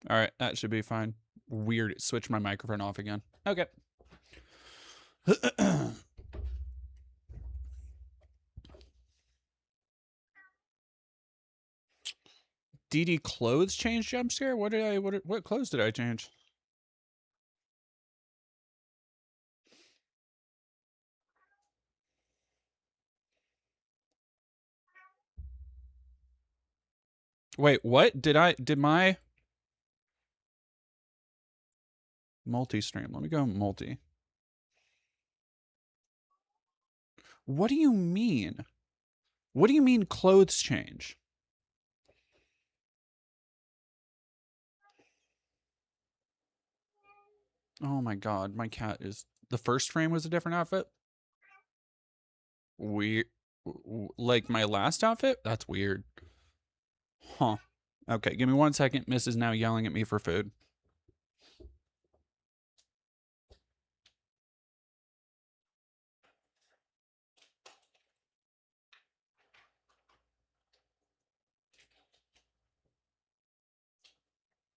All right, that should be fine. Weird. Switch my microphone off again. Okay. DD clothes change jump scare? What clothes did I change? Wait, what? Did my multi-stream? Let me go multi. What do you mean? What do you mean clothes change? Oh my god, my cat is... The first frame was a different outfit? Weird. Like my last outfit? That's weird. Huh. Okay, give me 1 second. Miss is now yelling at me for food.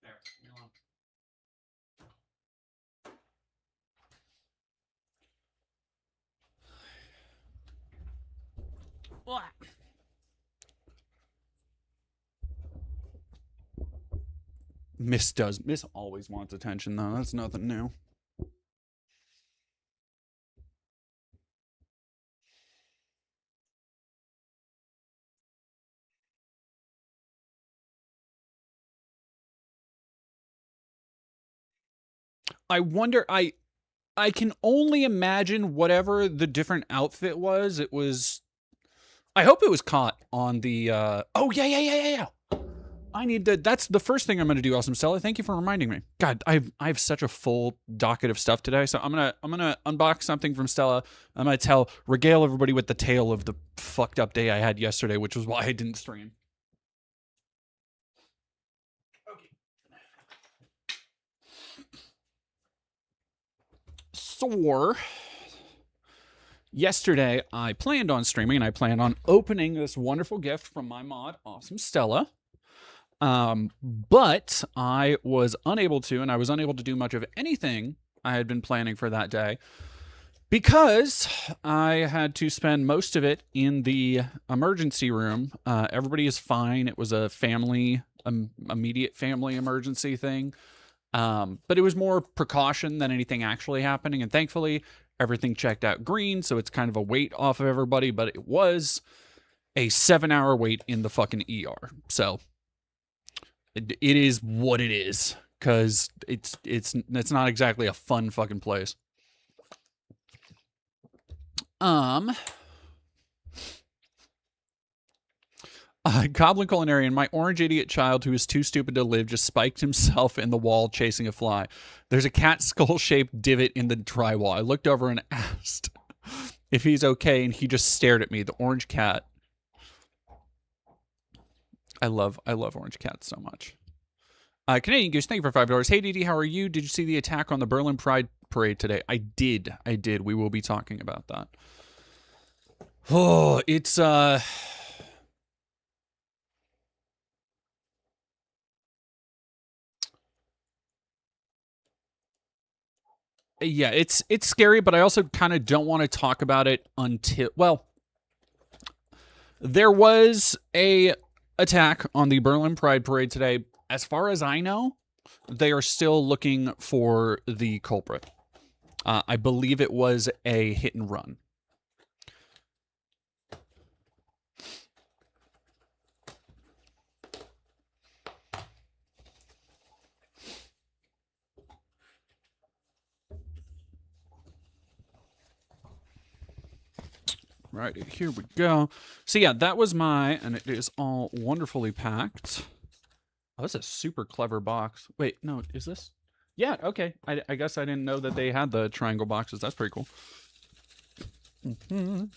There, leave me alone. Miss always wants attention though. That's nothing new. I wonder I can only imagine whatever the different outfit was. It was... I hope it was caught on the oh yeah. I need to... That's the first thing I'm going to do, Awesome Stella. Thank you for reminding me. God, I have such a full docket of stuff today. So I'm gonna unbox something from Stella. I'm gonna regale everybody with the tale of the fucked up day I had yesterday, which was why I didn't stream. Okay. So yesterday I planned on streaming and I planned on opening this wonderful gift from my mod, Awesome Stella. But I was unable to, and I was unable to do much of anything I had been planning for that day because I had to spend most of it in the emergency room. Everybody is fine. It was a family, immediate family emergency thing. But it was more precaution than anything actually happening. And thankfully, everything checked out green. So it's kind of a weight off of everybody, but it was a 7-hour wait in the fucking ER. So it is what it is, because it's not exactly a fun fucking place. Goblin Culinarian, my orange idiot child who is too stupid to live just spiked himself in the wall chasing a fly. There's a cat skull-shaped divot in the drywall. I looked over and asked if he's okay, and he just stared at me. The orange cat. I love orange cats so much. Canadian Goose, thank you for $5. Hey, Didi, how are you? Did you see the attack on the Berlin Pride Parade today? I did. We will be talking about that. Oh, it's yeah, it's scary, but I also kind of don't want to talk about it until... Well, there was a attack on the Berlin Pride Parade today. As far as I know, they are still looking for the culprit. I believe it was a hit and run. Right, here we go. So yeah, that was and it is all wonderfully packed. Oh, that's a super clever box. Wait, no, is this? Yeah, okay. I guess I didn't know that they had the triangle boxes. That's pretty cool. I'm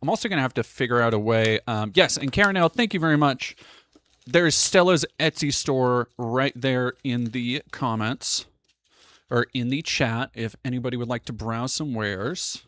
also going to have to figure out a way. Yes, and Karen L, thank you very much. There's Stella's Etsy store right there in the comments, or in the chat, if anybody would like to browse some wares.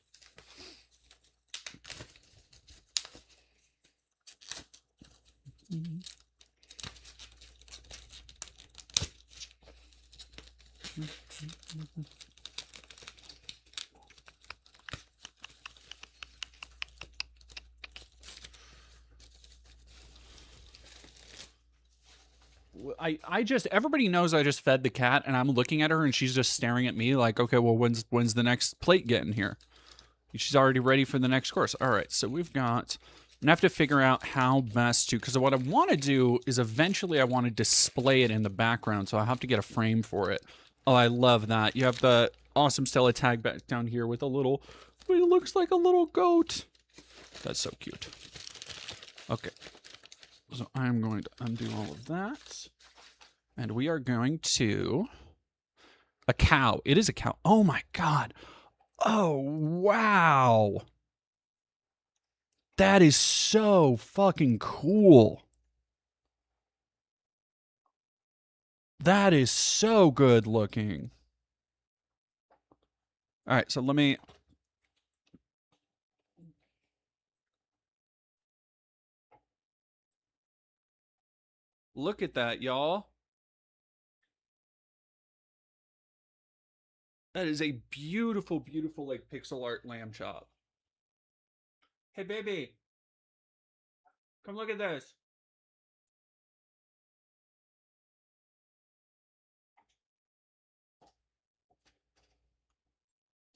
I just, everybody knows I just fed the cat, and I'm looking at her, and she's just staring at me like, okay, well, when's the next plate getting here? She's already ready for the next course. All right, so we've got, I'm gonna have to figure out how best to, because what I want to do is eventually I want to display it in the background, so I have to get a frame for it. Oh, I love that. You have the awesome Stella tag back down here with a little, it looks like a little goat. That's so cute. Okay. So I'm going to undo all of that. And we are going to... A cow. It is a cow. Oh my god. Oh, wow. That is so fucking cool. That is so good looking. All right, so let me... Look at that, y'all. That is a beautiful, beautiful, like, pixel art lamb chop. Hey, baby. Come look at this.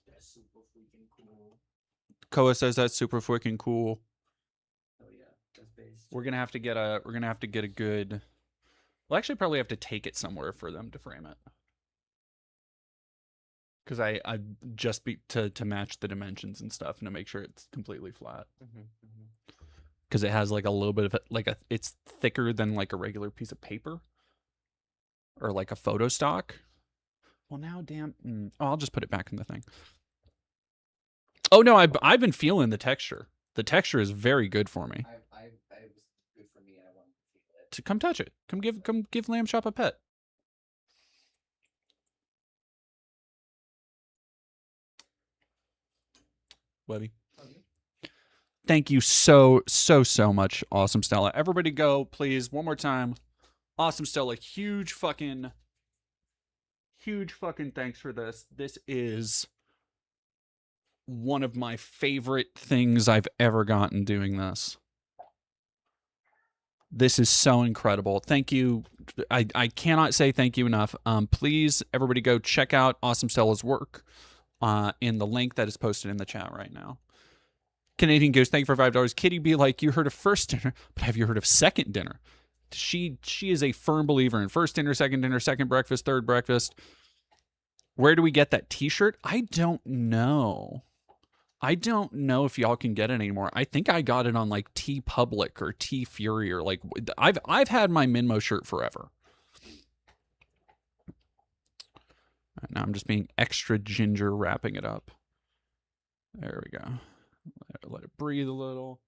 That's super freaking cool. Koa says that's super freaking cool. Oh yeah, that's based. We're gonna have to get a good. We'll actually probably have to take it somewhere for them to frame it. Because I just be to match the dimensions and stuff and to make sure it's completely flat. Because it has like a little bit of like a, it's thicker than like a regular piece of paper or like a photo stock. Well, now, damn. Oh, I'll just put it back in the thing. Oh no, I've been feeling the texture. The texture is very good for me. It was good for me, and I wanted to feel it. To come touch it. Come give Lamb Chop a pet. Webby. Thank you so much, Awesome Stella. Everybody go, please, one more time. Awesome Stella, huge fucking thanks for this. This is one of my favorite things I've ever gotten doing this. This is so incredible. Thank you. I cannot say thank you enough. Please, everybody go check out Awesome Stella's work in the link that is posted in the chat right now. Canadian Goose, thank you for $5. Kitty be like, you heard of first dinner, but have you heard of second dinner? She is a firm believer in first dinner, second breakfast, third breakfast. Where do we get that t-shirt? I don't know. I don't know if y'all can get it anymore. I think I got it on like T Public or T Fury or like I've had my Minmo shirt forever. Right, now I'm just being extra ginger wrapping it up. There we go. Let it breathe a little.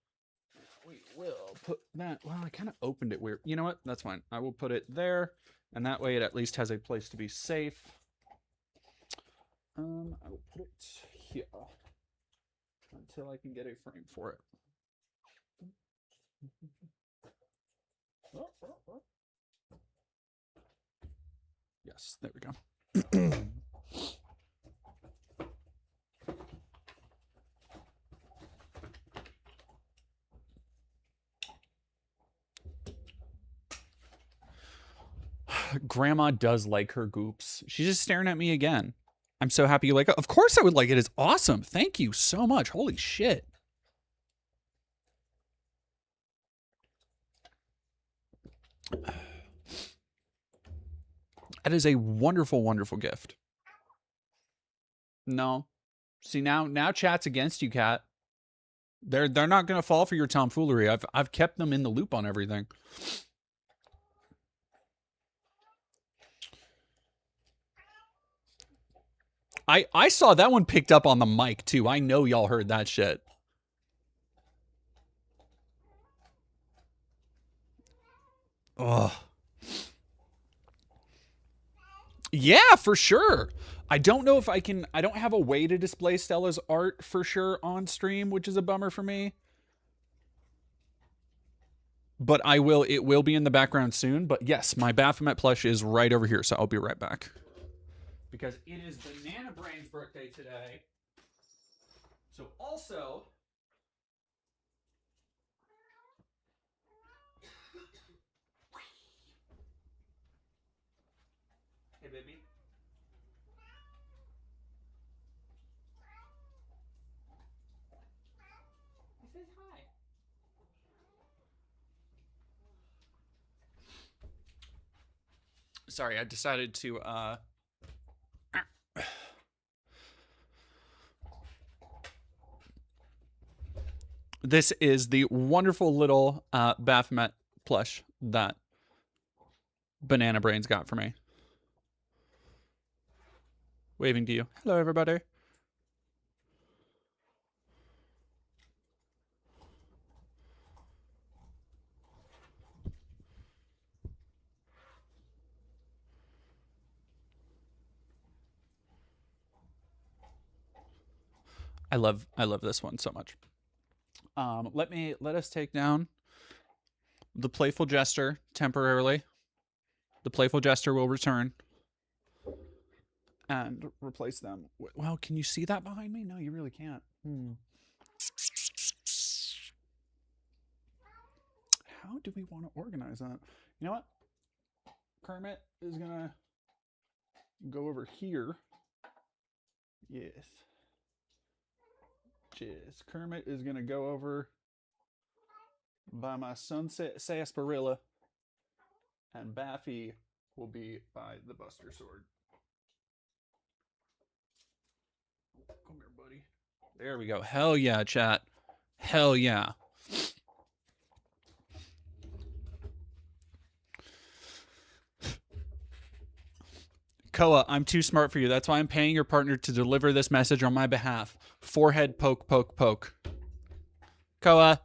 We will put that. Well, I kind of opened it weird. You know what? That's fine. I will put it there, and that way it at least has a place to be safe. I will put it here until I can get a frame for it. Yes, there we go. Grandma does like her goops. She's just staring at me again. I'm so happy you like it. Of course I would like it. It's awesome. Thank you so much. Holy shit. That is a wonderful, wonderful gift. No. See, now chat's against you, Kat. They're not going to fall for your tomfoolery. I've kept them in the loop on everything. I saw that one picked up on the mic, too. I know y'all heard that shit. Ugh. Yeah, for sure. I don't know if I can... I don't have a way to display Stella's art for sure on stream, which is a bummer for me. But I will... It will be in the background soon. But yes, my Baphomet plush is right over here, so I'll be right back. because it is Banana Brain's birthday today. So also, hey baby. He says hi. Sorry, I decided to this is the wonderful little Baphomet plush that Banana Brain's got for me. Waving to you. Hello, everybody. I love this one so much. Let us take down the Playful Jester temporarily. The Playful Jester will return and replace them. Well, can you see that behind me? No, you really can't. How do we want to organize that? You know what? Kermit is gonna go over here. Yes. Just Kermit is gonna go over by my sunset sarsaparilla, and Baffy will be by the Buster Sword. Come here, buddy. There we go. Hell yeah, chat. Hell yeah. Koa, I'm too smart for you. That's why I'm paying your partner to deliver this message on my behalf. Forehead poke, poke, poke. Koa,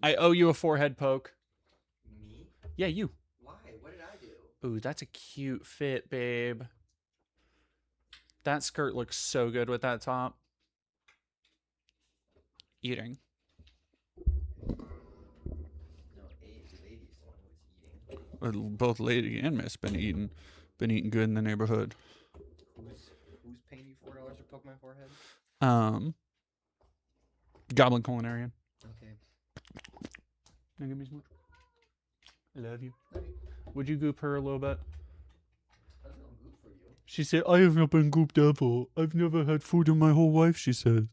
I owe you a forehead poke. Me? Yeah, you. Why? What did I do? Ooh, that's a cute fit, babe. That skirt looks so good with that top. Eating. No, the lady's the one who's eating. Both lady and miss been eating good in the neighborhood. Who's paying you $4 to poke my forehead? Goblin Culinarian. Okay. Now give me some more. I love you. Love you. Would you goop her a little bit? I was gonna goop for you. She said, I have not been gooped ever. I've never had food in my whole life, she said.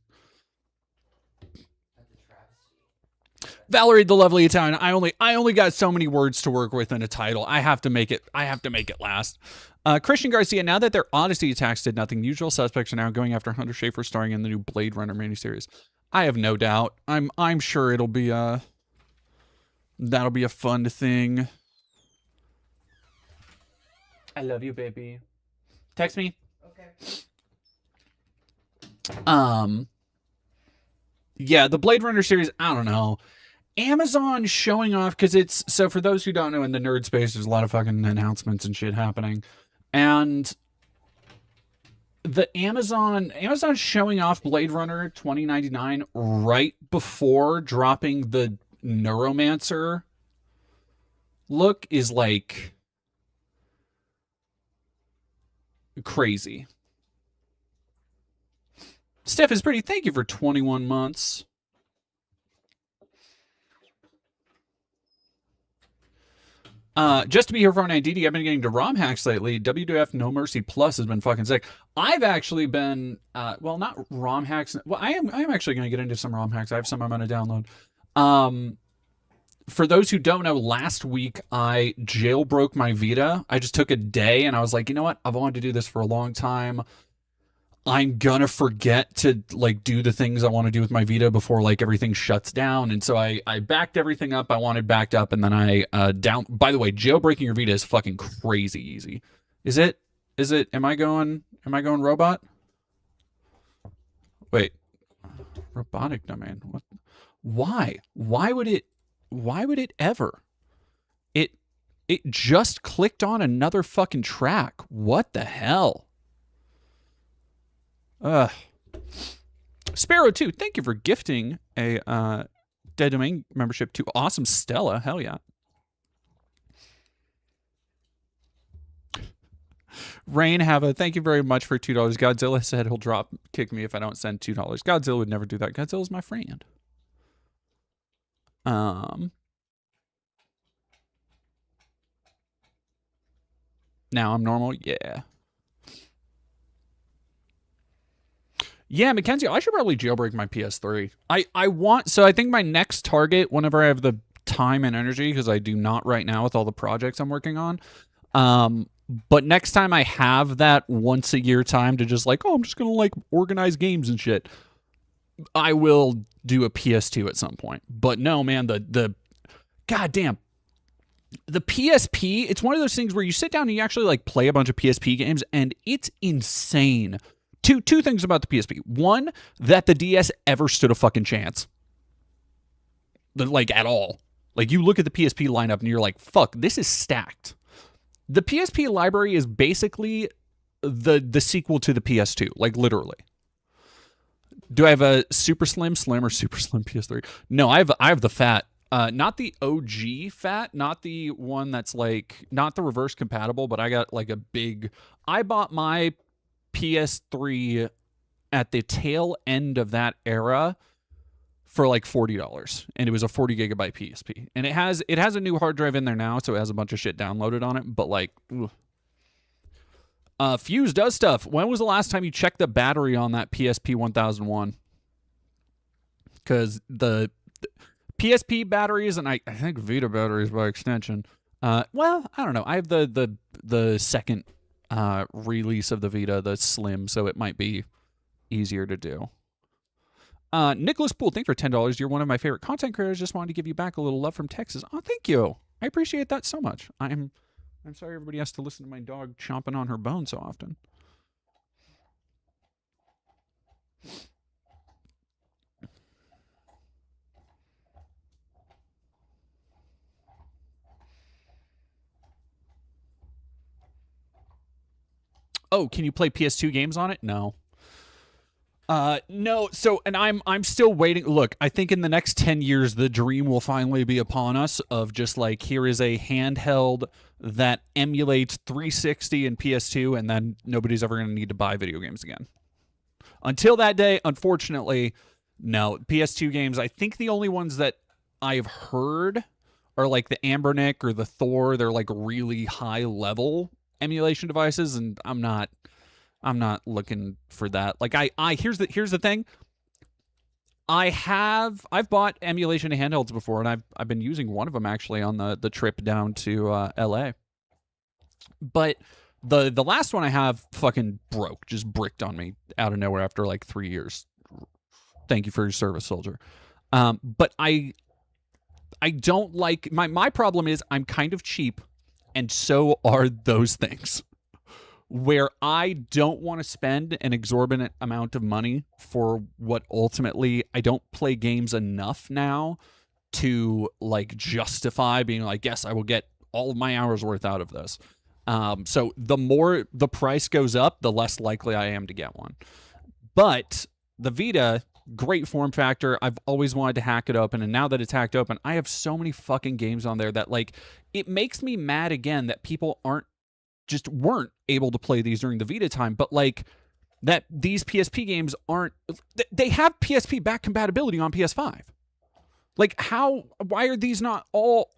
That's a travesty. Valerie the Lovely Italian. I only got so many words to work with in a title. I have to make it last. Christian Garcia, now that their Odyssey attacks did nothing, usual suspects are now going after Hunter Schafer starring in the new Blade Runner miniseries. I have no doubt. I'm sure it'll be that'll be a fun thing. I love you, baby. Text me. Okay. Yeah, the Blade Runner series, I don't know. Amazon showing off, because it's, so for those who don't know, in the nerd space, there's a lot of fucking announcements and shit happening. And the Amazon showing off Blade Runner 2099 right before dropping the Neuromancer look is like crazy. Steph is pretty. Thank you for 21 months. Just to be here for an IDD, I've been getting to ROM hacks lately. WWF No Mercy Plus has been fucking sick. I've actually been, well, not ROM hacks. Well, I am actually going to get into some ROM hacks. I have some I'm going to download. For those who don't know, last week I jailbroke my Vita. I just took a day and I was like, you know what? I've wanted to do this for a long time. I'm gonna forget to like do the things I want to do with my Vita before like everything shuts down. And so I backed everything up I wanted backed up, and then I by the way, jailbreaking your Vita is fucking crazy easy. Is it? Am I going robot? Wait. Robotic domain. What? Why? Why would it ever? It just clicked on another fucking track. What the hell? Sparrow 2, thank you for gifting a Dead Domain membership to Awesome Stella. Hell yeah. Rain Hava, thank you very much for $2. Godzilla said he'll drop kick me if I don't send $2. Godzilla would never do that. Godzilla's my friend. Now I'm normal. Yeah. Yeah, Mackenzie, I should probably jailbreak my PS3. I think my next target, whenever I have the time and energy, because I do not right now with all the projects I'm working on. But next time I have that once a year time to just like, oh, I'm just gonna like organize games and shit, I will do a PS2 at some point. But no, man, the goddamn the PSP, it's one of those things where you sit down and you actually like play a bunch of PSP games, and it's insane. Two things about the PSP. One, that the DS ever stood a fucking chance. Like, at all. Like, you look at the PSP lineup and you're like, fuck, this is stacked. The PSP library is basically the sequel to the PS2, like literally. Do I have a super slim, or super slim PS3? No, I have the fat. Not the OG fat, not the one that's like, not the reverse compatible, but I got like a big. I bought my PS3 at the tail end of that era for like $40, and it was a 40 gigabyte PSP, and it has a new hard drive in there now, so it has a bunch of shit downloaded on it. But like, Fuse does stuff. When was the last time you checked the battery on that PSP 1001? Because the PSP batteries, and I think Vita batteries by extension. Well, I don't know. I have the second release of the Vita, the Slim, so it might be easier to do. Nicholas Poole, thanks for $10. You're one of my favorite content creators. Just wanted to give you back a little love from Texas. Oh, thank you. I appreciate that so much. I'm sorry everybody has to listen to my dog chomping on her bone so often. Oh, can you play PS2 games on it? No. No. So, and I'm still waiting. Look, I think in the next 10 years, the dream will finally be upon us of just like, here is a handheld that emulates 360 and PS2, and then nobody's ever going to need to buy video games again. Until that day, unfortunately, no. PS2 games, I think the only ones that I've heard are like the Ambernick or the Thor. They're like really high level emulation devices, and I'm not looking for that. Like here's the thing. I've bought emulation handhelds before, and I've been using one of them actually on the trip down to LA. But the last one I have fucking broke, just bricked on me out of nowhere after like 3 years. Thank you for your service, soldier. But I don't like my problem is I'm kind of cheap, and so are those things. Where I don't want to spend an exorbitant amount of money for what ultimately I don't play games enough now to like justify being like, yes, I will get all of my hours worth out of this. So the more the price goes up, the less likely I am to get one. But the Vita, great form factor. I've always wanted to hack it open, and now that it's hacked open, I have so many fucking games on there that like it makes me mad again that people weren't able to play these during the Vita time, but like that these PSP games they have PSP back compatibility on PS5. Like why are these not all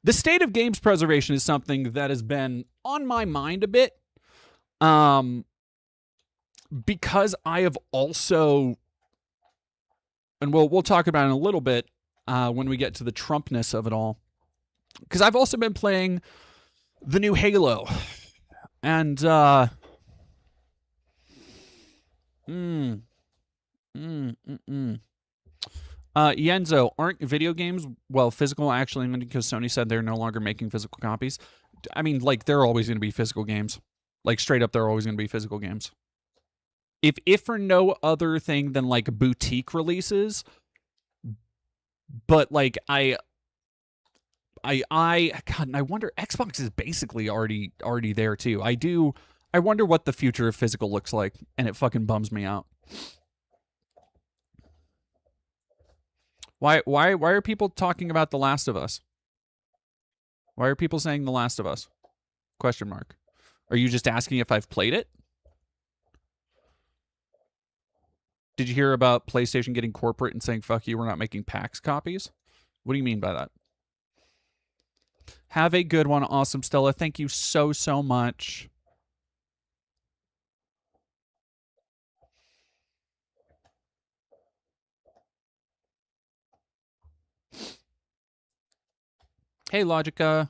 the state of games preservation is something that has been on my mind a bit. Because I have also, and we'll talk about it in a little bit when we get to the Trumpness of it all. Because I've also been playing the new Halo, and Yenzo, aren't video games physical actually, because Sony said they're no longer making physical copies? I mean, like, they're always going to be physical games. Like, straight up, they're always going to be physical games. If for no other thing than like boutique releases, but like God, and I wonder, Xbox is basically already there too. I wonder what the future of physical looks like, and it fucking bums me out. Why are people talking about The Last of Us? Why are people saying The Last of Us? Question mark. Are you just asking if I've played it? Did you hear about PlayStation getting corporate and saying, fuck you, we're not making PAX copies? What do you mean by that? Have a good one, Awesome Stella. Thank you so, so much. Hey, Logica.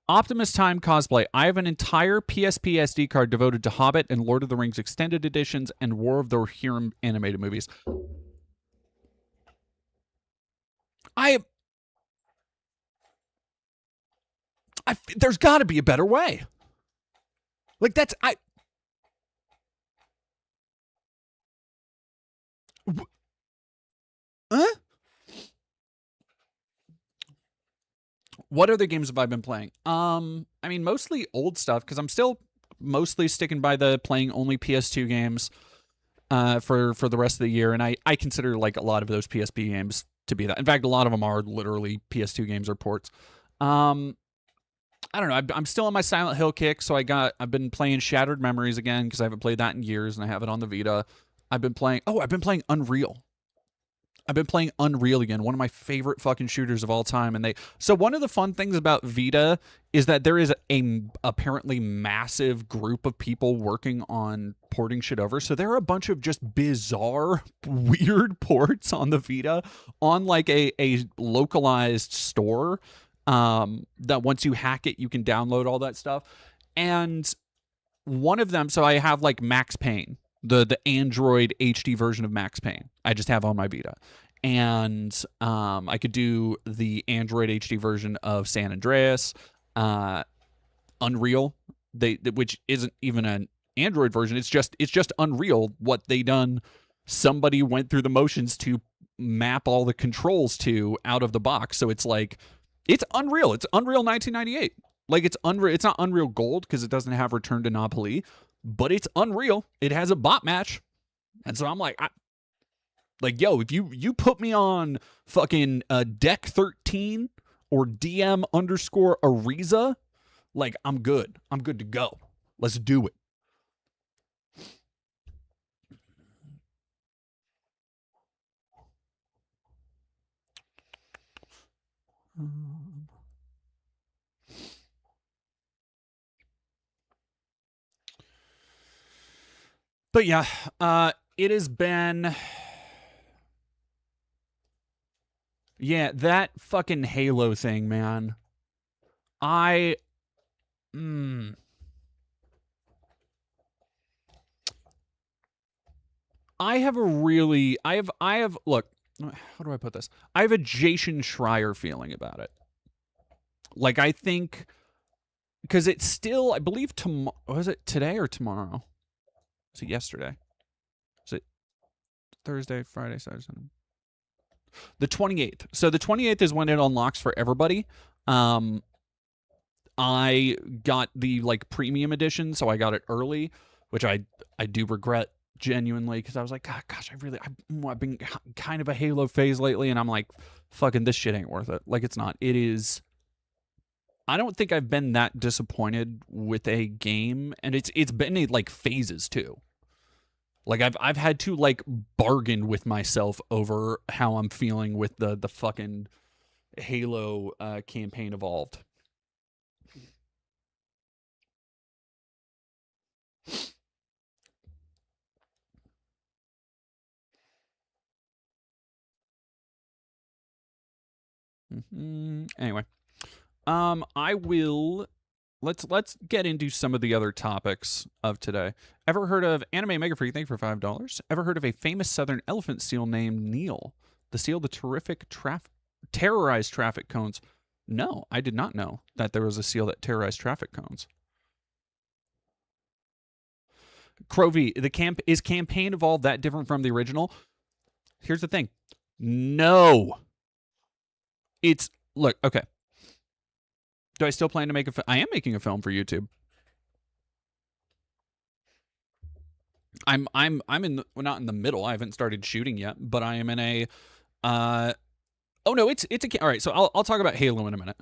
Optimus Time cosplay. I have an entire PSP SD card devoted to Hobbit and Lord of the Rings extended editions and War of the Rohirrim animated movies. There's got to be a better way. Like that's Huh? What other games have I been playing? I mean, mostly old stuff because I'm still mostly sticking by the playing only PS2 games for the rest of the year, and I consider like a lot of those PSP games to be that. In fact, a lot of them are literally PS2 games or ports. I don't know. I'm still on my Silent Hill kick, so I've been playing Shattered Memories again because I haven't played that in years, and I have it on the Vita. I've been playing Unreal. I've been playing Unreal again, one of my favorite fucking shooters of all time. And so one of the fun things about Vita is that there is a apparently massive group of people working on porting shit over. So there are a bunch of just bizarre, weird ports on the Vita on like a localized store. That once you hack it, you can download all that stuff. And one of them, so I have like Max Payne, the Android HD version of Max Payne. I just have on my Vita, and I could do the Android HD version of San Andreas, Unreal, which isn't even an Android version. It's just Unreal. What they done, somebody went through the motions to map all the controls to out of the box. So it's like it's Unreal. It's Unreal 1998. Like it's Unreal. It's not Unreal Gold because it doesn't have Return to Napoli, but it's Unreal. It has a bot match, and so I'm like, yo, if you put me on fucking Deck 13 or DM underscore Ariza, like I'm good. I'm good to go. Let's do it. But yeah, it has been. Yeah, that fucking Halo thing, man. I have a really I have look, how do I put this? I have a Jason Schreier feeling about it. Like I think because it's still I believe tomorrow, was it today or tomorrow? Was it yesterday? Was it Thursday, Friday, Saturday, Sunday? The 28th. So the 28th is when it unlocks for everybody. I got the like premium edition, so I got it early, which I do regret genuinely because I was like, gosh, I've been kind of a Halo phase lately, and I'm like, fucking this shit ain't worth it. Like it's not. It is. I don't think I've been that disappointed with a game, and it's been in like phases too. Like I've had to like bargain with myself over how I'm feeling with the fucking Halo campaign evolved. Anyway, I will let's get into some of the other topics of today. Ever heard of Anime Mega Freak? Thank you for $5. Ever heard of a famous southern elephant seal named Neil? The seal, the terrific terrorized traffic cones. No, I did not know that there was a seal that terrorized traffic cones. Crovey, is campaign evolved that different from the original? Here's the thing. No. It's look, okay. Do I still plan to make I am making a film for YouTube. I'm in not in the middle. I haven't started shooting yet, but I am in a Oh no, it's all right. So I'll talk about Halo in a minute.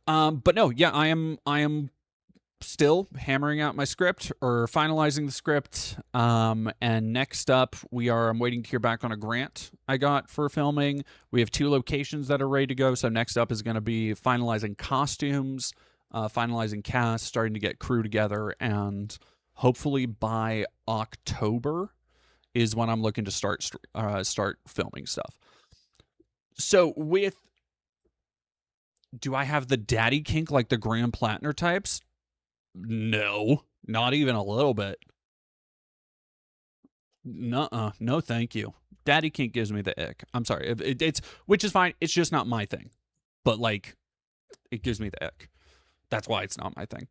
But no, yeah, I am still hammering out my script or finalizing the script. And next up, I'm waiting to hear back on a grant I got for filming. We have 2 locations that are ready to go. So next up is going to be finalizing costumes, finalizing cast, starting to get crew together, and hopefully by October is when I'm looking to start filming stuff. So do I have the daddy kink like the Graham Plattner types? No, not even a little bit. Nuh-uh. No, thank you. Daddy kink gives me the ick. I'm sorry. It's which is fine. It's just not my thing. But like, it gives me the ick. That's why it's not my thing.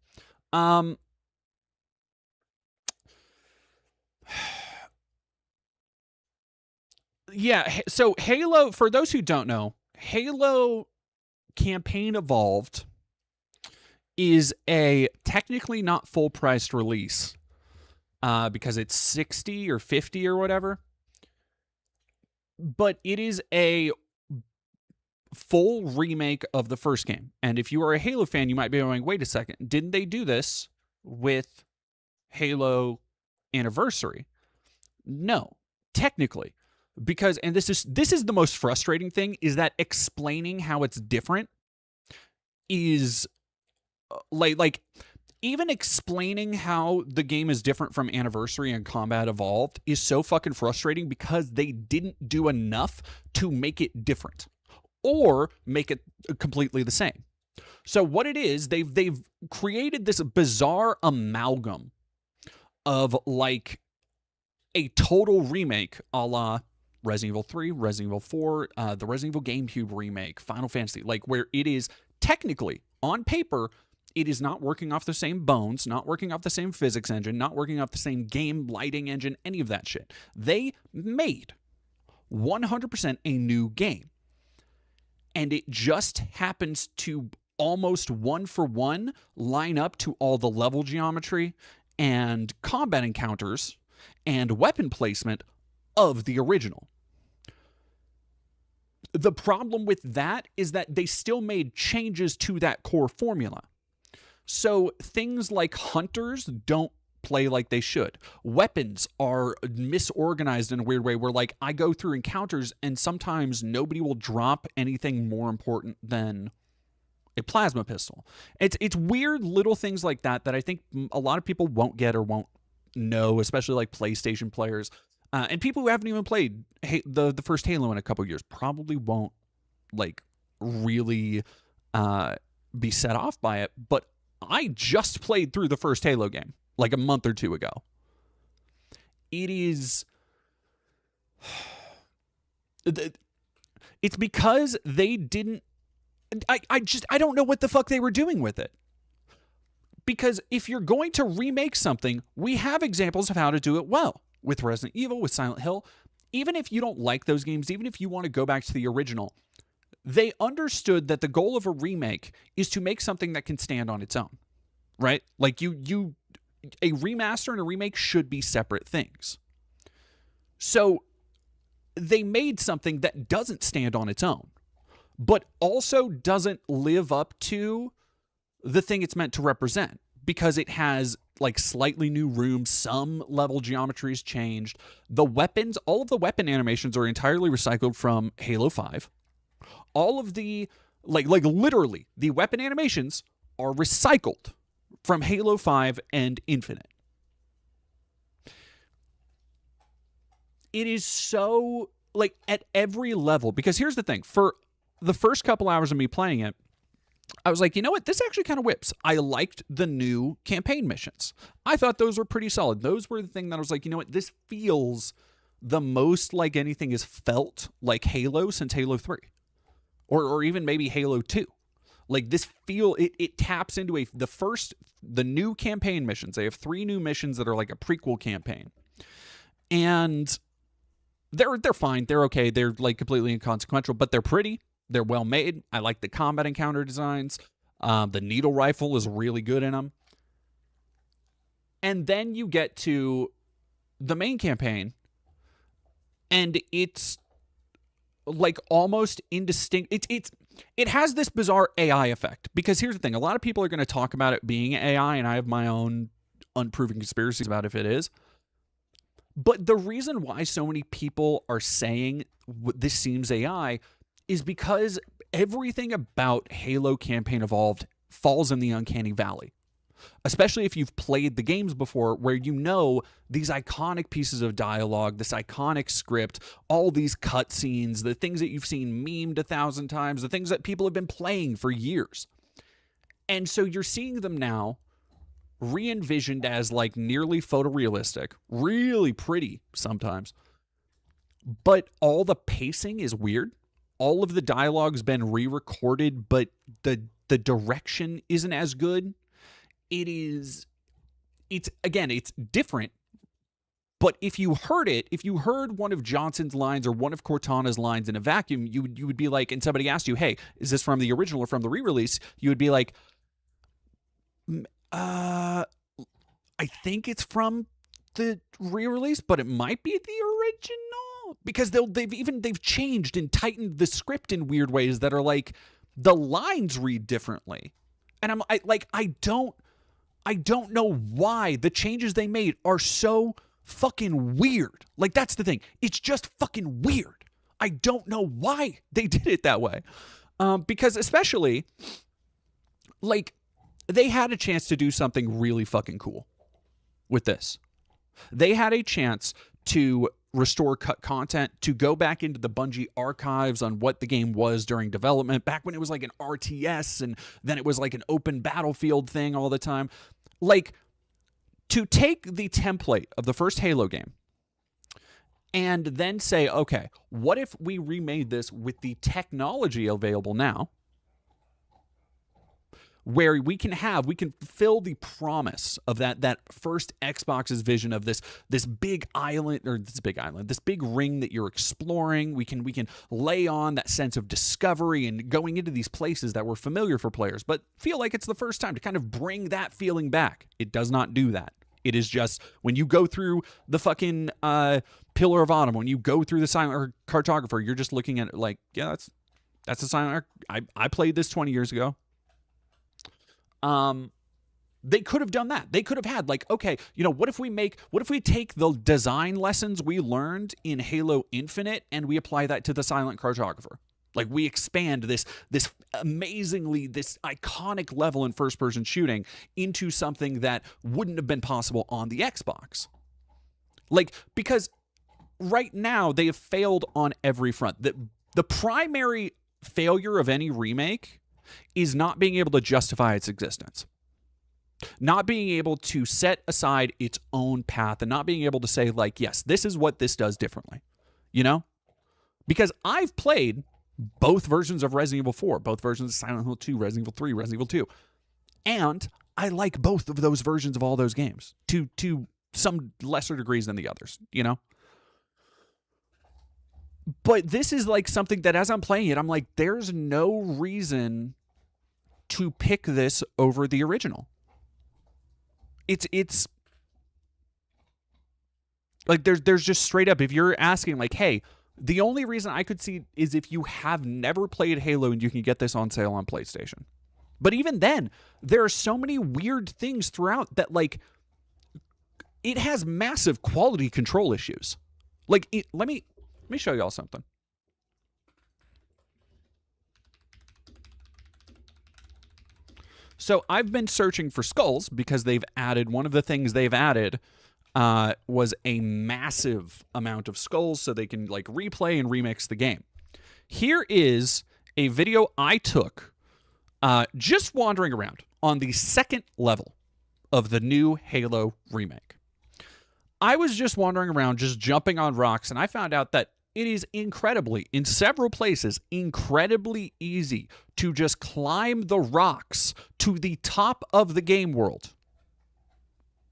Yeah. So Halo, for those who don't know, Halo Campaign Evolved is a technically not full priced release because it's 60 or 50 or whatever. But it is a full remake of the first game. And if you are a Halo fan, you might be going, wait a second, didn't they do this with Halo Anniversary? No, technically. Because, and this is the most frustrating thing, is that explaining how it's different is like even explaining how the game is different from Anniversary and Combat Evolved is so fucking frustrating because they didn't do enough to make it different or make it completely the same. So what it is, they've created this bizarre amalgam of like a total remake a la Resident Evil 3, Resident Evil 4, the Resident Evil GameCube remake, Final Fantasy, like where it is technically on paper, it is not working off the same bones, not working off the same physics engine, not working off the same game lighting engine, any of that shit. They made 100% a new game. And it just happens to almost one for one line up to all the level geometry and combat encounters and weapon placement of the original. The problem with that is that they still made changes to that core formula. So things like hunters don't play like they should. Weapons are misorganized in a weird way where like I go through encounters and sometimes nobody will drop anything more important than a plasma pistol. It's weird little things like that I think a lot of people won't get or won't know, especially like PlayStation players. And people who haven't even played the first Halo in a couple years probably won't like really be set off by it. But I just played through the first Halo game like a month or 2 ago. It is... It's because they didn't... I don't know what the fuck they were doing with it. Because if you're going to remake something, we have examples of how to do it well. With Resident Evil, with Silent Hill. Even if you don't like those games, even if you want to go back to the original, they understood that the goal of a remake is to make something that can stand on its own. Right? Like a remaster and a remake should be separate things. So they made something that doesn't stand on its own, but also doesn't live up to the thing it's meant to represent because it has like slightly new rooms, some level geometries changed. The weapons, all of the weapon animations are entirely recycled from Halo 5. All of the, like literally, the weapon animations are recycled from Halo 5 and Infinite. It is so, like, at every level, because here's the thing, for the first couple hours of me playing it, I was like, you know what? This actually kind of whips. I liked the new campaign missions. I thought those were pretty solid. Those were the thing that I was like, you know what? This feels the most like anything has felt like Halo since Halo 3. Or even maybe Halo 2. Like this it taps into the new campaign missions. They have 3 new missions that are like a prequel campaign. And they're fine. They're okay. They're like completely inconsequential, but they're pretty. They're well made. I like the combat encounter designs. The needle rifle is really good in them. And then you get to the main campaign, and it's like almost indistinct. It has this bizarre AI effect, because here's the thing: a lot of people are going to talk about it being AI, and I have my own unproven conspiracies about if it is. But the reason why so many people are saying this seems AI is because everything about Halo Campaign Evolved falls in the uncanny valley. Especially if you've played the games before, where you know these iconic pieces of dialogue, this iconic script, all these cutscenes, the things that you've seen memed 1,000 times, the things that people have been playing for years. And so you're seeing them now re-envisioned as like nearly photorealistic, really pretty sometimes. But all the pacing is weird. All of the dialogue's been re-recorded, but the direction isn't as good. It's different. But if you heard one of Johnson's lines or one of Cortana's lines in a vacuum, you would be like, and somebody asked you, hey, is this from the original or from the re-release? You would be like, I think it's from the re-release, but it might be the original, because they've changed and tightened the script in weird ways that are like the lines read differently. And I don't know why the changes they made are so fucking weird. Like, that's the thing. It's just fucking weird. I don't know why they did it that way. Because especially, like, they had a chance to do something really fucking cool with this. They had a chance to restore cut content, to go back into the Bungie archives on what the game was during development, back when it was like an RTS and then it was like an open battlefield thing all the time. Like, to take the template of the first Halo game and then say, okay, what if we remade this with the technology available now, where we can fulfill the promise of that first Xbox's vision of this big island, this big ring that you're exploring. We can lay on that sense of discovery and going into these places that were familiar for players, but feel like it's the first time, to kind of bring that feeling back. It does not do that. It is just, when you go through the fucking Pillar of Autumn, when you go through the Silent Cartographer, you're just looking at it like, yeah, that's a Silent. I played this 20 years ago. They could have done that. They could have had, like, okay, what if we take the design lessons we learned in Halo Infinite and we apply that to the Silent Cartographer? Like, we expand this iconic level in first-person shooting into something that wouldn't have been possible on the Xbox. Like, because right now they have failed on every front. The primary failure of any remake is not being able to justify its existence. Not being able to set aside its own path and not being able to say, like, yes, this is what this does differently. Because I've played both versions of Resident Evil 4, both versions of Silent Hill 2, Resident Evil 3, Resident Evil 2. And I like both of those versions of all those games to some lesser degrees than the others, But this is like something that, as I'm playing it, I'm like, there's no reason to pick this over the original. It's like there's just straight up, if you're asking, like, hey, the only reason I could see is if you have never played Halo and you can get this on sale on PlayStation. But even then, there are so many weird things throughout that, like, it has massive quality control issues. Like, let me show y'all something. So I've been searching for skulls because one of the things they've added was a massive amount of skulls so they can, like, replay and remix the game. Here is a video I took just wandering around on the second level of the new Halo remake. I was just wandering around, just jumping on rocks, and I found out that it is in several places, incredibly easy to just climb the rocks to the top of the game world.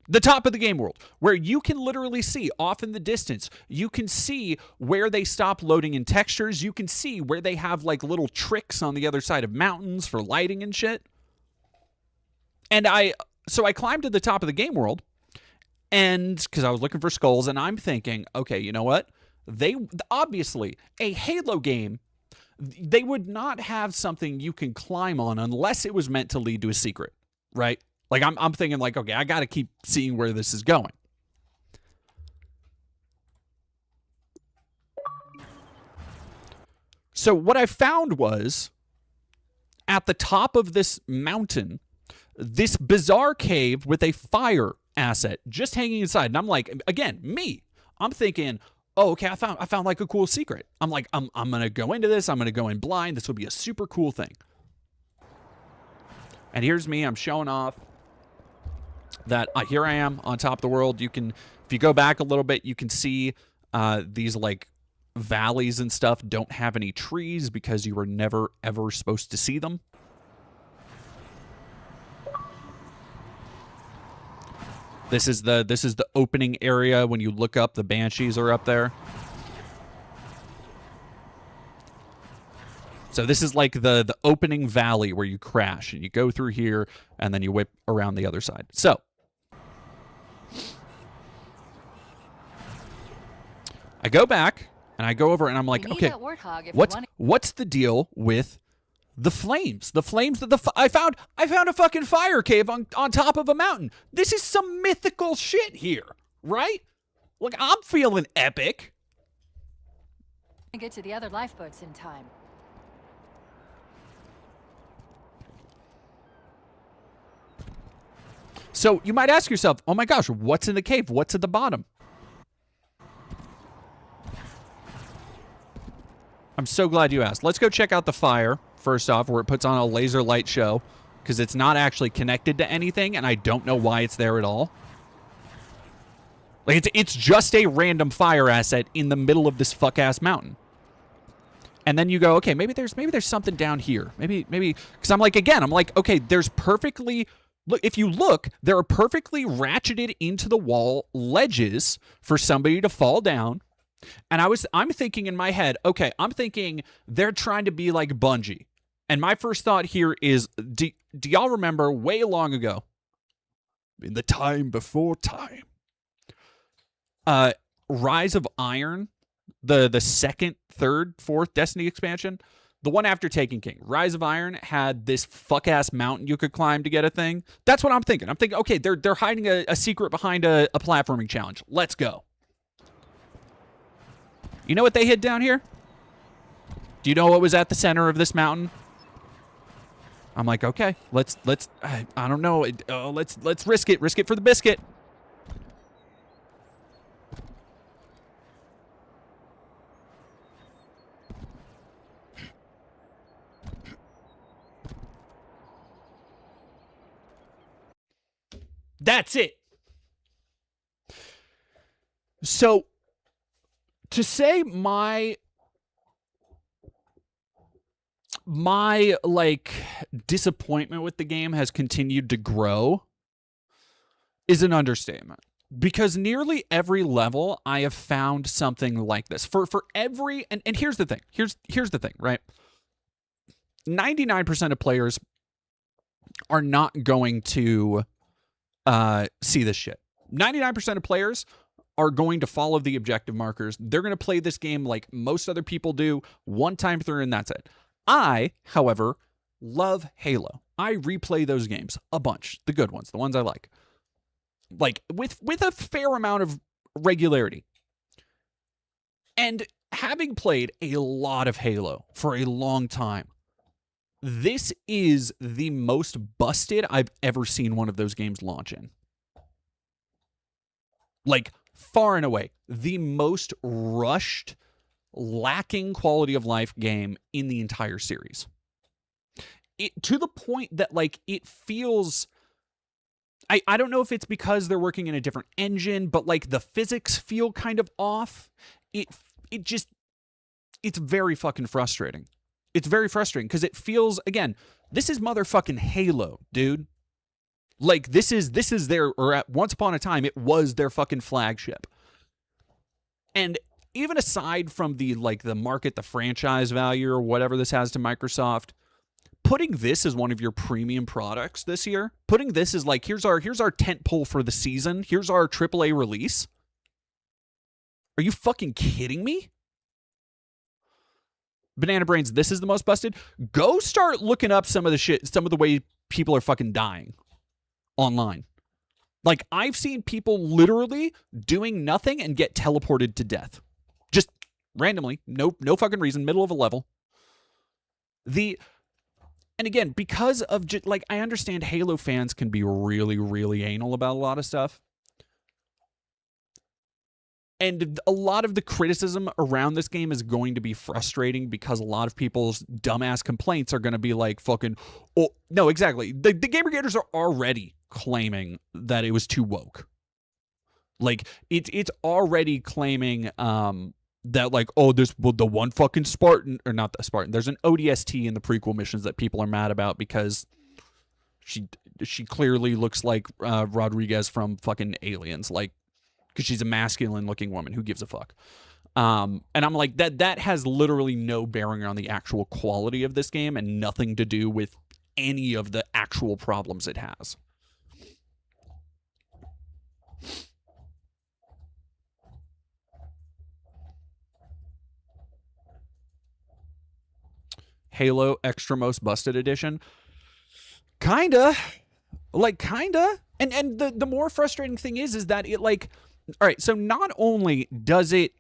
The top of the game world, where you can literally see off in the distance, you can see where they stop loading in textures, you can see where they have, like, little tricks on the other side of mountains for lighting and shit. And so I climbed to the top of the game world, and because I was looking for skulls, and I'm thinking, okay, you know what? They obviously, a Halo game, they would not have something you can climb on unless it was meant to lead to a secret, right? Like I'm thinking like, okay, I got to keep seeing where this is going. So what I found was at the top of this mountain, this bizarre cave with a fire asset just hanging inside. And I'm like, again, I'm thinking, oh, okay, I found like a cool secret. I'm like, I'm gonna go into this. I'm gonna go in blind. This will be a super cool thing. And here's me. I'm showing off that here I am on top of the world. You can, if you go back a little bit, you can see these like valleys and stuff don't have any trees because you were never ever supposed to see them. This is the opening area. When you look up, the banshees are up there. So this is like the opening valley where you crash and you go through here and then you whip around the other side. So I go back and I go over and I'm like, okay, what's the deal with the flames? The flames that I found a fucking fire cave on top of a mountain. This is some mythical shit here, right? Look, I'm feeling epic. Get to the other lifeboats in time. So you might ask yourself, oh my gosh, what's in the cave? What's at the bottom? I'm so glad you asked. Let's go check out the fire, first off, where it puts on a laser light show, because it's not actually connected to anything, and I don't know why it's there at all. Like, it's just a random fire asset in the middle of this fuck-ass mountain. And then you go, okay, maybe there's something down here. Maybe, because I'm like, okay, there's perfectly... Look, if you look, there are perfectly ratcheted into the wall ledges for somebody to fall down. And I'm thinking in my head, okay, I'm thinking they're trying to be like Bungie. And my first thought here is, do y'all remember way long ago, in the time before time, Rise of Iron, the second, third, fourth Destiny expansion, the one after Taken King, Rise of Iron had this fuck-ass mountain you could climb to get a thing. That's what I'm thinking. I'm thinking, okay, they're hiding a secret behind a platforming challenge. Let's go. You know what they hid down here? Do you know what was at the center of this mountain? I'm like, okay, let's I don't know. Let's risk it. Risk it for the biscuit. That's it. So, to say my like disappointment with the game has continued to grow is an understatement, because nearly every level I have found something like this for every and here's the thing. Here's the thing, right? 99% of players are not going to see this shit. 99% of players are going to follow the objective markers. They're going to play this game like most other people do, one time through, and that's it. I, however, love Halo. I replay those games a bunch, the good ones, the ones I like with a fair amount of regularity. And having played a lot of Halo for a long time, this is the most busted I've ever seen one of those games launch in. Like, far and away, the most rushed, lacking quality of life game in the entire series. To the point that, like, it feels... I don't know if it's because they're working in a different engine, but, like, the physics feel kind of off. It's very fucking frustrating. It's very frustrating because it feels, again, this is motherfucking Halo, dude. Like, this is their, or at once upon a time, it was their fucking flagship. And even aside from the market, the franchise value, or whatever this has to Microsoft, putting this as one of your premium products this year, putting this as like, here's our tent pole for the season, here's our AAA release, Are you fucking kidding me? Banana Brains, this is the most busted. Go start looking up some of the way people are fucking dying online. Like, I've seen people literally doing nothing and get teleported to death. Just randomly. No fucking reason. Middle of a level. And again, because of, like, I understand Halo fans can be really, really anal about a lot of stuff. And a lot of the criticism around this game is going to be frustrating because a lot of people's dumbass complaints are going to be like fucking, oh, no, exactly. The Gamergators are already claiming that it was too woke. Like, it's already claiming that, like, oh, there's the one fucking Spartan, or not the Spartan, there's an ODST in the prequel missions that people are mad about because she clearly looks like Rodriguez from fucking Aliens, like, because she's a masculine-looking woman. Who gives a fuck? And I'm like, that has literally no bearing on the actual quality of this game and nothing to do with any of the actual problems it has. Halo Extra Most Busted Edition. Kinda. And the more frustrating thing is that it, like, all right, so not only does it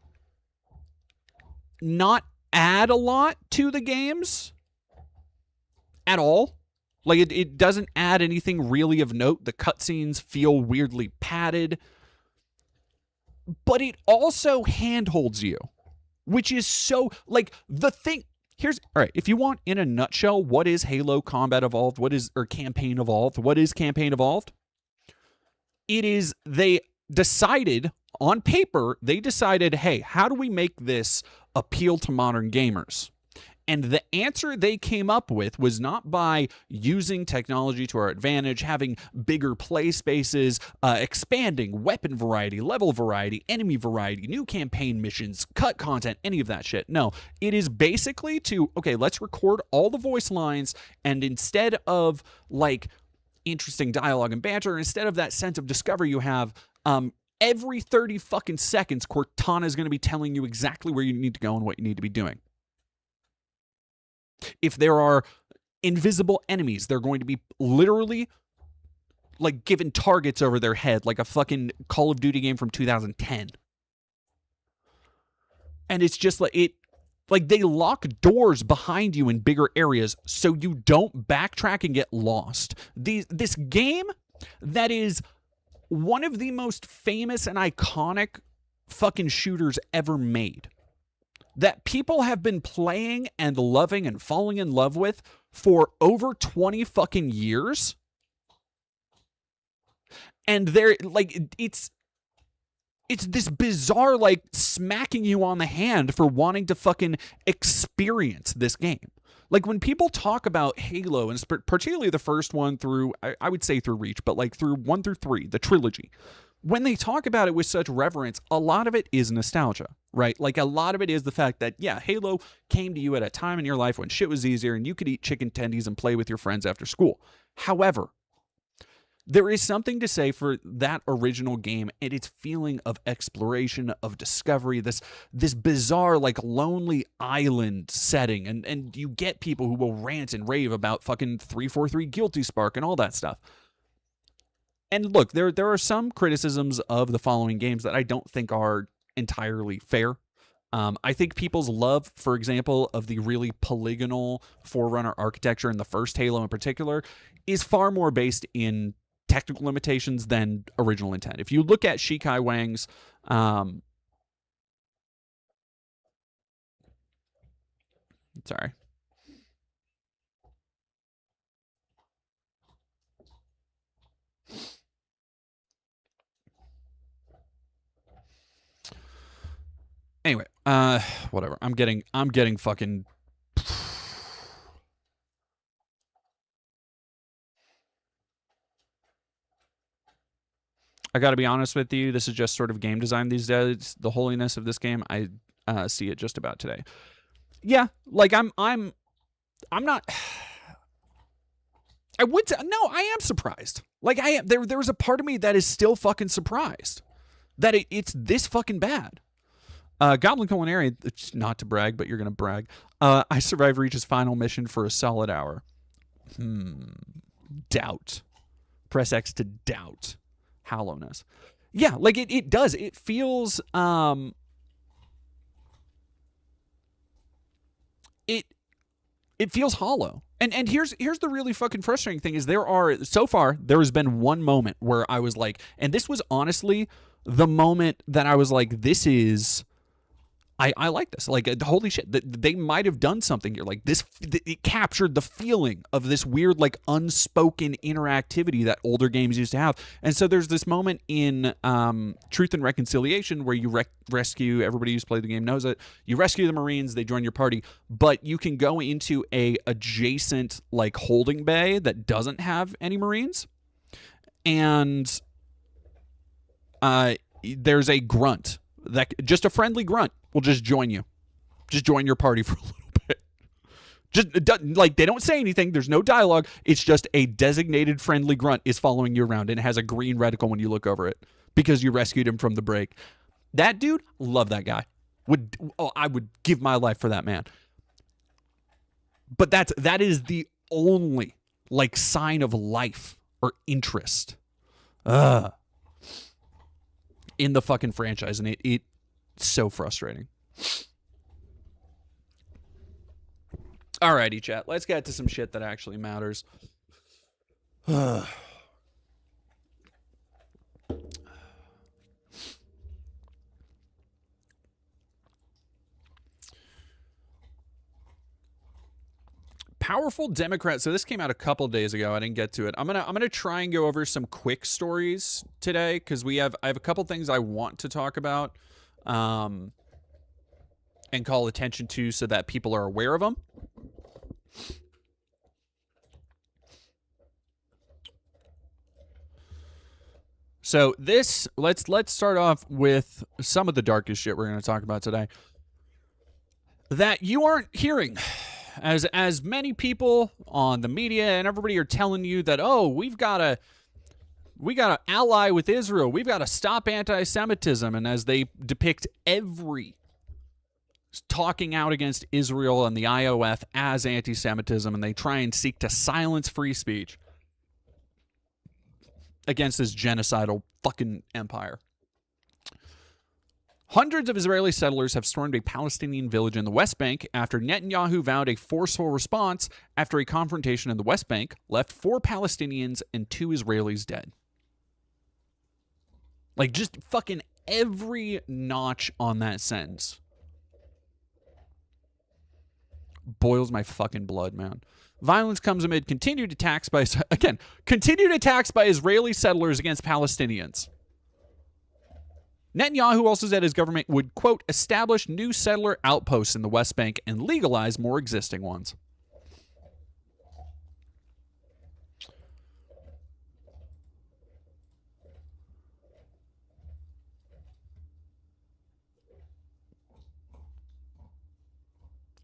not add a lot to the games at all, like, it doesn't add anything really of note. The cutscenes feel weirdly padded, but it also handholds you, which is so, like, the thing. Here's, all right, if you want, in a nutshell, what is Halo Combat Evolved? Or Campaign Evolved? What is Campaign Evolved? It is, they decided, on paper, hey, how do we make this appeal to modern gamers? And the answer they came up with was not by using technology to our advantage, having bigger play spaces, expanding weapon variety, level variety, enemy variety, new campaign missions, cut content, any of that shit. No, it is basically okay, let's record all the voice lines, and instead of, like, interesting dialogue and banter, instead of that sense of discovery you have, every 30 fucking seconds, Cortana is going to be telling you exactly where you need to go and what you need to be doing. If there are invisible enemies, they're going to be literally, like, given targets over their head, like a fucking Call of Duty game from 2010. And it's just like they lock doors behind you in bigger areas so you don't backtrack and get lost. This game that is one of the most famous and iconic fucking shooters ever made, that people have been playing and loving and falling in love with for over 20 fucking years. And they're like, it's this bizarre, like, smacking you on the hand for wanting to fucking experience this game. Like, when people talk about Halo, and particularly the first one through, I would say through Reach, but like through 1 through 3, the trilogy, when they talk about it with such reverence, a lot of it is nostalgia, right? Like, a lot of it is the fact that, yeah, Halo came to you at a time in your life when shit was easier and you could eat chicken tendies and play with your friends after school. However, there is something to say for that original game and its feeling of exploration, of discovery, this bizarre, like, lonely island setting, and you get people who will rant and rave about fucking 343 Guilty Spark and all that stuff. And look, there are some criticisms of the following games that I don't think are entirely fair. I think people's love, for example, of the really polygonal Forerunner architecture in the first Halo in particular is far more based in technical limitations than original intent. If you look at Shikai Wang's sorry. Anyway, whatever. I'm getting fucking I got to be honest with you, this is just sort of game design these days. The holiness of this game, I see it just about today. Yeah, like I'm not I would say, no, I am surprised. Like, I am, there's a part of me that is still fucking surprised that it's this fucking bad. Goblin Culinary, it's not to brag, but you're going to brag. I survived Reach's final mission for a solid hour. Doubt. Press X to doubt. Hollowness. Yeah, like it does. It feels it feels hollow. And here's the really fucking frustrating thing is there has been one moment where I was like, and this was honestly the moment that I was like, this is I like this. Like, holy shit, they might have done something here. Like, it captured the feeling of this weird, like, unspoken interactivity that older games used to have. And so there's this moment in Truth and Reconciliation where you rescue, everybody who's played the game knows it, you rescue the Marines, they join your party, but you can go into a adjacent, like, holding bay that doesn't have any Marines. And there's a grunt. Just a friendly grunt will just join you. Just join your party for a little bit. Just like, they don't say anything. There's no dialogue. It's just a designated friendly grunt is following you around, and it has a green reticle when you look over it because you rescued him from the break. That dude, love that guy. I would give my life for that man. But that is the only, like, sign of life or interest in the fucking franchise, and it's so frustrating. Alrighty, chat. Let's get to some shit that actually matters. Powerful Democrat. So this came out a couple days ago. I didn't get to it. I'm gonna try and go over some quick stories today because I have a couple things I want to talk about, and call attention to so that people are aware of them. So this let's start off with some of the darkest shit we're going to talk about today that you aren't hearing. As many people on the media and everybody are telling you that, oh, we got to ally with Israel. We've got to stop anti-Semitism. And as they depict every talking out against Israel and the IOF as anti-Semitism, and they try and seek to silence free speech against this genocidal fucking empire. Hundreds of Israeli settlers have stormed a Palestinian village in the West Bank after Netanyahu vowed a forceful response after a confrontation in the West Bank left 4 Palestinians and 2 Israelis dead. Like, just fucking every notch on that sentence boils my fucking blood, man. Violence comes amid continued attacks by Israeli settlers against Palestinians. Netanyahu also said his government would, quote, establish new settler outposts in the West Bank and legalize more existing ones.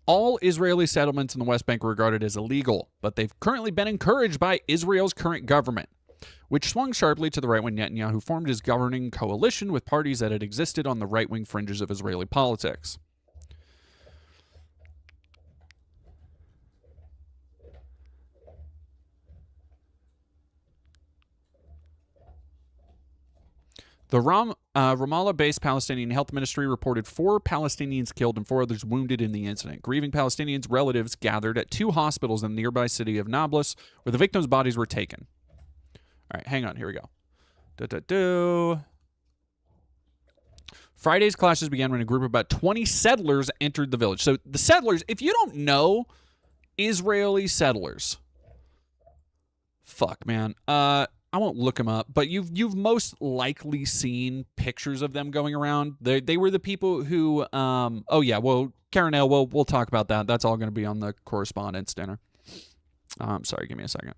All Israeli settlements in the West Bank are regarded as illegal, but they've currently been encouraged by Israel's current government, which swung sharply to the right when Netanyahu formed his governing coalition with parties that had existed on the right-wing fringes of Israeli politics. The Ramallah-based Palestinian Health Ministry reported 4 Palestinians killed and 4 others wounded in the incident. Grieving Palestinians' relatives gathered at 2 hospitals in the nearby city of Nablus, where the victims' bodies were taken. All right, hang on. Here we go. Friday's clashes began when a group of about 20 settlers entered the village. So the settlers, if you don't know Israeli settlers, fuck, man. I won't look them up, but you've most likely seen pictures of them going around. They were the people who, oh yeah, well, Karen L, we'll talk about that. That's all going to be on the correspondence dinner. Sorry, give me a second.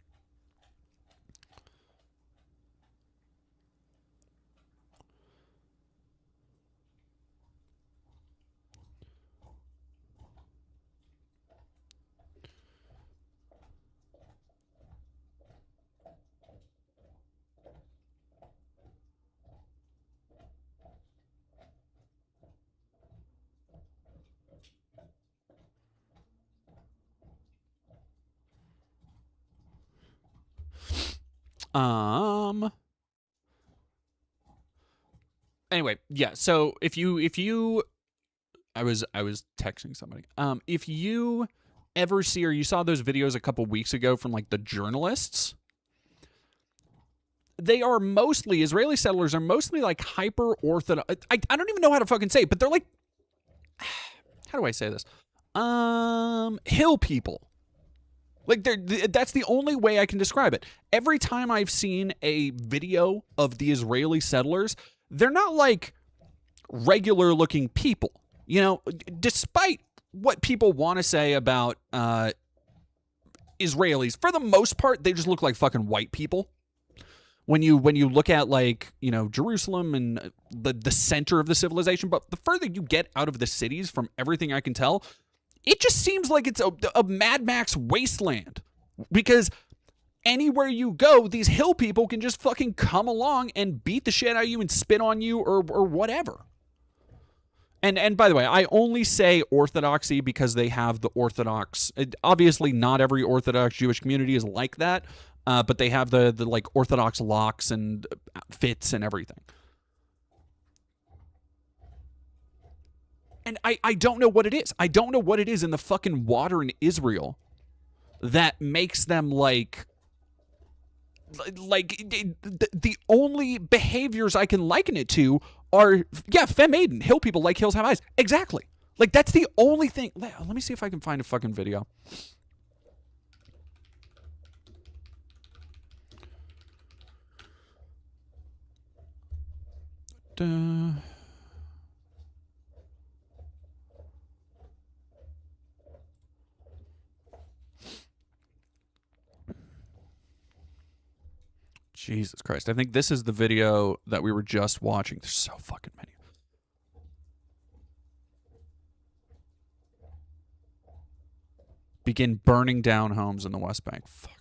Anyway, yeah. So if you I was texting somebody. If you ever see or you saw those videos a couple weeks ago from like the journalists, they are mostly Israeli settlers are mostly like hyper orthodox. I don't even know how to fucking say it, but they're like, how do I say this? Hill people. Like that's the only way I can describe it. Every time I've seen a video of the Israeli settlers, they're not like regular looking people. You know, despite what people want to say about Israelis, for the most part, they just look like fucking white people. When you look at like, you know, Jerusalem and the center of the civilization, but the further you get out of the cities, from everything I can tell, it just seems like it's a Mad Max wasteland. Because anywhere you go, these hill people can just fucking come along and beat the shit out of you and spit on you or whatever. And by the way, I only say Orthodoxy because they have the Orthodox. Obviously, not every Orthodox Jewish community is like that, but they have the like Orthodox locks and fits and everything. And I don't know what it is. I don't know what it is in the fucking water in Israel that makes them like the only behaviors I can liken it to are, yeah, femme-maiden. Hill people like hills have eyes. Exactly. Like, that's the only thing. Let me see if I can find a fucking video. Jesus Christ. I think this is the video that we were just watching. There's so fucking many. Begin burning down homes in the West Bank. Fuck.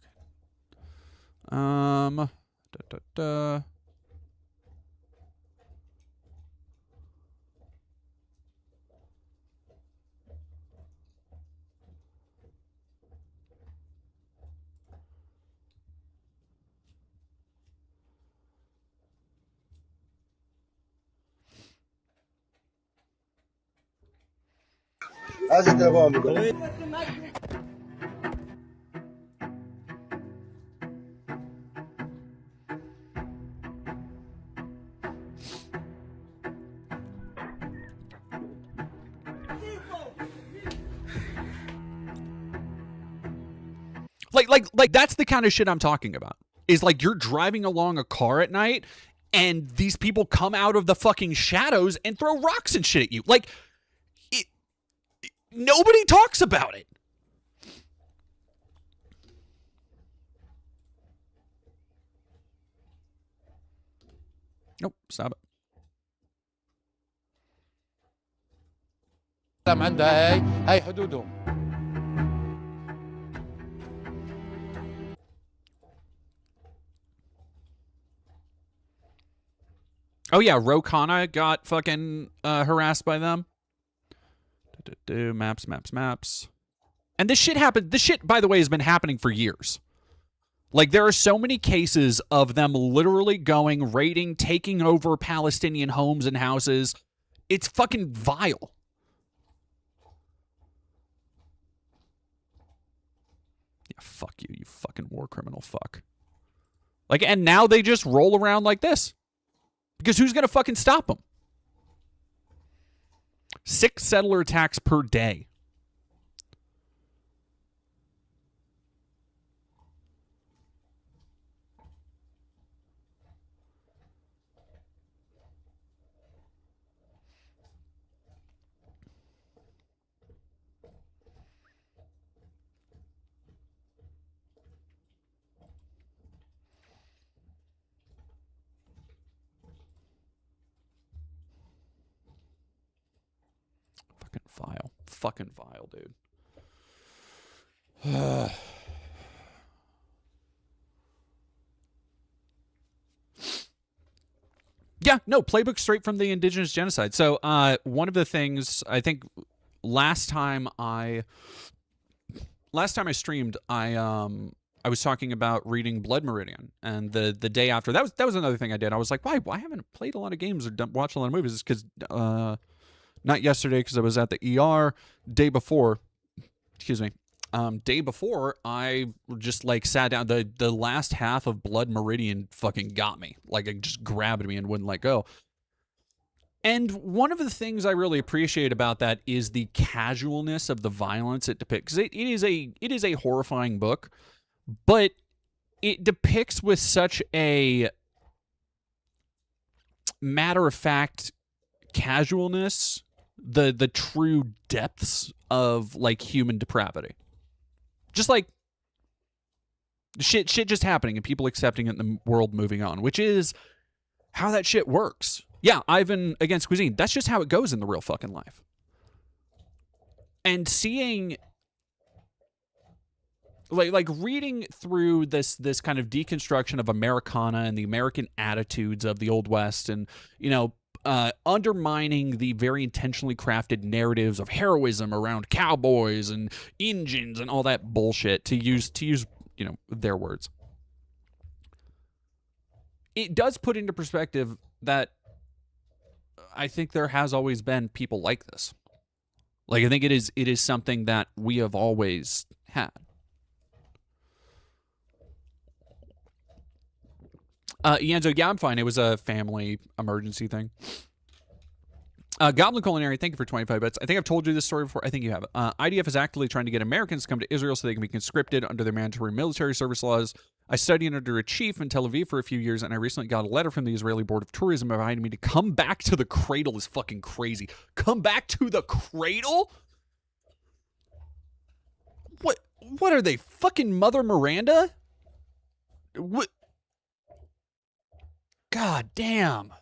Like that's the kind of shit I'm talking about. Is like you're driving along a car at night and these people come out of the fucking shadows and throw rocks and shit at you. Like, nobody talks about it. Nope, stop it. هاي حدودهم. Oh yeah, Ro Khanna got fucking harassed by them. Maps. And this shit happened. This shit, by the way, has been happening for years. Like, there are so many cases of them literally going, raiding, taking over Palestinian homes and houses. It's fucking vile. Yeah, fuck you, you fucking war criminal fuck. Like, and now they just roll around like this. Because who's going to fucking stop them? 6 settler attacks per day. Fucking vile, dude. Yeah, no, playbook straight from the indigenous genocide. So one of the things I think last time I streamed, I I was talking about reading Blood Meridian, and the day after that was another thing I did. I was like, why haven't I played a lot of games or watched a lot of movies? It's because not yesterday because I was at the ER. Day before, excuse me. Day before, I just like sat down. The last half of Blood Meridian fucking got me. Like it just grabbed me and wouldn't let go. And one of the things I really appreciate about that is the casualness of the violence it depicts. It is a horrifying book, but it depicts with such a matter of fact casualness the true depths of like human depravity. Just like shit just happening and people accepting it and the world moving on, which is how that shit works. Yeah, Ivan against cuisine. That's just how it goes in the real fucking life. And seeing like reading through this kind of deconstruction of Americana and the American attitudes of the Old West, and undermining the very intentionally crafted narratives of heroism around cowboys and Injuns and all that bullshit, to use their words. It does put into perspective that I think there has always been people like this. Like I think it is something that we have always had. Yenzo, yeah, I'm fine. It was a family emergency thing. Goblin Culinary, thank you for 25 bits. I think I've told you this story before. I think you have. IDF is actively trying to get Americans to come to Israel so they can be conscripted under their mandatory military service laws. I studied under a chief in Tel Aviv for a few years, and I recently got a letter from the Israeli Board of Tourism inviting me to come back to the cradle. Is fucking crazy. Come back to the cradle? What are they, fucking Mother Miranda? What? God damn.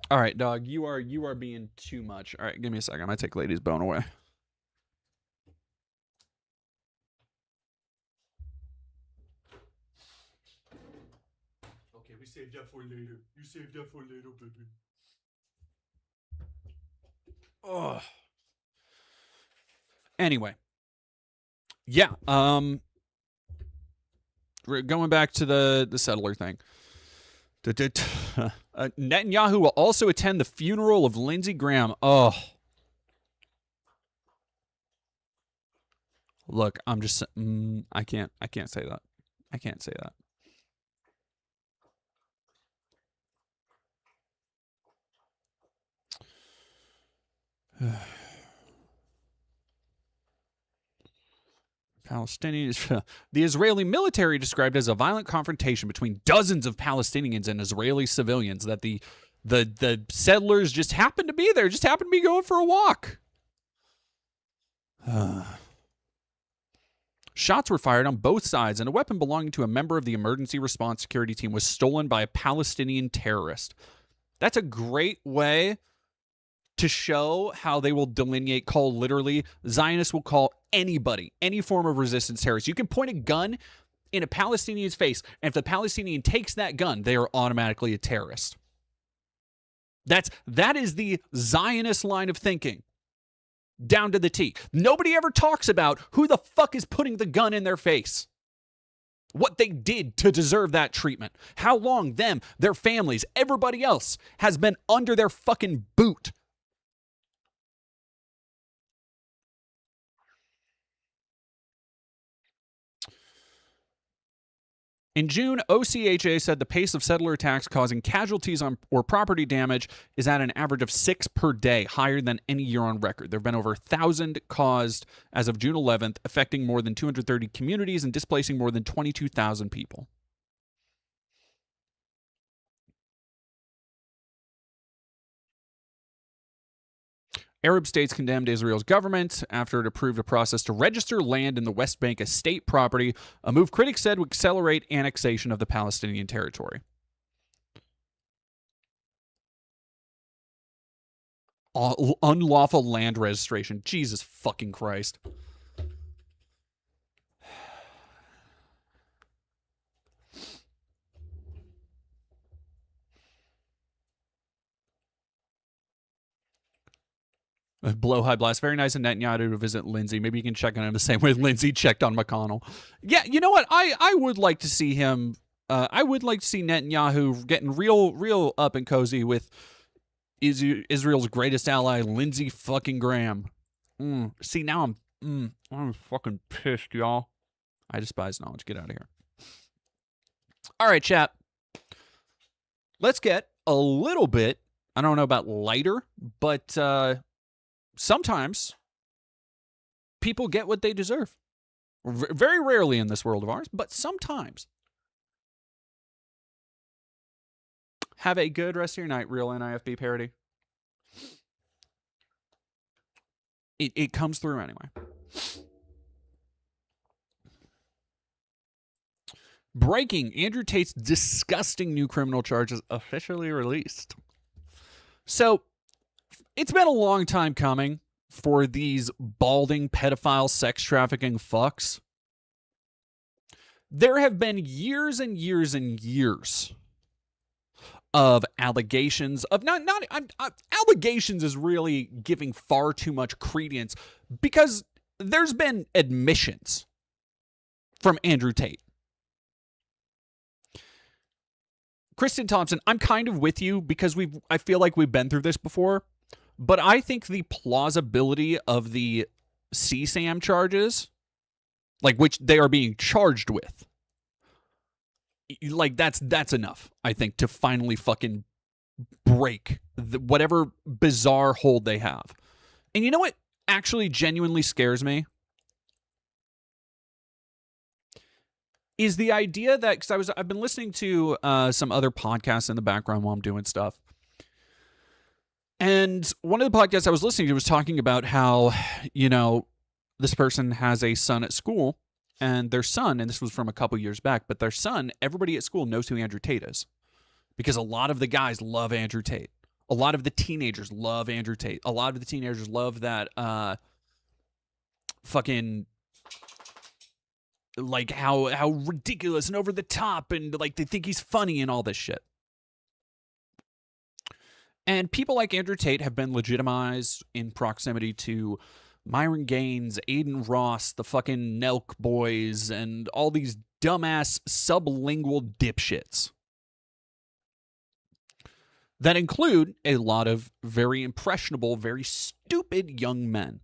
All right, dog, you are being too much. All right, give me a second. I'm gonna take Lady's bone away. Okay, we saved that for later. You saved that for later, baby. Ugh. Anyway. Yeah, going back to the settler thing. Netanyahu will also attend the funeral of Lindsey Graham. Oh. Look, I'm just I can't say that. I can't say that. Palestinians. The Israeli military described as a violent confrontation between dozens of Palestinians and Israeli civilians that the settlers just happened to be there, just happened to be going for a walk. Shots were fired on both sides, and a weapon belonging to a member of the emergency response security team was stolen by a Palestinian terrorist. That's a great way to show how they will delineate, call literally, Zionists will call anybody, any form of resistance terrorist. You can point a gun in a Palestinian's face, and if the Palestinian takes that gun, they are automatically a terrorist. That is the Zionist line of thinking. Down to the T. Nobody ever talks about who the fuck is putting the gun in their face. What they did to deserve that treatment. How long them, their families, everybody else has been under their fucking boot. In June, OCHA said the pace of settler attacks causing casualties or property damage is at an average of 6 per day, higher than any year on record. There have been over 1,000 caused as of June 11th, affecting more than 230 communities and displacing more than 22,000 people. Arab states condemned Israel's government after it approved a process to register land in the West Bank as state property, a move critics said would accelerate annexation of the Palestinian territory. Unlawful land registration. Jesus fucking Christ. Blow high blast. Very nice of Netanyahu to visit Lindsay. Maybe you can check on him the same way Lindsay checked on McConnell. Yeah, you know what? I would like to see him. I would like to see Netanyahu getting real up and cozy with Israel's greatest ally, Lindsey fucking Graham. See, now I'm fucking pissed, y'all. I despise knowledge. Get out of here. All right, chat. Let's get a little bit, I don't know about lighter, but sometimes people get what they deserve. Very rarely in this world of ours, but sometimes. Have a good rest of your night, real NIFB parody. It comes through anyway. Breaking: Andrew Tate's disgusting new criminal charges officially released. So, it's been a long time coming for these balding pedophile sex trafficking fucks. There have been years and years and years of allegations of allegations is really giving far too much credence, because there's been admissions from Andrew Tate. Kristen Thompson, I'm kind of with you because I feel like we've been through this before, but I think the plausibility of the CSAM charges, like which they are being charged with, like that's enough, I think, to finally fucking break whatever bizarre hold they have. And you know what actually genuinely scares me? Is the idea that, because I've been listening to some other podcasts in the background while I'm doing stuff. And one of the podcasts I was listening to was talking about how, this person has a son at school, and their son, and this was from a couple years back, but their son, everybody at school knows who Andrew Tate is. Because a lot of the guys love Andrew Tate. A lot of the teenagers love Andrew Tate. A lot of the teenagers love that fucking, like, how ridiculous and over the top, and like they think he's funny and all this shit. And people like Andrew Tate have been legitimized in proximity to Myron Gaines, Aiden Ross, the fucking Nelk boys, and all these dumbass sublingual dipshits that include a lot of very impressionable, very stupid young men.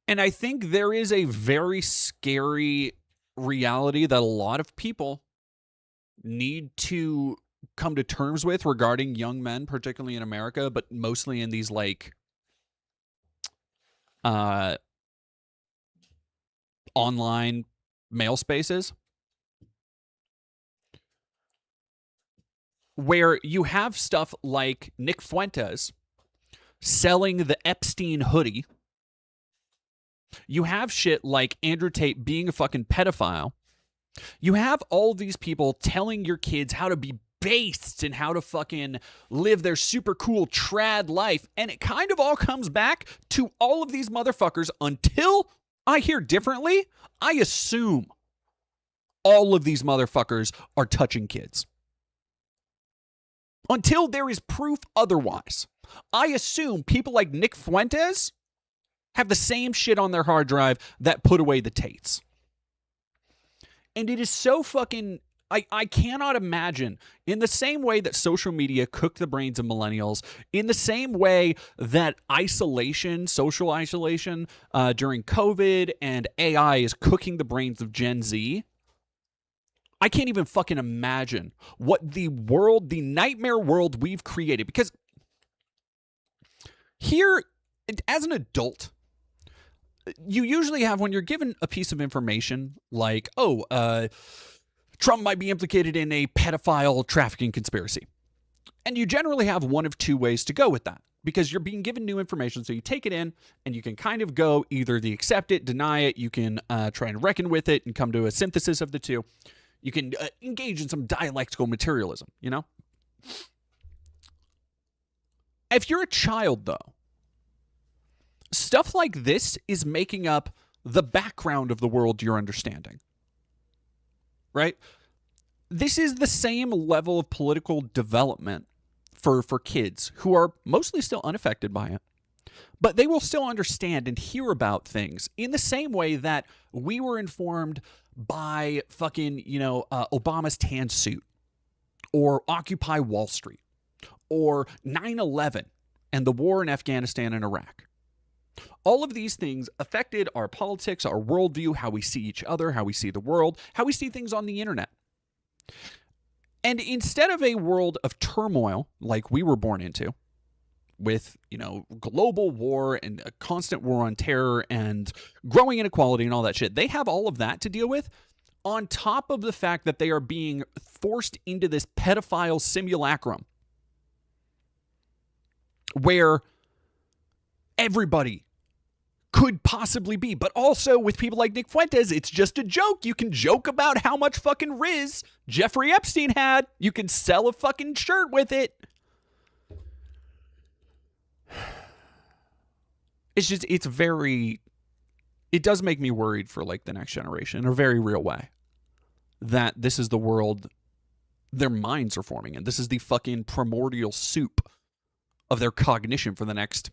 And I think there is a very scary reality that a lot of people need to come to terms with regarding young men, particularly in America, but mostly in these like online male spaces, where you have stuff like Nick Fuentes selling the Epstein hoodie. You have shit like Andrew Tate being a fucking pedophile. You have all these people telling your kids how to be based and how to fucking live their super cool trad life. And it kind of all comes back to all of these motherfuckers, until I hear differently, I assume all of these motherfuckers are touching kids. Until there is proof otherwise, I assume people like Nick Fuentes have the same shit on their hard drive that put away the Tates. And it is so fucking... I cannot imagine, in the same way that social media cooked the brains of millennials, in the same way that social isolation during COVID and AI is cooking the brains of Gen Z, I can't even fucking imagine what the nightmare world we've created. Because here, as an adult, you usually have, when you're given a piece of information like, Trump might be implicated in a pedophile trafficking conspiracy. And you generally have one of two ways to go with that, because you're being given new information. So you take it in and you can kind of go either the accept it, deny it. You can try and reckon with it and come to a synthesis of the two. You can engage in some dialectical materialism, If you're a child, though, stuff like this is making up the background of the world you're understanding. Right? This is the same level of political development for kids who are mostly still unaffected by it. But they will still understand and hear about things in the same way that we were informed by fucking, Obama's tan suit or Occupy Wall Street or 9/11 and the war in Afghanistan and Iraq. All of these things affected our politics, our worldview, how we see each other, how we see the world, how we see things on the internet. And instead of a world of turmoil like we were born into, with, global war and a constant war on terror and growing inequality and all that shit, they have all of that to deal with on top of the fact that they are being forced into this pedophile simulacrum where everybody could possibly be. But also with people like Nick Fuentes, it's just a joke. You can joke about how much fucking Riz Jeffrey Epstein had. You can sell a fucking shirt with it. It does make me worried for like the next generation in a very real way. That this is the world their minds are forming in. This is the fucking primordial soup of their cognition for the next,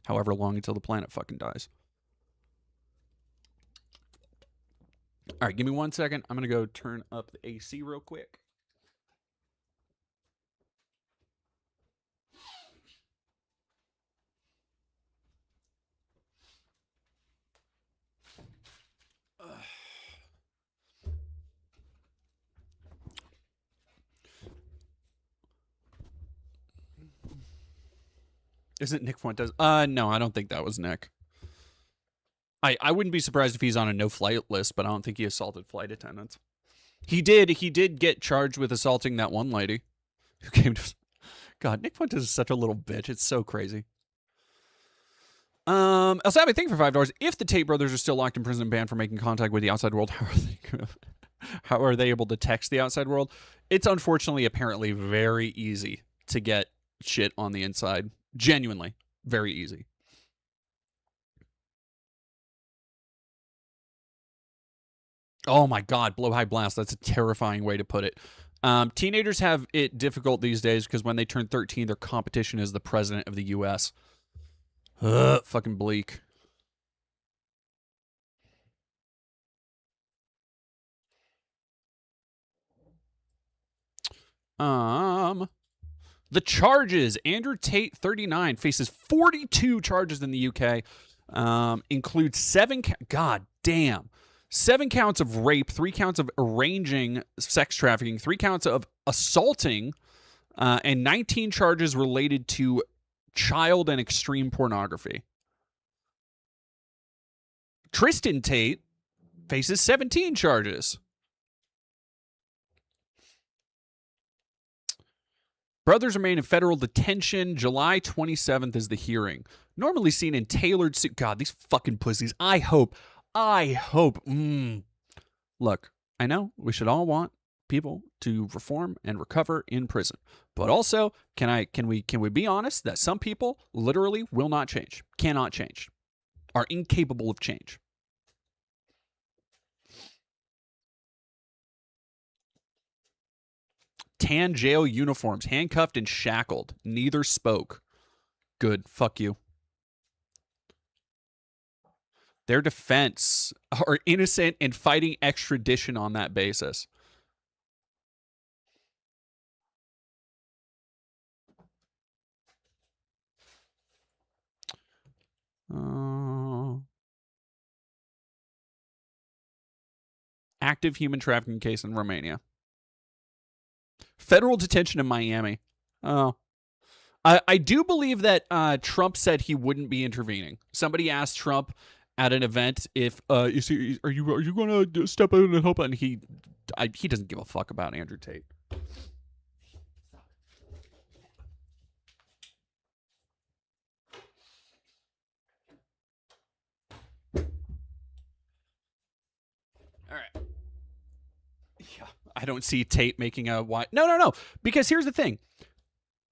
however long until the planet fucking dies. All right, give me 1 second. I'm going to go turn up the AC real quick. Isn't Nick Fuentes? No, I don't think that was Nick. I wouldn't be surprised if he's on a no-flight list, but I don't think he assaulted flight attendants. He did get charged with assaulting that one lady who came to... God, Nick Fuentes is such a little bitch. It's so crazy. El Sabi, thank you for $5. If the Tate brothers are still locked in prison and banned from making contact with the outside world, how are they able to text the outside world? It's unfortunately apparently very easy to get shit on the inside. Genuinely, very easy. Oh my God, blow high blast. That's a terrifying way to put it. Teenagers have it difficult these days because when they turn 13, their competition is the president of the U.S. Fucking bleak. The charges. Andrew Tate, 39, faces 42 charges in the UK. Includes 7 counts of rape, 3 counts of arranging sex trafficking, 3 counts of assaulting, and 19 charges related to child and extreme pornography. Tristan Tate faces 17 charges. Brothers remain in federal detention. July 27th is the hearing. Normally seen in tailored suit. God, these fucking pussies. I hope. Look, I know we should all want people to reform and recover in prison. But also, can we be honest that some people literally will not change, cannot change, are incapable of change. Tan jail uniforms, handcuffed and shackled. Neither spoke. Good. Fuck you. Their defense are innocent and fighting extradition on that basis. Active human trafficking case in Romania. Federal detention in Miami. Oh. I do believe that Trump said he wouldn't be intervening. Somebody asked Trump at an event if are you going to step in and help? And he doesn't give a fuck about Andrew Tate. All right. Yeah, I don't see Tate making a wide... No. Because here's the thing.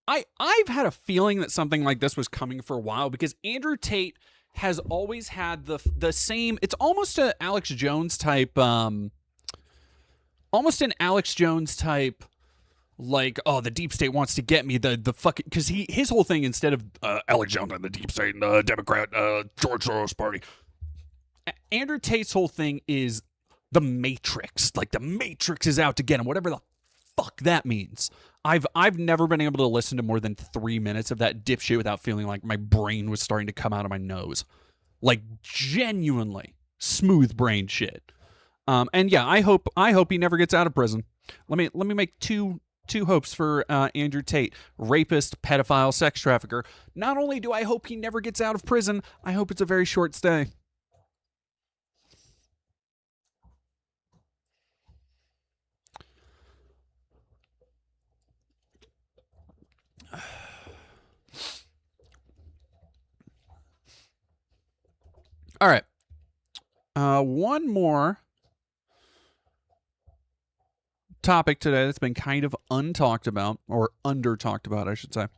I've had a feeling that something like this was coming for a while because Andrew Tate has always had the same... It's almost an Alex Jones type... Like, oh, the deep state wants to get me, the fucking, because his whole thing, instead of Alex Jones and the deep state and the Democrat George Soros party, Andrew Tate's whole thing is the Matrix. Like, the Matrix is out to get him, whatever the fuck that means. I've never been able to listen to more than 3 minutes of that dipshit without feeling like my brain was starting to come out of my nose. Like, genuinely smooth brain shit. And yeah, I hope he never gets out of prison. Let me make two hopes for Andrew Tate: rapist, pedophile, sex trafficker. Not only do I hope he never gets out of prison, I hope it's a very short stay. All right. One more topic today that's been kind of untalked about, or under-talked about, I should say.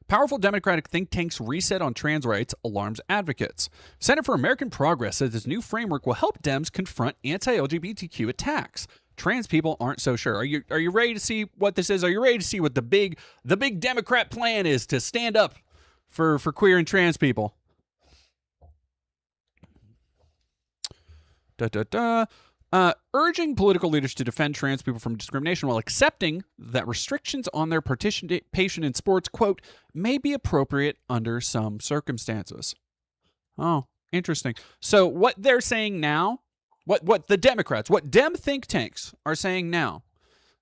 Powerful Democratic think tank's reset on trans rights alarms advocates. Center for American Progress says this new framework will help Dems confront anti-LGBTQ attacks. Trans people aren't so sure. Are you ready to see what this is? Are you ready to see what the big Democrat plan is to stand up for queer and trans people? Urging political leaders to defend trans people from discrimination while accepting that restrictions on their participation in sports, quote, may be appropriate under some circumstances. Oh, interesting. So what they're saying now, what the Democrats, what Dem think tanks are saying now,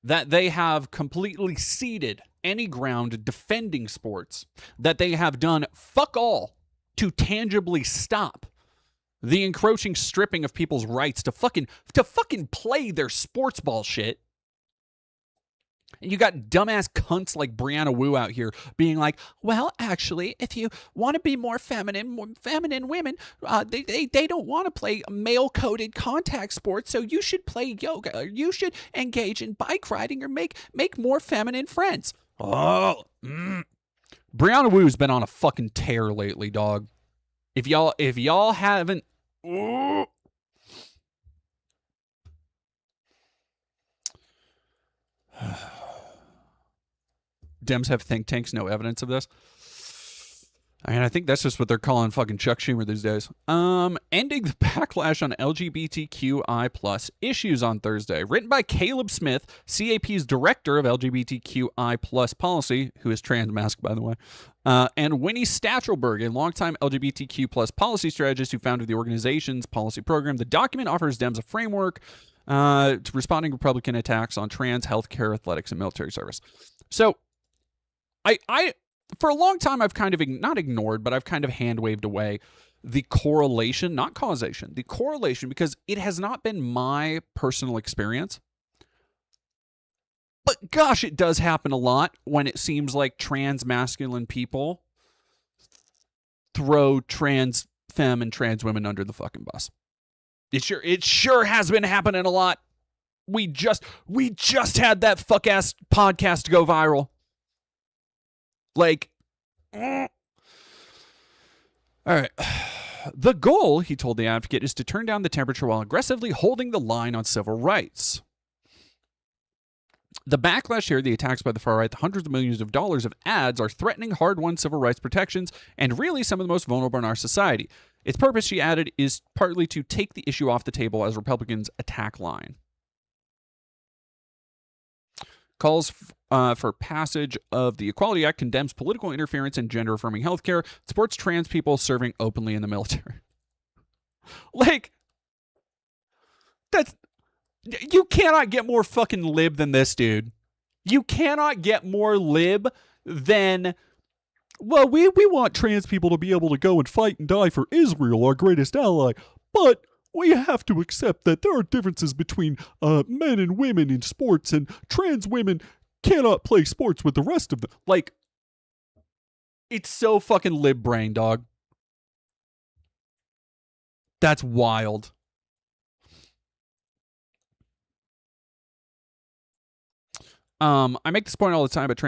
that they have completely ceded any ground defending sports, that they have done fuck all to tangibly stop the encroaching stripping of people's rights to fucking play their sports ball shit. And you got dumbass cunts like Brianna Wu out here being like, well, actually, if you want to be more feminine women, they don't want to play male-coded contact sports, so you should play yoga, or you should engage in bike riding, or make more feminine friends. Oh, Brianna Wu's been on a fucking tear lately, dog. If y'all haven't, Dems have think tanks, no evidence of this. I mean, I think that's just what they're calling fucking Chuck Schumer these days. Ending the backlash on LGBTQI plus issues on Thursday. Written by Caleb Smith, CAP's director of LGBTQI plus policy, who is trans mask, by the way, and Winnie Stachelberg, a longtime LGBTQ plus policy strategist who founded the organization's policy program. The document offers Dems a framework to responding to Republican attacks on trans, healthcare, athletics, and military service. So, I for a long time, I've kind of not ignored, but I've kind of hand-waved away the correlation, not causation, the correlation, because it has not been my personal experience. But gosh, it does happen a lot when it seems like trans masculine people throw trans femme and trans women under the fucking bus. It sure has been happening a lot. We just had that fuck ass podcast go viral. Like, all right. The goal, he told the advocate, is to turn down the temperature while aggressively holding the line on civil rights. The backlash here, the attacks by the far right, the hundreds of millions of dollars of ads are threatening hard-won civil rights protections and really some of the most vulnerable in our society. Its purpose, she added, is partly to take the issue off the table as Republicans attack line. Calls for passage of the Equality Act condemns political interference in gender-affirming healthcare, supports trans people serving openly in the military. Like, you cannot get more fucking lib than this, dude. You cannot get more lib than, well, we want trans people to be able to go and fight and die for Israel, our greatest ally, but we have to accept that there are differences between men and women in sports, and trans women cannot play sports with the rest of them. Like, it's so fucking lib brain, dog. That's wild. I make this point all the time, but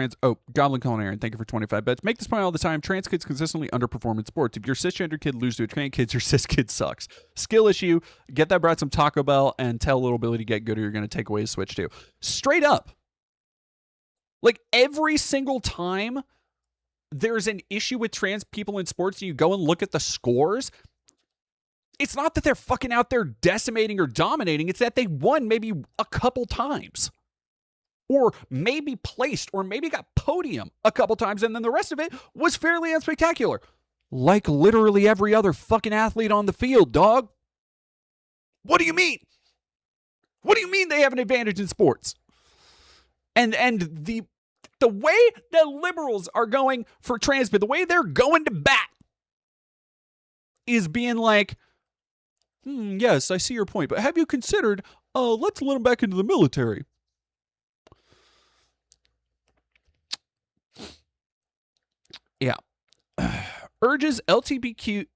Goblin Culinary, thank you for 25 bets. Make this point all the time. Trans kids consistently underperform in sports. If your cisgender kid loses to a trans kid, your cis kid sucks. Skill issue. Get that brat some Taco Bell and tell little Billy to get good, or you're going to take away his Switch too. Straight up. Like every single time there's an issue with trans people in sports and you go and look at the scores, it's not that they're fucking out there decimating or dominating. It's that they won maybe a couple times. Or maybe placed, or maybe got podium a couple times, and then the rest of it was fairly unspectacular. Like literally every other fucking athlete on the field, dog. What do you mean? What do you mean they have an advantage in sports? And the way the liberals are going for trans people, the way they're going to bat is being like, yes, I see your point, but have you considered, let's let them back into the military? Yeah. Urges LGBTQ.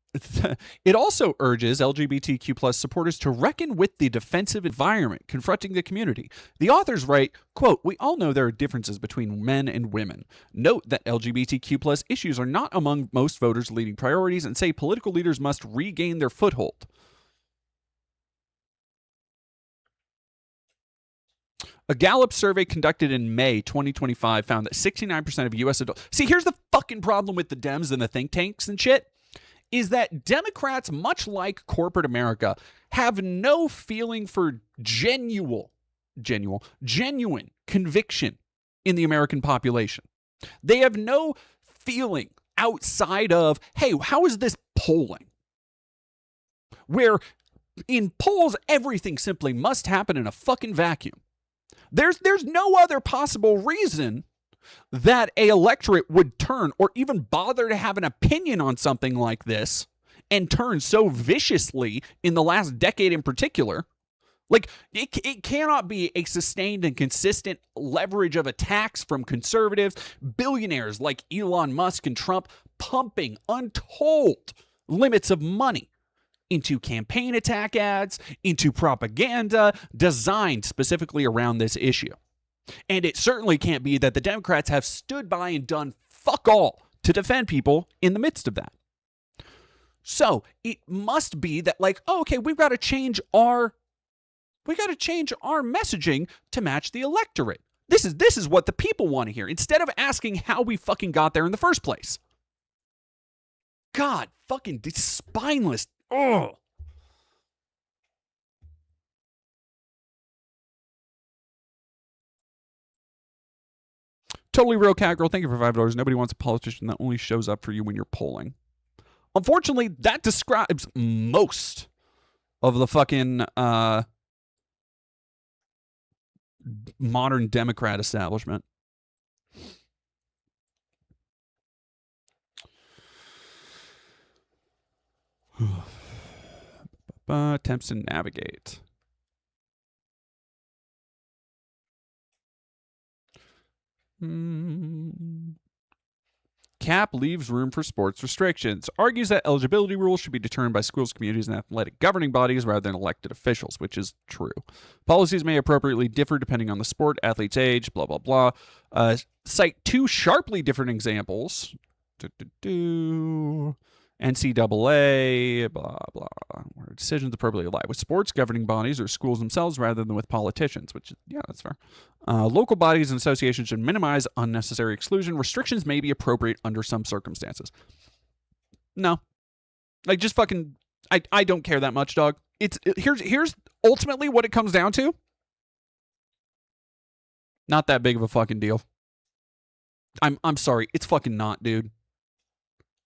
It also urges LGBTQ plus supporters to reckon with the defensive environment confronting the community. The authors write, quote, "We all know there are differences between men and women. Note that LGBTQ plus issues are not among most voters' leading priorities and say political leaders must regain their foothold." A Gallup survey conducted in May 2025 found that 69% of U.S. adults... See, here's the fucking problem with the Dems and the think tanks and shit, is that Democrats, much like corporate America, have no feeling for genuine conviction in the American population. They have no feeling outside of, hey, how is this polling? Where in polls, everything simply must happen in a fucking vacuum. There's no other possible reason that a electorate would turn or even bother to have an opinion on something like this and turn so viciously in the last decade in particular. Like, it cannot be a sustained and consistent leverage of attacks from conservatives, billionaires like Elon Musk and Trump pumping untold limits of money into campaign attack ads, into propaganda designed specifically around this issue. And it certainly can't be that the Democrats have stood by and done fuck all to defend people in the midst of that. So it must be that, like, oh, okay, we've got to change our messaging to match the electorate. This is what the people want to hear, instead of asking how we fucking got there in the first place. God, fucking spineless. Oh. Totally real cat girl. Thank you for $5. Nobody wants a politician that only shows up for you when you're polling. Unfortunately, that describes most of the fucking modern Democrat establishment. Attempts to navigate. Cap leaves room for sports restrictions. Argues that eligibility rules should be determined by schools, communities, and athletic governing bodies rather than elected officials, which is true. Policies may appropriately differ depending on the sport, athlete's age, blah, blah, blah. Cite two sharply different examples. NCAA, blah, blah, where decisions appropriately lie with sports governing bodies or schools themselves rather than with politicians, which, yeah, that's fair. Local bodies and associations should minimize unnecessary exclusion. Restrictions may be appropriate under some circumstances. No. Like, just fucking, I don't care that much, dog. Here's ultimately what it comes down to. Not that big of a fucking deal. I'm sorry. It's fucking not, dude.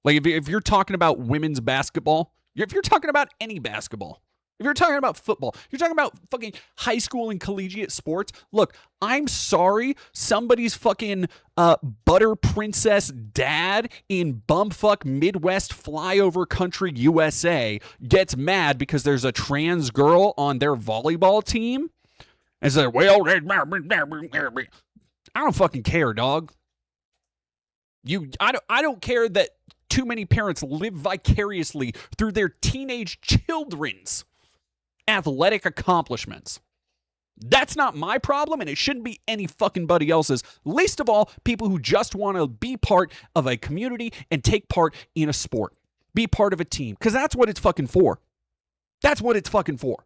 Like, if you're talking about women's basketball, if you're talking about any basketball, if you're talking about football, you're talking about fucking high school and collegiate sports, look, I'm sorry somebody's fucking butter princess dad in bumfuck Midwest flyover country USA gets mad because there's a trans girl on their volleyball team. And it's like, well, I don't fucking care, dog. I don't care that too many parents live vicariously through their teenage children's athletic accomplishments. That's not my problem, and it shouldn't be any fucking buddy else's. Least of all, people who just want to be part of a community and take part in a sport. Be part of a team, because that's what it's fucking for. That's what it's fucking for.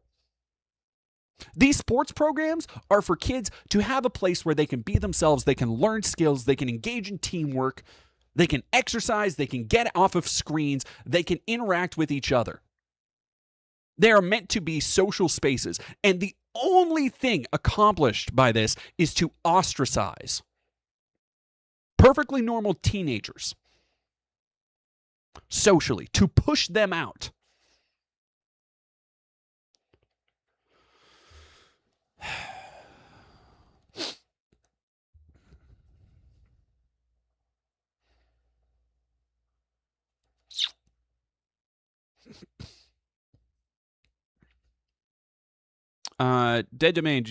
These sports programs are for kids to have a place where they can be themselves, they can learn skills, they can engage in teamwork, they can exercise, they can get off of screens, they can interact with each other. They are meant to be social spaces, and the only thing accomplished by this is to ostracize perfectly normal teenagers socially, to push them out. Dead Domain,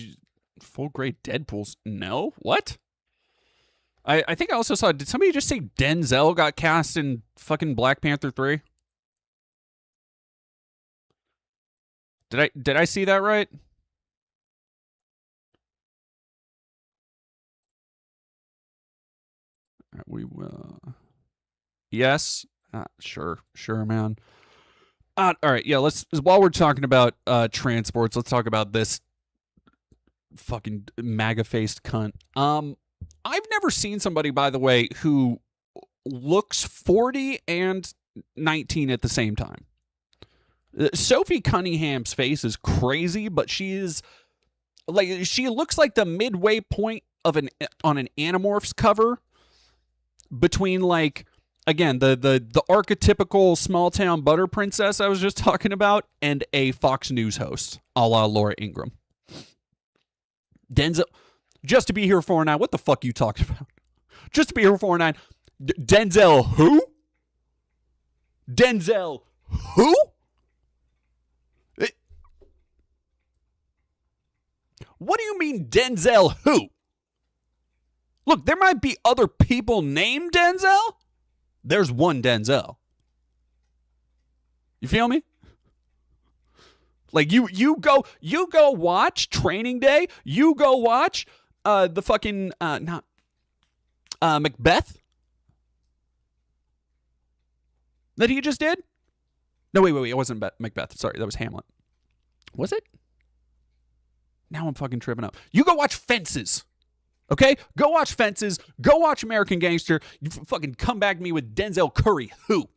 full grade Deadpool's. No? What? I think I also saw, did somebody just say Denzel got cast in fucking Black Panther 3? Did I see that right? We will. Yes. Sure, man. All right, yeah. While we're talking about transports, let's talk about this fucking MAGA-faced cunt. I've never seen somebody, by the way, who looks 40 and 19 at the same time. Sophie Cunningham's face is crazy, but she looks like the midway point of on an Animorphs cover between, like, again, the archetypical small town butter princess I was just talking about and a Fox News host, a la Laura Ingraham. Denzel, just to be here 4-9. What the fuck you talking about? Just to be here 4-9. Denzel who? Denzel who? What do you mean Denzel who? Look, there might be other people named Denzel. There's one Denzel. You feel me? Like you go watch Training Day. You go watch the fucking not Macbeth that he just did. No, wait. It wasn't Macbeth. Sorry, that was Hamlet. Was it? Now I'm fucking tripping up. You go watch Fences. Okay? Go watch Fences. Go watch American Gangster. You fucking come back to me with Denzel Curry. Who?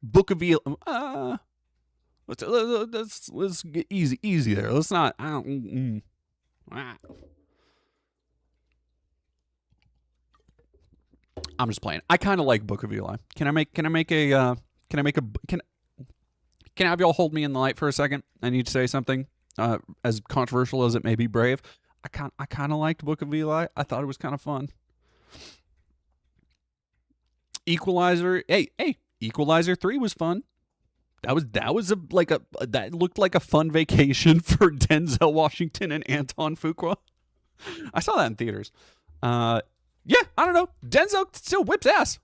Book of Eli. Let's get easy there. Let's not. I'm just playing. I kind of like Book of Eli. Can I have y'all hold me in the light for a second? I need to say something, as controversial as it may be brave. I kind of liked Book of Eli. I thought it was kind of fun. Equalizer. Hey, Equalizer 3 was fun. That looked like a fun vacation for Denzel Washington and Anton Fuqua. I saw that in theaters. Yeah, I don't know. Denzel still whips ass.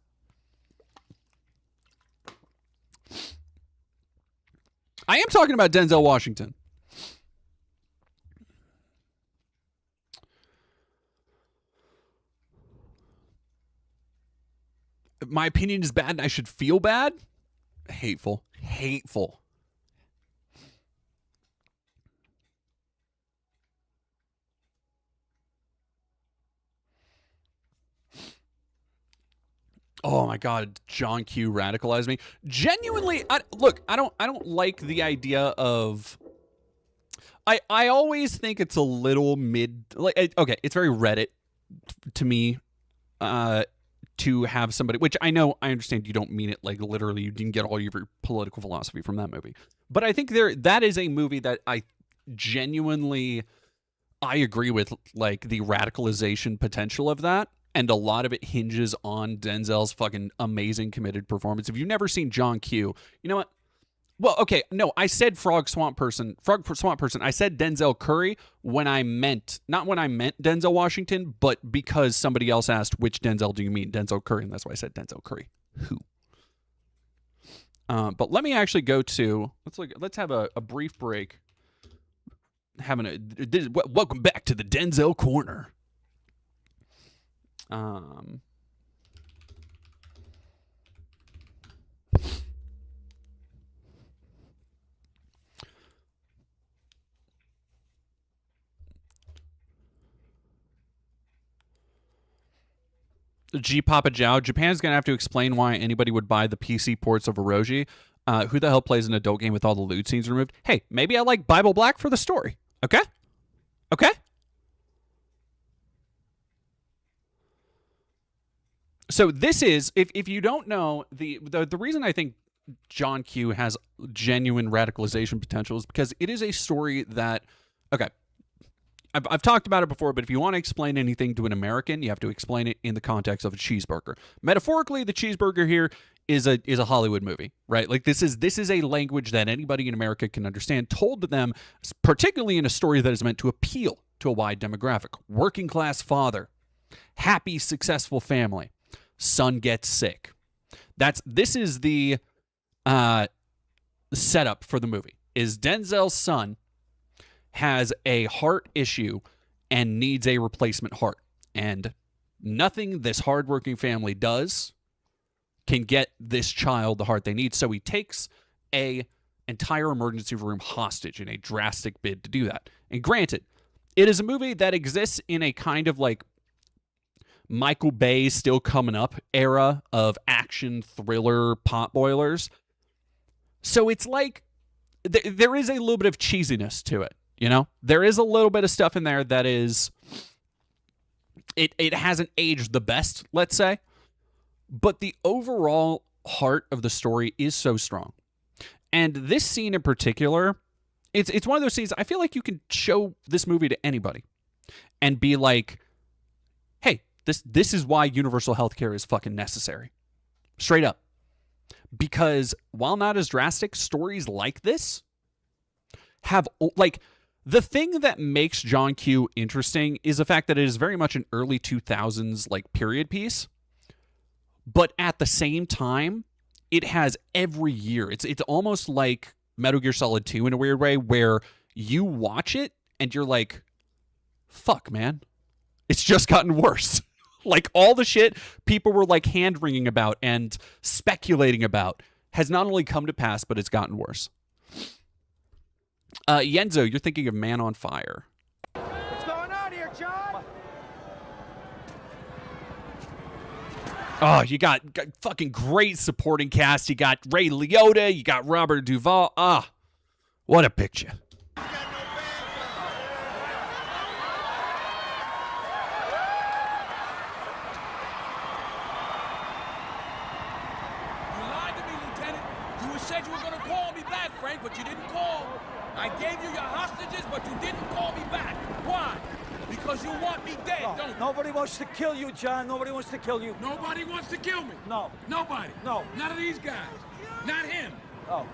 I am talking about Denzel Washington. My opinion is bad and I should feel bad? Hateful. Oh my God, John Q radicalized me. Genuinely, I don't like the idea of. I always think it's a little mid. Okay, it's very Reddit to me. To have somebody, which I understand you don't mean it like literally. You didn't get all your political philosophy from that movie, but I think that is a movie that I genuinely agree with, like the radicalization potential of that. And a lot of it hinges on Denzel's fucking amazing committed performance. If you've never seen John Q, you know what? Well, okay, no, I said Frog Swamp Person. I said Denzel Curry not when I meant Denzel Washington, but because somebody else asked which Denzel do you mean, Denzel Curry, and that's why I said Denzel Curry. Who? But let me actually go to let's have a brief break. Welcome back to the Denzel Corner. G Papa Jow, Japan's going to have to explain why anybody would buy the PC ports of Orochi. Who the hell plays an adult game with all the lewd scenes removed? Hey, maybe I like Bible Black for the story. Okay? Okay? So this is, if you don't know, the reason I think John Q has genuine radicalization potential is because it is a story that, okay, I've talked about it before, but if you want to explain anything to an American, you have to explain it in the context of a cheeseburger. Metaphorically, the cheeseburger here is a Hollywood movie, right? Like this is a language that anybody in America can understand, told to them, particularly in a story that is meant to appeal to a wide demographic. Working class father, happy, successful family, son gets sick. This is the setup for the movie. Is Denzel's son has a heart issue and needs a replacement heart. And nothing this hardworking family does can get this child the heart they need. So he takes a entire emergency room hostage in a drastic bid to do that. And granted, it is a movie that exists in a kind of like Michael Bay still coming up era of action thriller potboilers. So it's like there is a little bit of cheesiness to it. You know, there is a little bit of stuff in there that is, it hasn't aged the best, let's say, but the overall heart of the story is so strong. And this scene in particular, it's one of those scenes I feel like you can show this movie to anybody and be like, hey, this is why universal healthcare is fucking necessary. Straight up. Because while not as drastic, stories like this have, like, the thing that makes John Q interesting is the fact that it is very much an early 2000s like period piece, but at the same time, it has every year. It's almost like Metal Gear Solid 2 in a weird way, where you watch it and you're like, fuck, man, it's just gotten worse. Like all the shit people were like hand-wringing about and speculating about has not only come to pass, but it's gotten worse. Yenzo, you're thinking of Man on Fire. What's going on here, John? Oh, you got fucking great supporting cast. You got Ray Liotta. You got Robert Duvall. Ah, what a picture. Said you were going to call me back, Frank, but you didn't call. I gave you your hostages, but you didn't call me back. Why? Because you want me dead, don't you? Nobody wants to kill you, John. Nobody wants to kill you. Nobody wants to kill me? No. Nobody? No. None of these guys? Not him? Oh.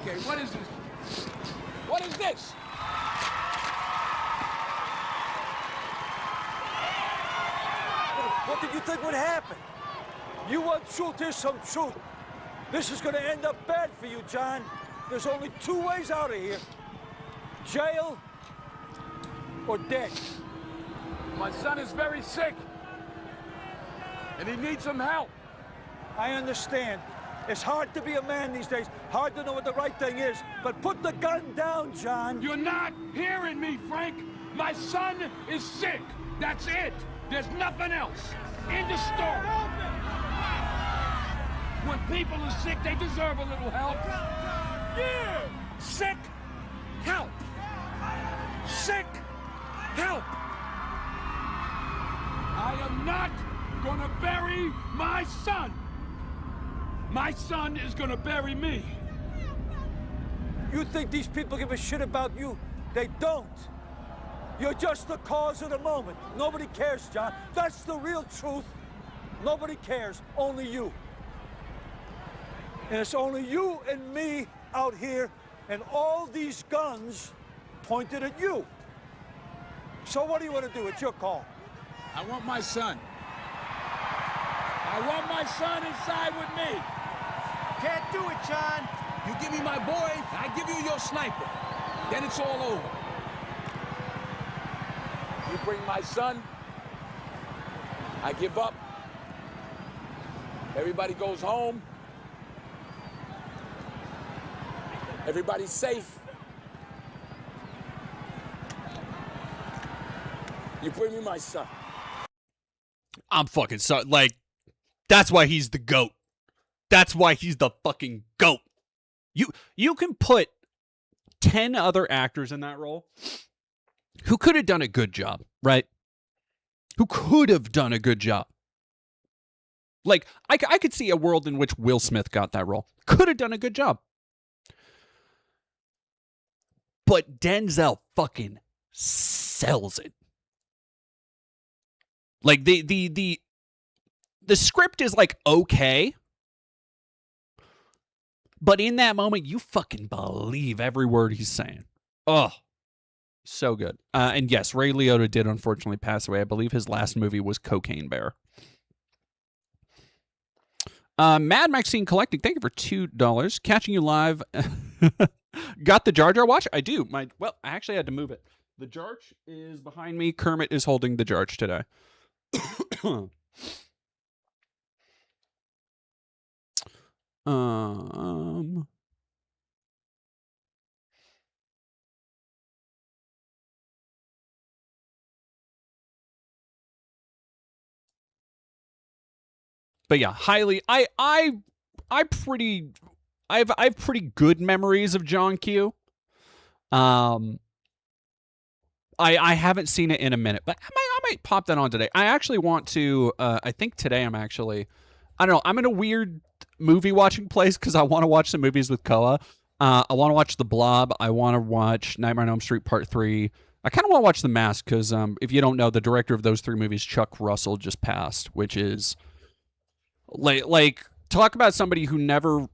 Okay, what is this? What is this? What did you think would happen? You want truth, here's some truth. This is going to end up bad for you, John. There's only two ways out of here. Jail or dead. My son is very sick. And he needs some help. I understand. It's hard to be a man these days. Hard to know what the right thing is. But put the gun down, John. You're not hearing me, Frank. My son is sick. That's it. There's nothing else. End of story. When people are sick, they deserve a little help. Yeah! Sick, help. Sick, help. I am not gonna bury my son. My son is gonna bury me. You think these people give a shit about you? They don't. You're just the cause of the moment. Nobody cares, John. That's the real truth. Nobody cares, only you. And it's only you and me out here, and all these guns pointed at you. So what do you want to do? It's your call. I want my son. I want my son inside with me. Can't do it, John. You give me my boy, I give you your sniper. Then it's all over. You bring my son, I give up. Everybody goes home. Everybody's safe. You bring me my son. I'm fucking so like That's why he's the GOAT. That's why he's the fucking GOAT. You can put 10 other actors in that role who could have done a good job, right? Who could have done a good job. Like, I could see a world in which Will Smith got that role. Could have done a good job. But Denzel fucking sells it. Like, the script is, like, okay. But in that moment, you fucking believe every word he's saying. Oh, so good. And yes, Ray Liotta did unfortunately pass away. I believe his last movie was Cocaine Bear. Mad Maxine Collecting, thank you for $2. Catching you live. Got the Jar Jar watch? I do. I actually had to move it. The Jarch is behind me. Kermit is holding the Jarch today. But yeah, highly I have pretty good memories of John Q. I haven't seen it in a minute, but I might pop that on today. I actually want to I think today I don't know, I'm in a weird movie watching place because I want to watch some movies with Koa. I want to watch The Blob. I want to watch Nightmare on Elm Street Part 3. I kind of want to watch The Mask because if you don't know, the director of those 3 movies, Chuck Russell, just passed, which is like talk about somebody who never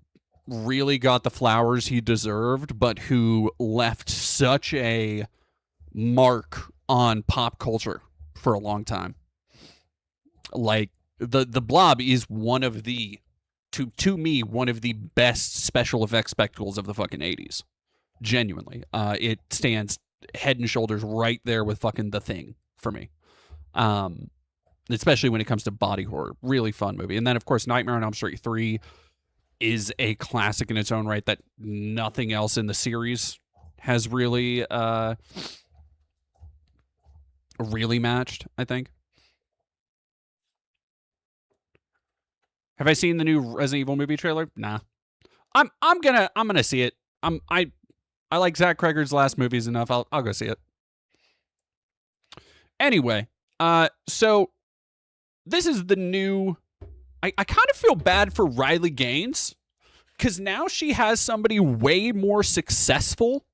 really got the flowers he deserved, but who left such a mark on pop culture for a long time. Like the Blob is one of the to me one of the best special effects spectacles of the fucking 80s. Genuinely. It stands head and shoulders right there with fucking The Thing for me. Especially when it comes to body horror. Really fun movie. And then, of course, Nightmare on Elm Street 3 is a classic in its own right that nothing else in the series has really matched, I think. Have I seen the new Resident Evil movie trailer? Nah. I'm gonna see it. I like Zach Cregger's last movies enough. I'll go see it. Anyway, so this is the new. I kind of feel bad for Riley Gaines because now she has somebody way more successful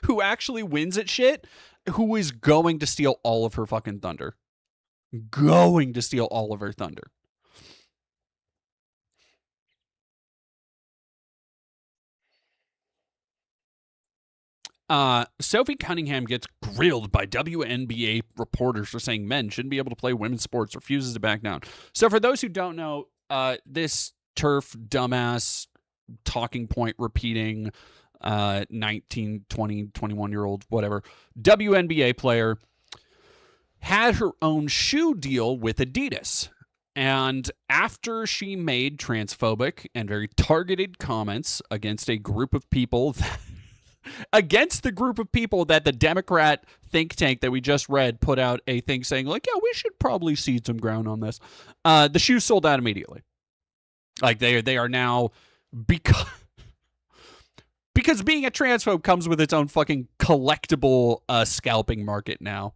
who actually wins at shit, who is going to steal all of her fucking thunder. Going to steal all of her thunder. Sophie Cunningham gets grilled by WNBA reporters for saying men shouldn't be able to play women's sports, refuses to back down. So for those who don't know, this turf dumbass talking point repeating 19, 20, 21-year-old, whatever, WNBA player had her own shoe deal with Adidas. And after she made transphobic and very targeted comments against a group of people against the group of people that the Democrat think tank that we just read put out a thing saying, like, yeah, we should probably cede some ground on this. The shoes sold out immediately. Like, they are now, because being a transphobe comes with its own fucking collectible scalping market now.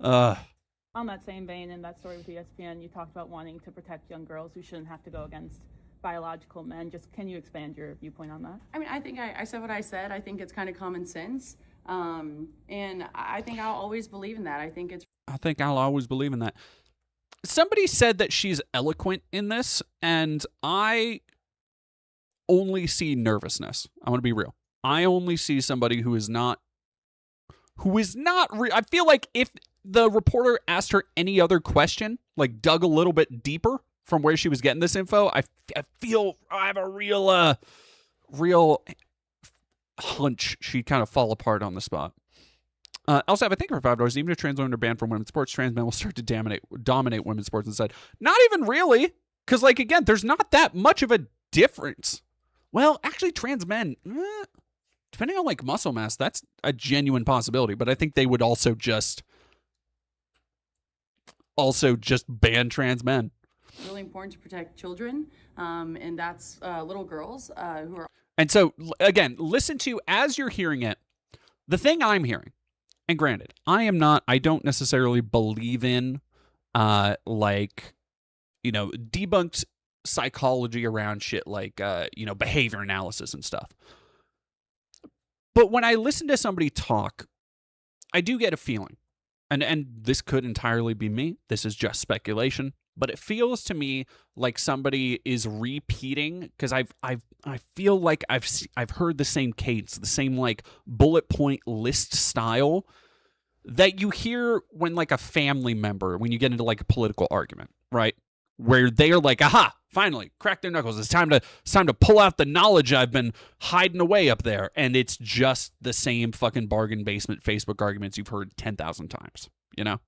On that same vein, in that story with ESPN, you talked about wanting to protect young girls who shouldn't have to go against biological men. Just can you expand your viewpoint on that? I mean, I think I said what I said. I think it's kind of common sense. And I think I'll always believe in that. I think I'll always believe in that. Somebody said that she's eloquent in this, and I only see nervousness. I want to be real. I only see somebody who is not I feel like if the reporter asked her any other question, like dug a little bit deeper from where she was getting this info, I feel I have a real hunch she'd kind of fall apart on the spot. Also, I think for $5, even if trans women are banned from women's sports, trans men will start to dominate women's sports instead. Not even really, because, like, again, there's not that much of a difference. Well, actually, trans men, depending on, like, muscle mass, that's a genuine possibility, but I think they would also just ban trans men. really important to protect children, and that's little girls who are. And so, again, listen to, as you're hearing it, the thing I'm hearing, and granted, I don't necessarily believe in, debunked psychology around shit like, behavior analysis and stuff. But when I listen to somebody talk, I do get a feeling, and this could entirely be me. This is just speculation, but it feels to me like somebody is repeating, because I feel like I've heard the same cadence, the same like bullet point list style that you hear when like a family member, when you get into like a political argument, right? Where they are like, aha, finally, crack their knuckles. It's time to pull out the knowledge I've been hiding away up there. And it's just the same fucking bargain basement Facebook arguments you've heard 10,000 times, you know?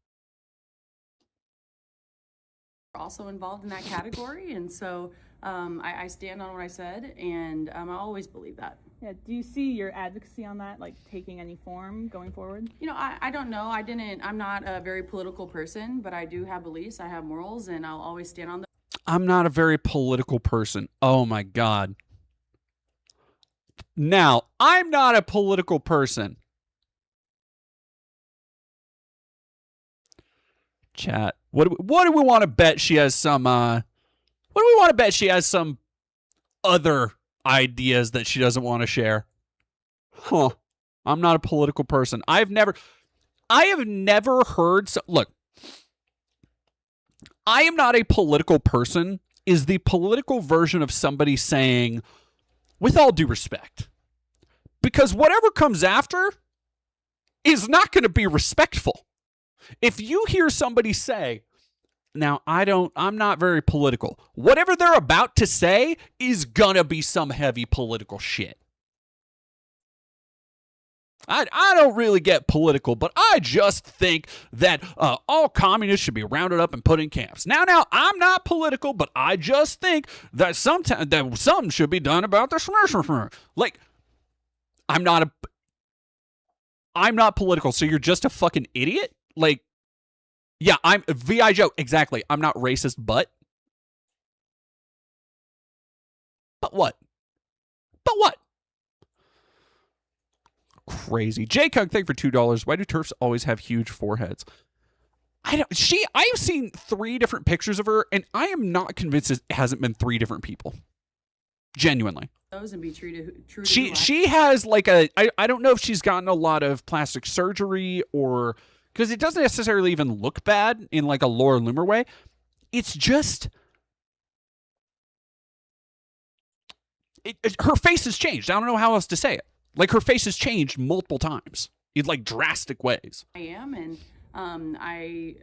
Also involved in that category, and so I stand on what I said, and I always believe that. Yeah. Do you see your advocacy on that, like, taking any form going forward? You know, I don't know. I'm not a very political person, but I do have beliefs. I have morals, and I'll always stand on them. I'm not a very political person. Oh my God. Now, I'm not a political person. Chat. What do we want to bet she has some what do we want to bet she has some other ideas that she doesn't want to share? Huh. I'm not a political person. I have never heard look. I am not a political person is the political version of somebody saying, with all due respect. Because whatever comes after is not going to be respectful. If you hear somebody say, now I'm not very political, whatever they're about to say is gonna be some heavy political shit. I don't really get political, but I just think that all communists should be rounded up and put in camps. Now, I'm not political, but I just think that something should be done about this. Like, I'm not political, so you're just a fucking idiot? Like, yeah, I'm V.I. Joe. Exactly. I'm not racist, but what? But what? Crazy. J Cug, thank you for $2. Why do TERFs always have huge foreheads? I've seen 3 different pictures of her, and I am not convinced it hasn't been 3 different people. Genuinely. Those and be true to she has like I don't know if she's gotten a lot of plastic surgery or, because it doesn't necessarily even look bad in like a Laura Loomer way. It's just her face has changed. I don't know how else to say it. Like, her face has changed multiple times in like drastic ways. I am, and I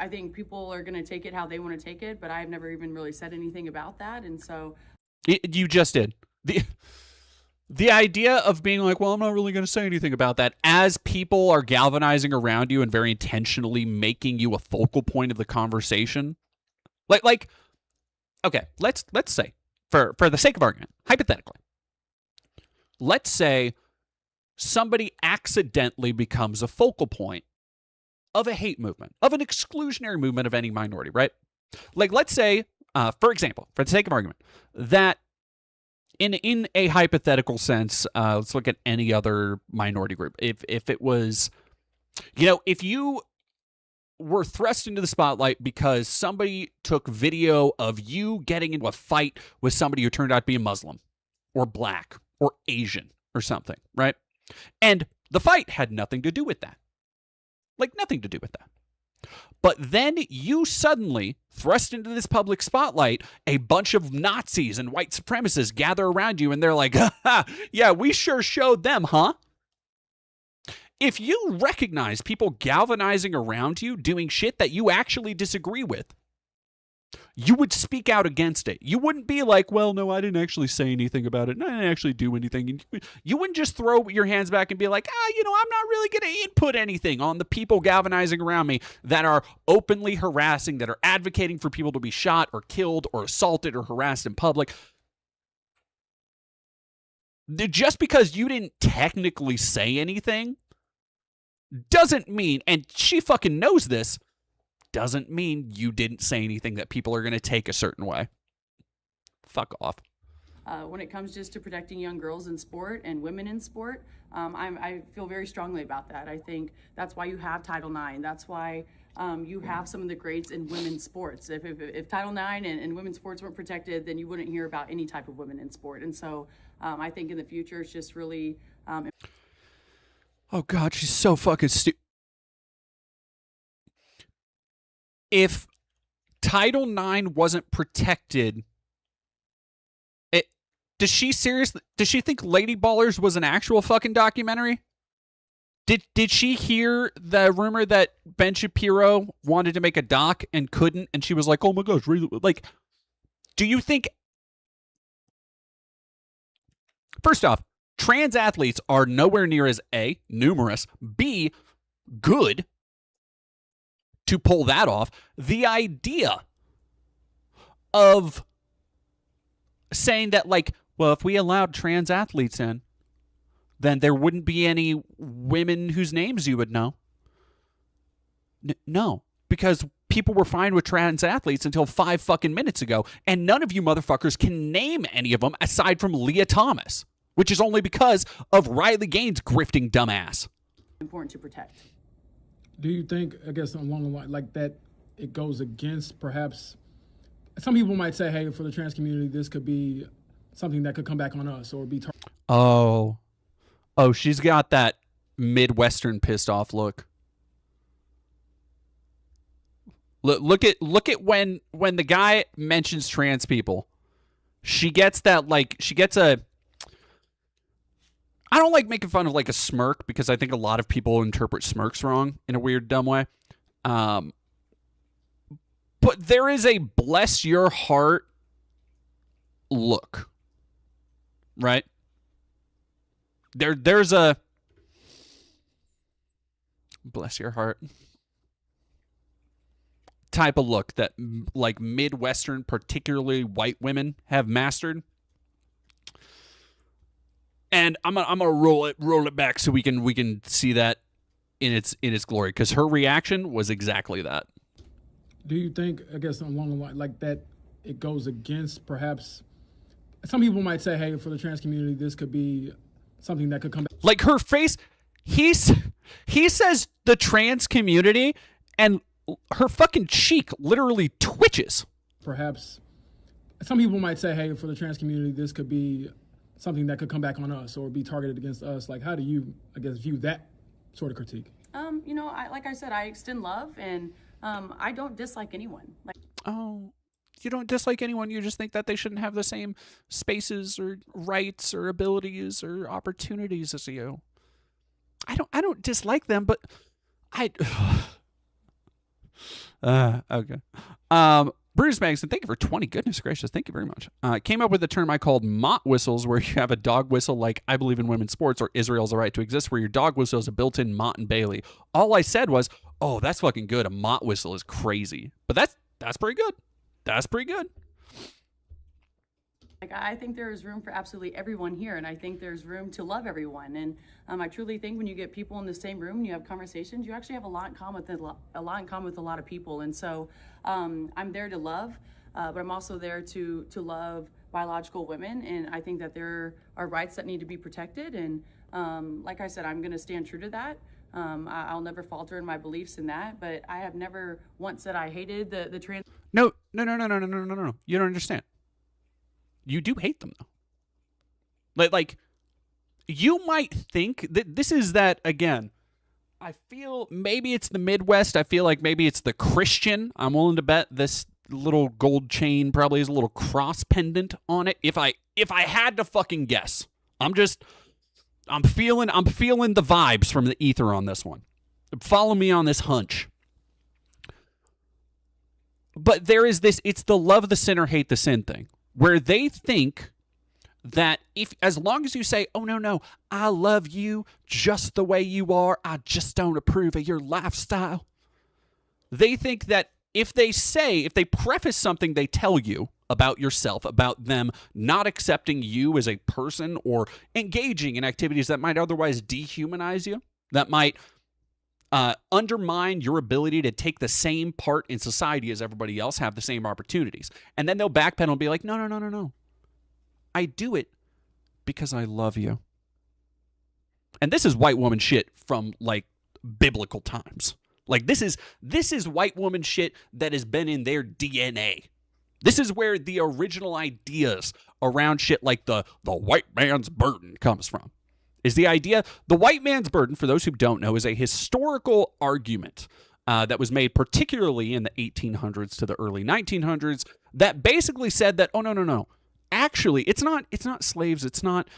think people are going to take it how they want to take it, but I've never even really said anything about that, and so you just did. The idea of being like, well, I'm not really going to say anything about that, as people are galvanizing around you and very intentionally making you a focal point of the conversation. Like, okay, let's say, for the sake of argument, hypothetically, let's say somebody accidentally becomes a focal point of a hate movement, of an exclusionary movement of any minority, right? Like, let's say, for example, for the sake of argument, that in a hypothetical sense, let's look at any other minority group. If it was, if you were thrust into the spotlight because somebody took video of you getting into a fight with somebody who turned out to be a Muslim or black or Asian or something, right? And the fight had nothing to do with that. Like, nothing to do with that. But then you suddenly thrust into this public spotlight, a bunch of Nazis and white supremacists gather around you, and they're like, yeah, we sure showed them, huh? If you recognize people galvanizing around you doing shit that you actually disagree with, you would speak out against it. You wouldn't be like, well, no, I didn't actually say anything about it. I didn't actually do anything. You wouldn't just throw your hands back and be like, I'm not really going to input anything on the people galvanizing around me that are openly harassing, that are advocating for people to be shot or killed or assaulted or harassed in public. Just because you didn't technically say anything doesn't mean, and she fucking knows this, doesn't mean you didn't say anything that people are going to take a certain way. Fuck off. When it comes just to protecting young girls in sport and women in sport, I feel very strongly about that. I think that's why you have Title IX. That's why you have some of the greats in women's sports. If Title IX and women's sports weren't protected, then you wouldn't hear about any type of women in sport. And so I think in the future, it's just really... Oh, God, she's so fucking stupid. If Title IX wasn't protected... Does she think Lady Ballers was an actual fucking documentary? Did she hear the rumor that Ben Shapiro wanted to make a doc and couldn't, and she was like, "Oh my gosh, really?" Like, do you think? First off, trans athletes are nowhere near as A, numerous, B, good to pull that off. The idea of saying that, like, well, if we allowed trans athletes in, then there wouldn't be any women whose names you would know. No, because people were fine with trans athletes until 5 fucking minutes ago, and none of you motherfuckers can name any of them aside from Leah Thomas, which is only because of Riley Gaines' grifting dumbass. Important to protect. Do you think, I guess along the line like that, it goes against perhaps, some people might say, hey, for the trans community, this could be something that could come back on us or be... Oh, she's got that Midwestern pissed off look. Look at when the guy mentions trans people. She gets that, like, I don't like making fun of, like, a smirk, because I think a lot of people interpret smirks wrong in a weird, dumb way. But there is a bless your heart look, right? There's a bless your heart type of look that, like, Midwestern, particularly white women, have mastered. And I'm gonna roll it back so we can see that in its glory, because her reaction was exactly that. Do you think, I guess along the line like that, it goes against perhaps, some people might say, hey, for the trans community, this could be something that could come back. Like, her face, he says the trans community, and her fucking cheek literally twitches. Perhaps some people might say, hey, for the trans community, this could be something that could come back on us or be targeted against us. Like, how do you, I guess, view that sort of critique? Like I said, I extend love, and I don't dislike anyone. Oh, you don't dislike anyone. You just think that they shouldn't have the same spaces or rights or abilities or opportunities as you. I don't dislike them, but okay. Bruce Magson, thank you for 20. Goodness gracious, thank you very much. Came up with a term I called mott whistles, where you have a dog whistle like I believe in women's sports or Israel's a right to exist, where your dog whistle is a built-in Mott and Bailey. All I said was, oh, that's fucking good. A mott whistle is crazy. But that's pretty good. That's pretty good. I think there is room for absolutely everyone here, and I think there's room to love everyone. And I truly think when you get people in the same room and you have conversations, you actually have a lot in common with a lot of people. And so I'm there to love, but I'm also there to love biological women. And I think that there are rights that need to be protected. And like I said, I'm going to stand true to that. I'll never falter in my beliefs in that. But I have never once said I hated the trans. No. You don't understand. You do hate them, though. Like, you might think that this is that, again, I feel maybe it's the Midwest. I feel like maybe it's the Christian. I'm willing to bet this little gold chain probably has a little cross pendant on it. If I had to fucking guess, I'm feeling the vibes from the ether on this one. Follow me on this hunch. But there is this, it's the love the sin or hate the sin thing, where they think that as long as you say, oh, no, I love you just the way you are, I just don't approve of your lifestyle. They think that if they preface something they tell you about yourself, about them not accepting you as a person or engaging in activities that might otherwise dehumanize you, that might undermine your ability to take the same part in society as everybody else, have the same opportunities. And then they'll backpedal and be like, no. I do it because I love you. And this is white woman shit from, like, biblical times. Like, this is white woman shit that has been in their DNA. This is where the original ideas around shit like the white man's burden comes from. Is the idea, the white man's burden, for those who don't know, is a historical argument that was made particularly in the 1800s to the early 1900s that basically said that, oh, no. Actually, it's not slaves, it's not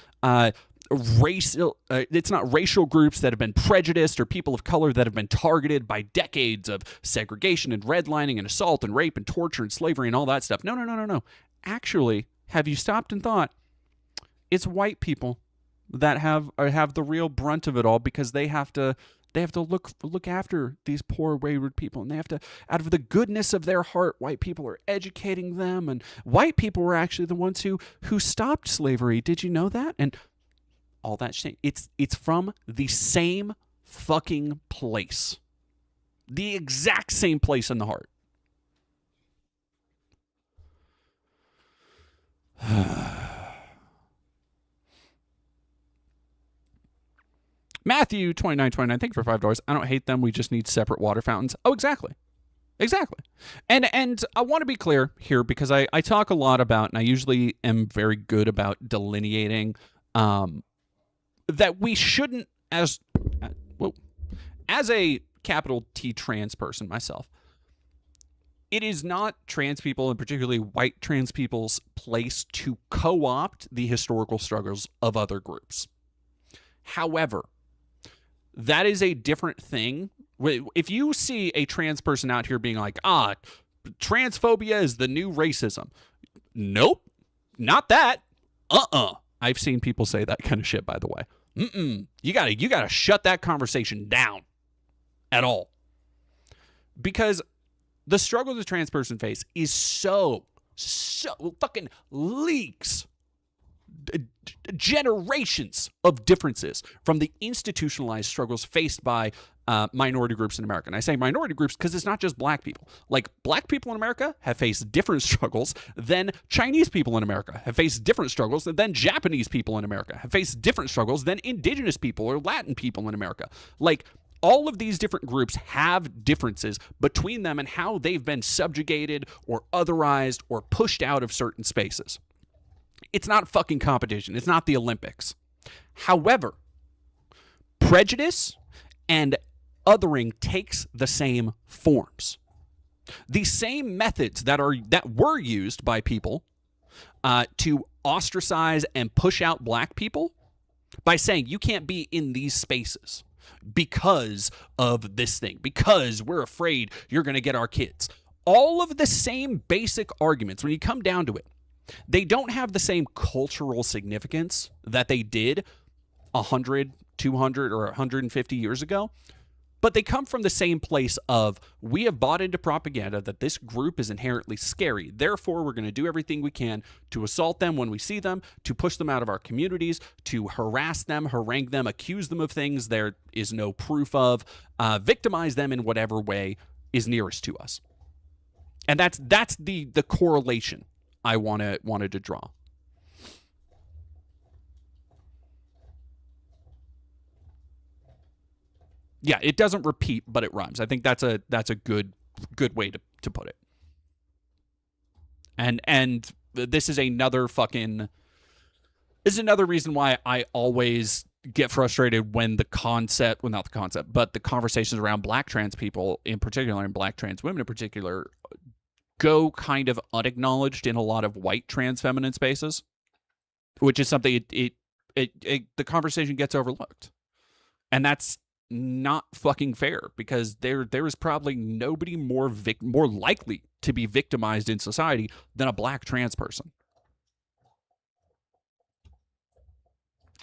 it's not racial groups that have been prejudiced or people of color that have been targeted by decades of segregation and redlining and assault and rape and torture and slavery and all that stuff. No. Actually, have you stopped and thought, it's white people that have the real brunt of it all, because they have to look after these poor wayward people, and they have to, out of the goodness of their heart, white people are educating them, and white people were actually the ones who stopped slavery. Did you know that? And all that shit. It's from the same fucking place. The exact same place in the heart. Matthew 2929, thank you for $5. I don't hate them. We just need separate water fountains. Oh, exactly. And I want to be clear here, because I talk a lot about, and I usually am very good about delineating that we shouldn't, as a capital T trans person myself, it is not trans people, and particularly white trans people's place to co-opt the historical struggles of other groups. However, that is a different thing. If you see a trans person out here being like, transphobia is the new racism. Nope, not that. I've seen people say that kind of shit, by the way. You gotta shut that conversation down at all. Because the struggle the trans person face is so fucking leagues, generations of differences from the institutionalized struggles faced by minority groups in America. And I say minority groups because it's not just black people. Like, black people in America have faced different struggles than Chinese people in America, have faced different struggles than Japanese people in America, have faced different struggles than indigenous people or Latin people in America. Like, all of these different groups have differences between them and how they've been subjugated or otherized or pushed out of certain spaces. It's not fucking competition. It's not the Olympics. However, prejudice and othering takes the same forms. The same methods that were used by people to ostracize and push out black people by saying you can't be in these spaces because of this thing, because we're afraid you're going to get our kids. All of the same basic arguments, when you come down to it, they don't have the same cultural significance that they did 100, 200, or 150 years ago, but they come from the same place of, we have bought into propaganda that this group is inherently scary. Therefore, we're going to do everything we can to assault them when we see them, to push them out of our communities, to harass them, harangue them, accuse them of things there is no proof of, victimize them in whatever way is nearest to us. And that's the correlation I wanted to draw. Yeah, it doesn't repeat, but it rhymes. I think that's a good way to put it. And this is another reason why I always get frustrated when the conversations around black trans people in particular, and black trans women in particular, go kind of unacknowledged in a lot of white trans feminine spaces, which is something the conversation gets overlooked. And that's not fucking fair, because there is probably nobody more likely to be victimized in society than a black trans person.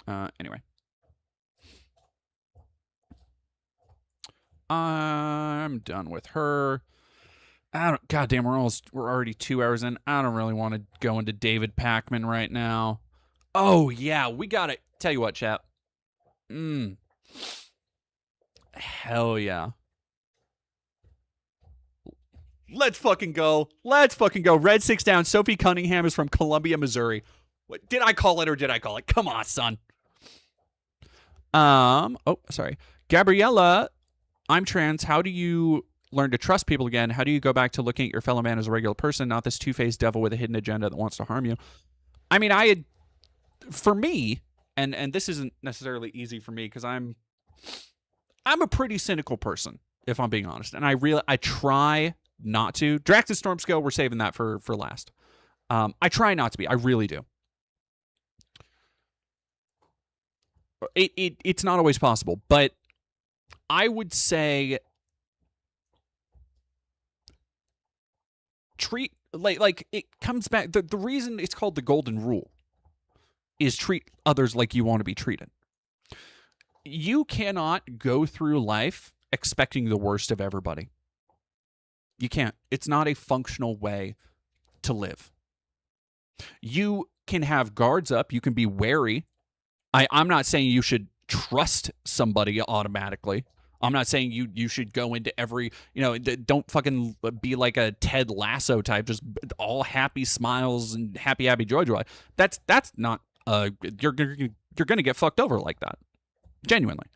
Anyway. I'm done with her. Goddamn, we're already 2 hours in. I don't really want to go into David Pakman right now. Oh yeah, we got it. Tell you what, chap. Hell yeah. Let's fucking go. Let's fucking go. Red 6 down. Sophie Cunningham is from Columbia, Missouri. What, did I call it or did I call it? Come on, son. Oh, sorry. Gabriella, I'm trans. How do you learn to trust people again? How do you go back to looking at your fellow man as a regular person, not this two-faced devil with a hidden agenda that wants to harm you? I mean, for me, and this isn't necessarily easy for me because I'm a pretty cynical person, if I'm being honest. And I try not to. Drax and Stormscale, we're saving that for last. I try not to be. I really do. It's not always possible, but I would say treat like it comes back. The reason it's called the golden rule is treat others like you want to be treated. You cannot go through life expecting the worst of everybody. You can't. It's not a functional way to live. You can have guards up. You can be wary. I'm not saying you should trust somebody automatically. I'm not saying you should go into every, don't fucking be like a Ted Lasso type, just all happy smiles and happy joy. That's not, you're going to get fucked over like that. Genuinely.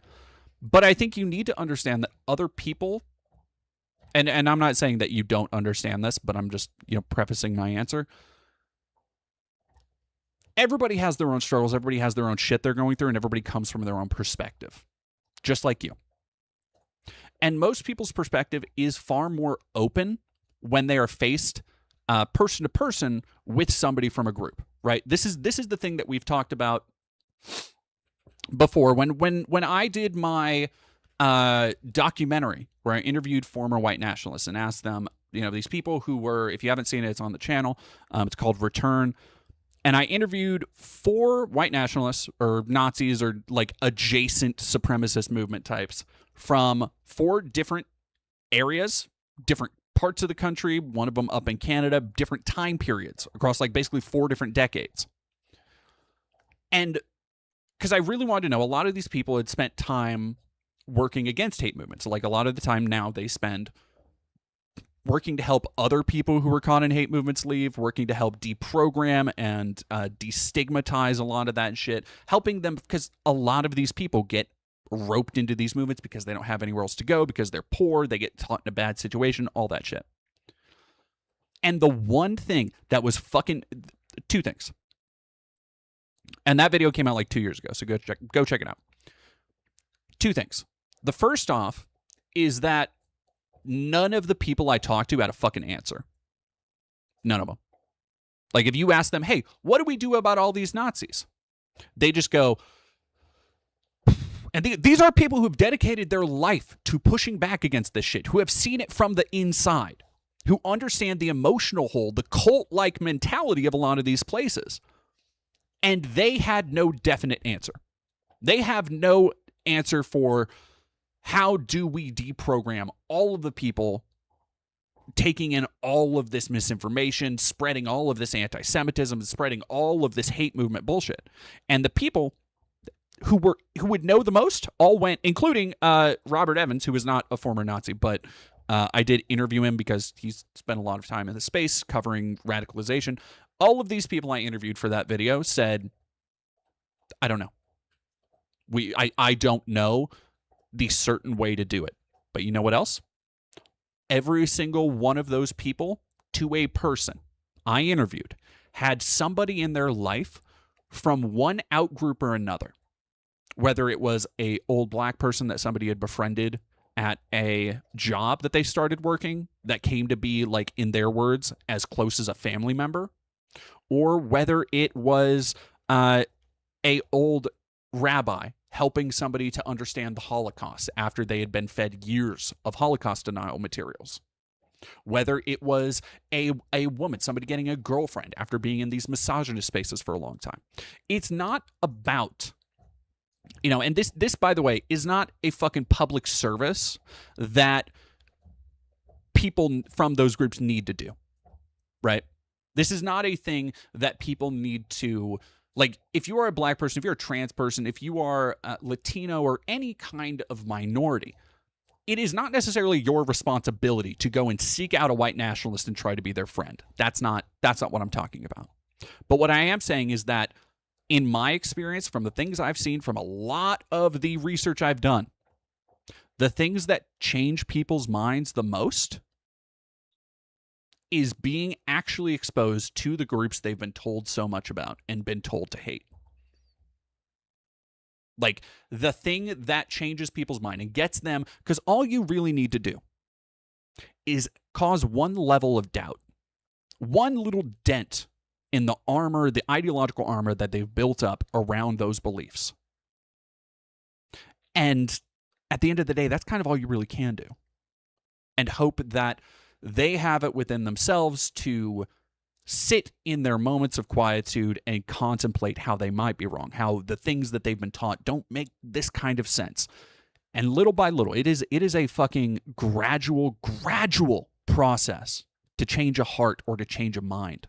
But I think you need to understand that other people, and I'm not saying that you don't understand this, but I'm just, prefacing my answer. Everybody has their own struggles. Everybody has their own shit they're going through, and everybody comes from their own perspective, just like you. And most people's perspective is far more open when they are faced person to person with somebody from a group, right? This is the thing that we've talked about before. When I did my documentary where I interviewed former white nationalists and asked them, these people who were, if you haven't seen it, it's on the channel. It's called Return. And I interviewed 4 white nationalists or Nazis or like adjacent supremacist movement types from 4 different areas, different parts of the country, one of them up in Canada, different time periods across like basically 4 different decades. And because I really wanted to know, a lot of these people had spent time working against hate movements. Like a lot of the time now they spend working to help other people who were caught in hate movements leave, working to help deprogram and destigmatize a lot of that shit, helping them, because a lot of these people get roped into these movements because they don't have anywhere else to go, because they're poor, they get caught in a bad situation, all that shit. And the one thing that was 2 things. And that video came out like 2 years ago, so go check it out. 2 things. The first off is that none of the people I talked to had a fucking answer. None of them. Like, if you ask them, hey, what do we do about all these Nazis? They just go, and these are people who have dedicated their life to pushing back against this shit, who have seen it from the inside, who understand the emotional hold, the cult-like mentality of a lot of these places. And they had no definite answer. They have no answer for how do we deprogram all of the people taking in all of this misinformation, spreading all of this anti-Semitism, spreading all of this hate movement bullshit. And the people who would know the most all went, including Robert Evans, who was not a former Nazi, but I did interview him because he's spent a lot of time in the space covering radicalization. All of these people I interviewed for that video said, I don't know. I don't know the certain way to do it. But you know what else? Every single one of those people, to a person I interviewed, had somebody in their life from one outgroup or another. Whether it was a old black person that somebody had befriended at a job that they started working that came to be, like, in their words, as close as a family member, or whether it was a old rabbi helping somebody to understand the Holocaust after they had been fed years of Holocaust denial materials. Whether it was a woman, somebody getting a girlfriend after being in these misogynist spaces for a long time. It's not about, and this, by the way, is not a fucking public service that people from those groups need to do, right? This is not a thing that people need to, like, if you are a black person, if you're a trans person, if you are Latino or any kind of minority, it is not necessarily your responsibility to go and seek out a white nationalist and try to be their friend. That's not what I'm talking about. But what I am saying is that in my experience, from the things I've seen, from a lot of the research I've done, the things that change people's minds the most is being actually exposed to the groups they've been told so much about and been told to hate. Like, the thing that changes people's mind and gets them, because all you really need to do is cause one level of doubt, one little dent in the armor, the ideological armor that they've built up around those beliefs. And at the end of the day, that's kind of all you really can do. And hope that they have it within themselves to sit in their moments of quietude and contemplate how they might be wrong, how the things that they've been taught don't make this kind of sense. And little by little, it is a fucking gradual process to change a heart or to change a mind.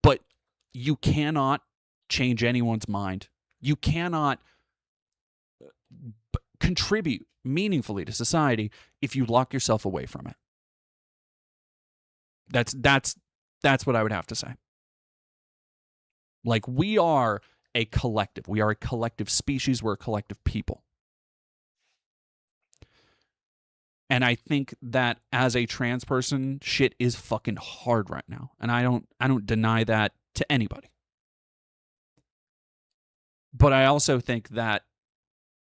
But you cannot change anyone's mind. You cannot contribute meaningfully to society if you lock yourself away from it. That's what I would have to say. Like, we are a collective. We are a collective species. We're a collective people. And I think that as a trans person, shit is fucking hard right now. And I don't deny that to anybody. But I also think that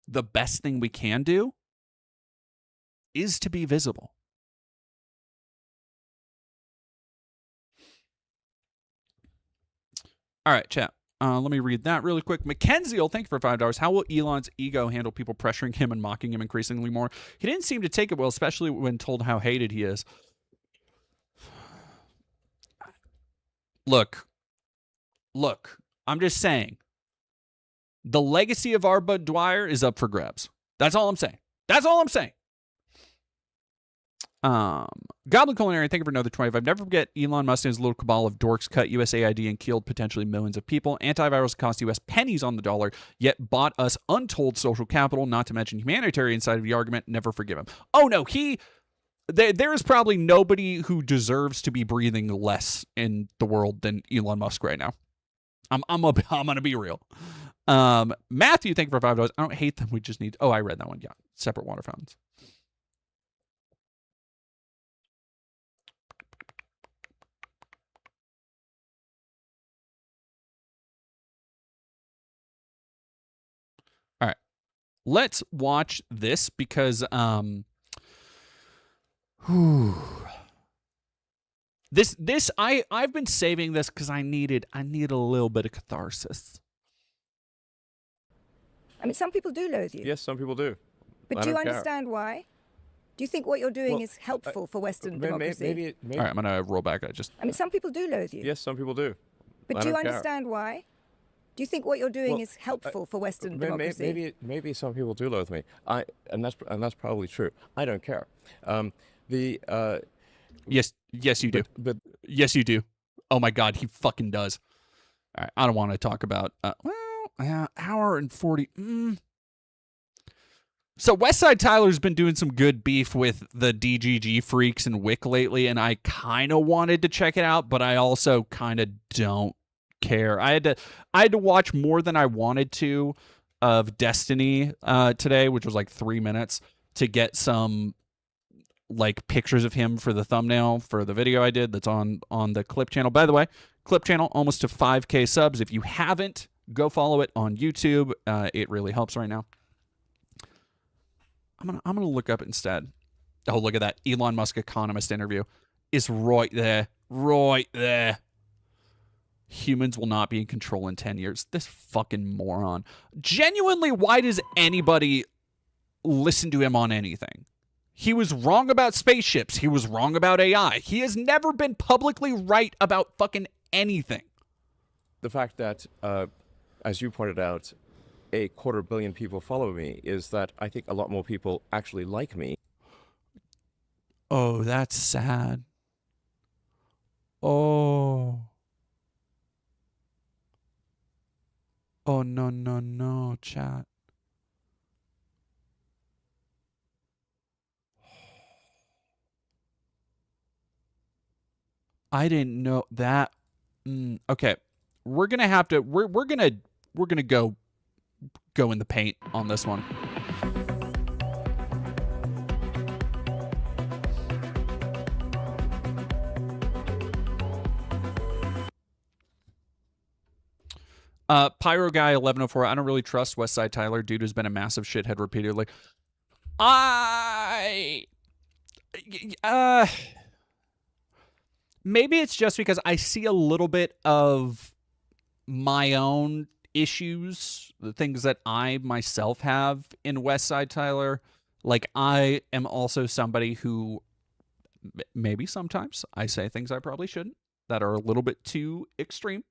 the best thing we can do is to be visible. All right, chat. Let me read that really quick. Mackenzie, thank you for $5. How will Elon's ego handle people pressuring him and mocking him increasingly more? He didn't seem to take it well, especially when told how hated he is. Look, I'm just saying. The legacy of our Bud Dwyer is up for grabs. That's all I'm saying. Goblin Culinary, thank you for another 20. I've never forget Elon Musk and his little cabal of dorks cut USAID and killed potentially millions of people. Antivirals cost US pennies on the dollar, yet bought us untold social capital, not to mention humanitarian side of the argument. Never forgive him. Oh no, there is probably nobody who deserves to be breathing less in the world than Elon Musk right now. I'm gonna be real. Matthew, thank you for $5. I don't hate them. We just need. Oh, I read that one. Yeah, separate water fountains. All right, let's watch this because this I've been saving this because I needed a little bit of catharsis. I mean, some people do loathe you. Yes, some people do. But do you understand why? Do you think what you're doing is helpful for Western democracy? All right, I'm gonna roll back. I mean, some people do loathe you. Yes, some people do. But do you understand why? Do you think what you're doing is helpful for Western democracy? Maybe some people do loathe me. And that's probably true. I don't care. Yes, you do. But yes, you do. Oh my God, he fucking does. All right, I don't want to talk about. Hour and 40. So Westside Tyler's been doing some good beef with the DGG freaks and Wick lately, and I kind of wanted to check it out, but I also kind of don't care. I had to watch more than I wanted to of Destiny today, which was like 3 minutes, to get some like pictures of him for the thumbnail for the video I did that's on the Clip channel. By the way, Clip channel almost to 5K subs. If you haven't, go follow it on YouTube. It really helps right now. I'm gonna look up instead. Oh, look at that Elon Musk economist interview. It's right there. Humans will not be in control in 10 years. This fucking moron. Genuinely, why does anybody listen to him on anything? He was wrong about spaceships. He was wrong about AI. He has never been publicly right about fucking anything. The fact that, as you pointed out, 250 million people follow me is that I think a lot more people actually like me. Oh, that's sad. Oh. Oh, no, chat. I didn't know that. Okay, we're gonna have to. We're gonna go in the paint on this one. Pyro Guy 1104. I don't really trust Westside Tyler. Dude has been a massive shithead repeatedly. Maybe it's just because I see a little bit of my own issues, the things that I myself have in Westside Tyler. Like, I am also somebody who maybe sometimes I say things I probably shouldn't that are a little bit too extreme.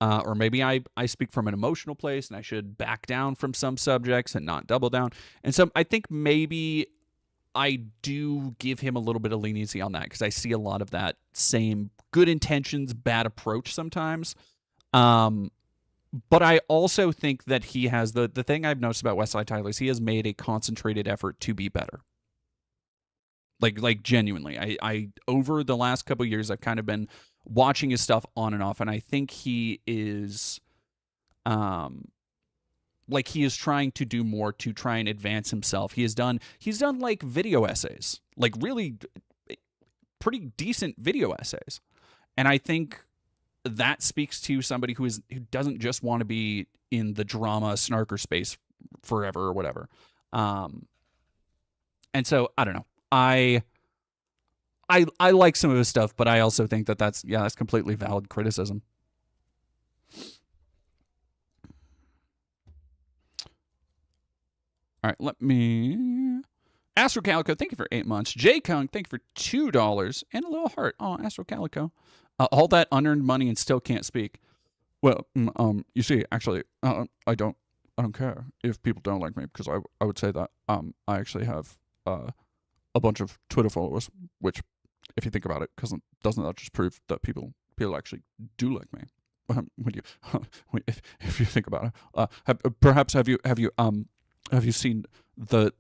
Or maybe I speak from an emotional place and I should back down from some subjects and not double down. And so I think maybe I do give him a little bit of leniency on that because I see a lot of that same good intentions, bad approach sometimes. But I also think that he has the thing I've noticed about Westside Tyler is he has made a concentrated effort to be better. Like genuinely, I over the last couple of years, I've kind of been watching his stuff on and off, and I think he is, like he is trying to do more to try and advance himself. He's done like video essays, like really pretty decent video essays, and I think that speaks to somebody who doesn't just want to be in the drama snarker space forever or whatever. And so I don't know. I like some of his stuff, but I also think that that's completely valid criticism. All right, let me... Astro Calico, thank you for 8 months. J Kung, thank you for $2 and a little heart. Oh, Astro Calico. All that unearned money and still can't speak. Well, you see, actually, I don't care if people don't like me because I would say that I actually have a bunch of Twitter followers, which, if you think about it, doesn't that just prove that people actually do like me? If you think about it, perhaps have you seen the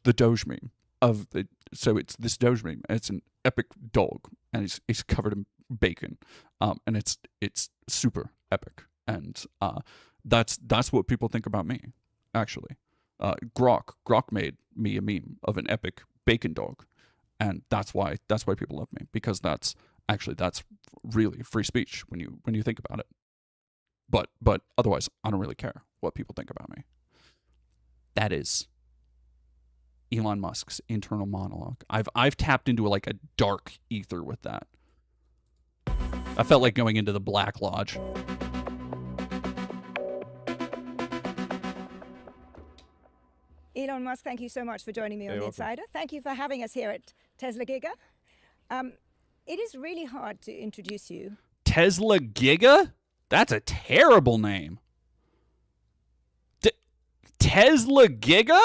Doge meme of the? So it's this Doge meme. And it's an epic dog, and he's covered in bacon, and it's super epic, and that's what people think about me. Actually, Grok made me a meme of an epic bacon dog, and that's why people love me, because that's really free speech when you think about it. But otherwise, I don't really care what people think about me. That is Elon Musk's internal monologue. I've tapped into a dark ether with that. I felt like going into the Black Lodge. Elon Musk, thank you so much for joining me on The Insider. Thank you for having us here at Tesla Giga. It is really hard to introduce you. Tesla Giga? That's a terrible name. Tesla Giga?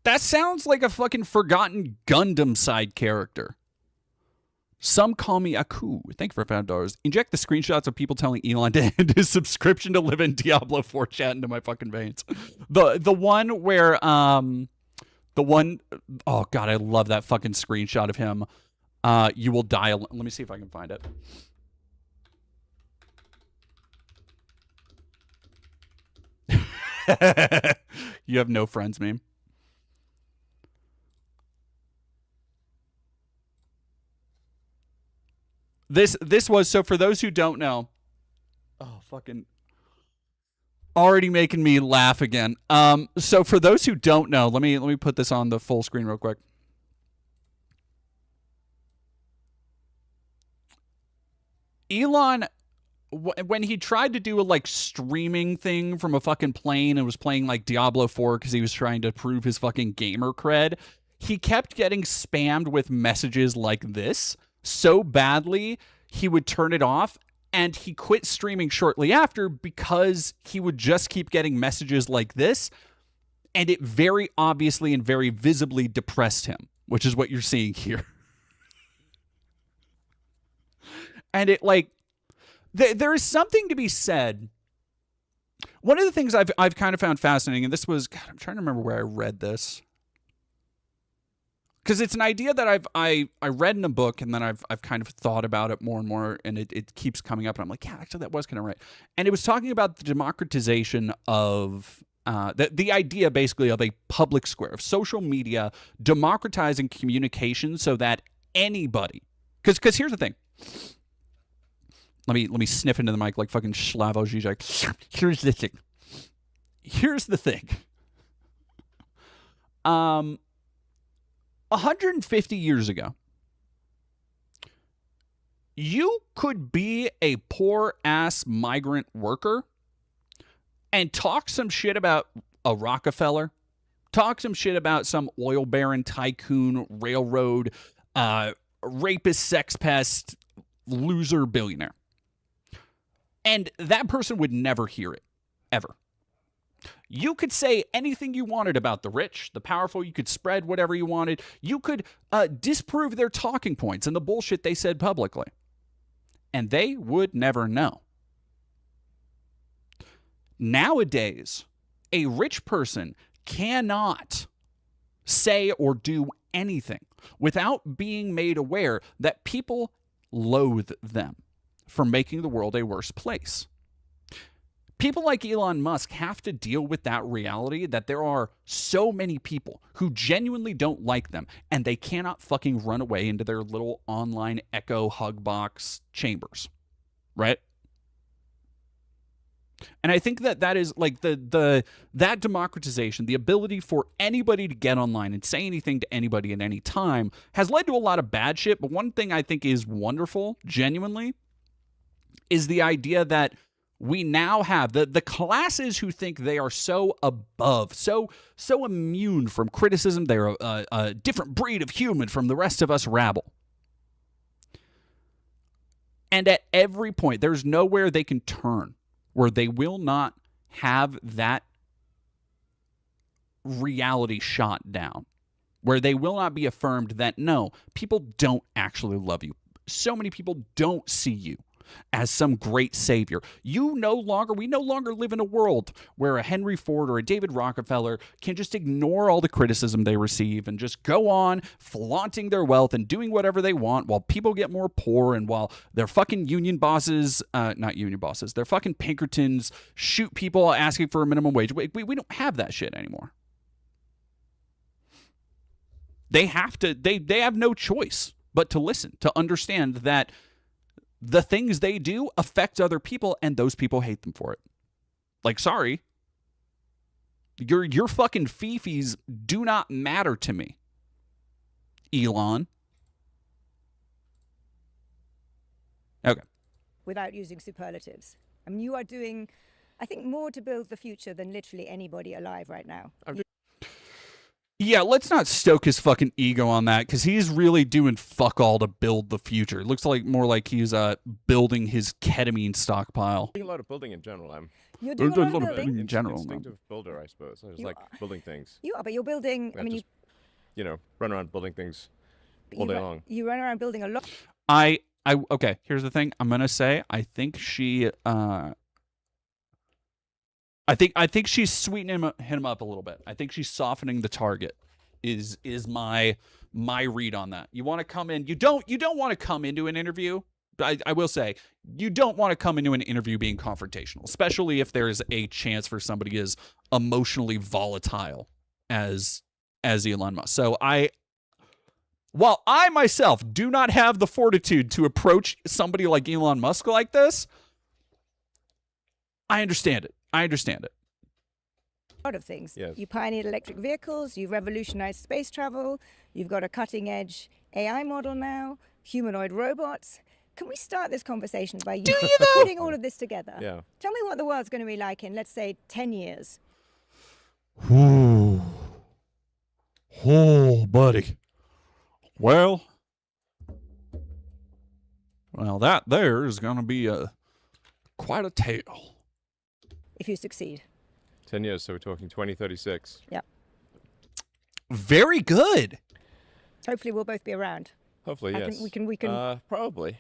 That sounds like a fucking forgotten Gundam side character. Some call me Aku. Thank you for $5. Inject the screenshots of people telling Elon to end his subscription to live in Diablo 4 chat into my fucking veins. The one where oh god, I love that fucking screenshot of him. You will die. Let me see if I can find it. You have no friends meme. This was, so for those who don't know, oh fucking already making me laugh again. So for those who don't know, let me put this on the full screen real quick. Elon, when he tried to do a streaming thing from a fucking plane and was playing Diablo 4 because he was trying to prove his fucking gamer cred, he kept getting spammed with messages like this so badly he would turn it off, and he quit streaming shortly after because he would just keep getting messages like this, and it very obviously and very visibly depressed him, which is what you're seeing here. And it there is something to be said. One of the things I've kind of found fascinating, and this was, God, I'm trying to remember where I read this. because it's an idea that I read in a book, and then I've kind of thought about it more and more, and it keeps coming up, and I'm like, yeah, actually that was kind of right. And it was talking about the democratization of the idea basically of a public square, of social media democratizing communication so that anybody, because here's the thing. Let me sniff into the mic like fucking Slavoj Žižek. Here's the thing. Here's the thing. 150 years ago, you could be a poor-ass migrant worker and talk some shit about a Rockefeller, talk some shit about some oil baron, tycoon, railroad, rapist, sex pest, loser, billionaire. And that person would never hear it, ever. You could say anything you wanted about the rich, the powerful. You could spread whatever you wanted. You could disprove their talking points and the bullshit they said publicly. And they would never know. Nowadays, a rich person cannot say or do anything without being made aware that people loathe them for making the world a worse place. People like Elon Musk have to deal with that reality that there are so many people who genuinely don't like them, and they cannot fucking run away into their little online echo hug box chambers, right? And I think that is like that democratization, the ability for anybody to get online and say anything to anybody at any time, has led to a lot of bad shit. But one thing I think is wonderful, genuinely, is the idea that we now have the classes who think they are so above, so immune from criticism. They're a different breed of human from the rest of us rabble. And at every point, there's nowhere they can turn where they will not have that reality shot down, where they will not be affirmed that, no, people don't actually love you. So many people don't see you as some great savior. We no longer live in a world where a Henry Ford or a David Rockefeller can just ignore all the criticism they receive and just go on flaunting their wealth and doing whatever they want while people get more poor, and while their fucking union bosses, not union bosses, their fucking Pinkertons shoot people asking for a minimum wage. We don't have that shit anymore. They have to, they have no choice but to listen, to understand that the things they do affect other people, and those people hate them for it. Like, sorry. Your fucking fifis do not matter to me, Elon. Okay. Without using superlatives. I mean, you are doing, I think, more to build the future than literally anybody alive right now. Yeah, let's not stoke his fucking ego on that, because he's really doing fuck all to build the future. It looks like more like he's building his ketamine stockpile. Doing a lot of building in general. You're doing a lot of building in general. Instinctive builder, I suppose. I just like building things. You are, but you're building. I mean, you run around building things all day long. You run around building a lot. Okay. Here's the thing. I'm gonna say I think she. I think she's sweetening him up a little bit. I think she's softening the target. Is my read on that. You want to come in. You don't want to come into an interview. I will say, you don't want to come into an interview being confrontational, especially if there's a chance for somebody as emotionally volatile as Elon Musk. So while I myself do not have the fortitude to approach somebody like Elon Musk like this, I understand it. A lot of things. Yes. You pioneered electric vehicles, you've revolutionized space travel, you've got a cutting-edge AI model now, humanoid robots. Can we start this conversation by you putting all of this together? Yeah. Tell me what the world's going to be like in, let's say, 10 years. Oh, buddy. Well, that there is going to be quite a tale. If you succeed. 10 years, so we're talking 2036. Yeah. Very good. Hopefully we'll both be around. Hopefully, yes. I think we can. Probably.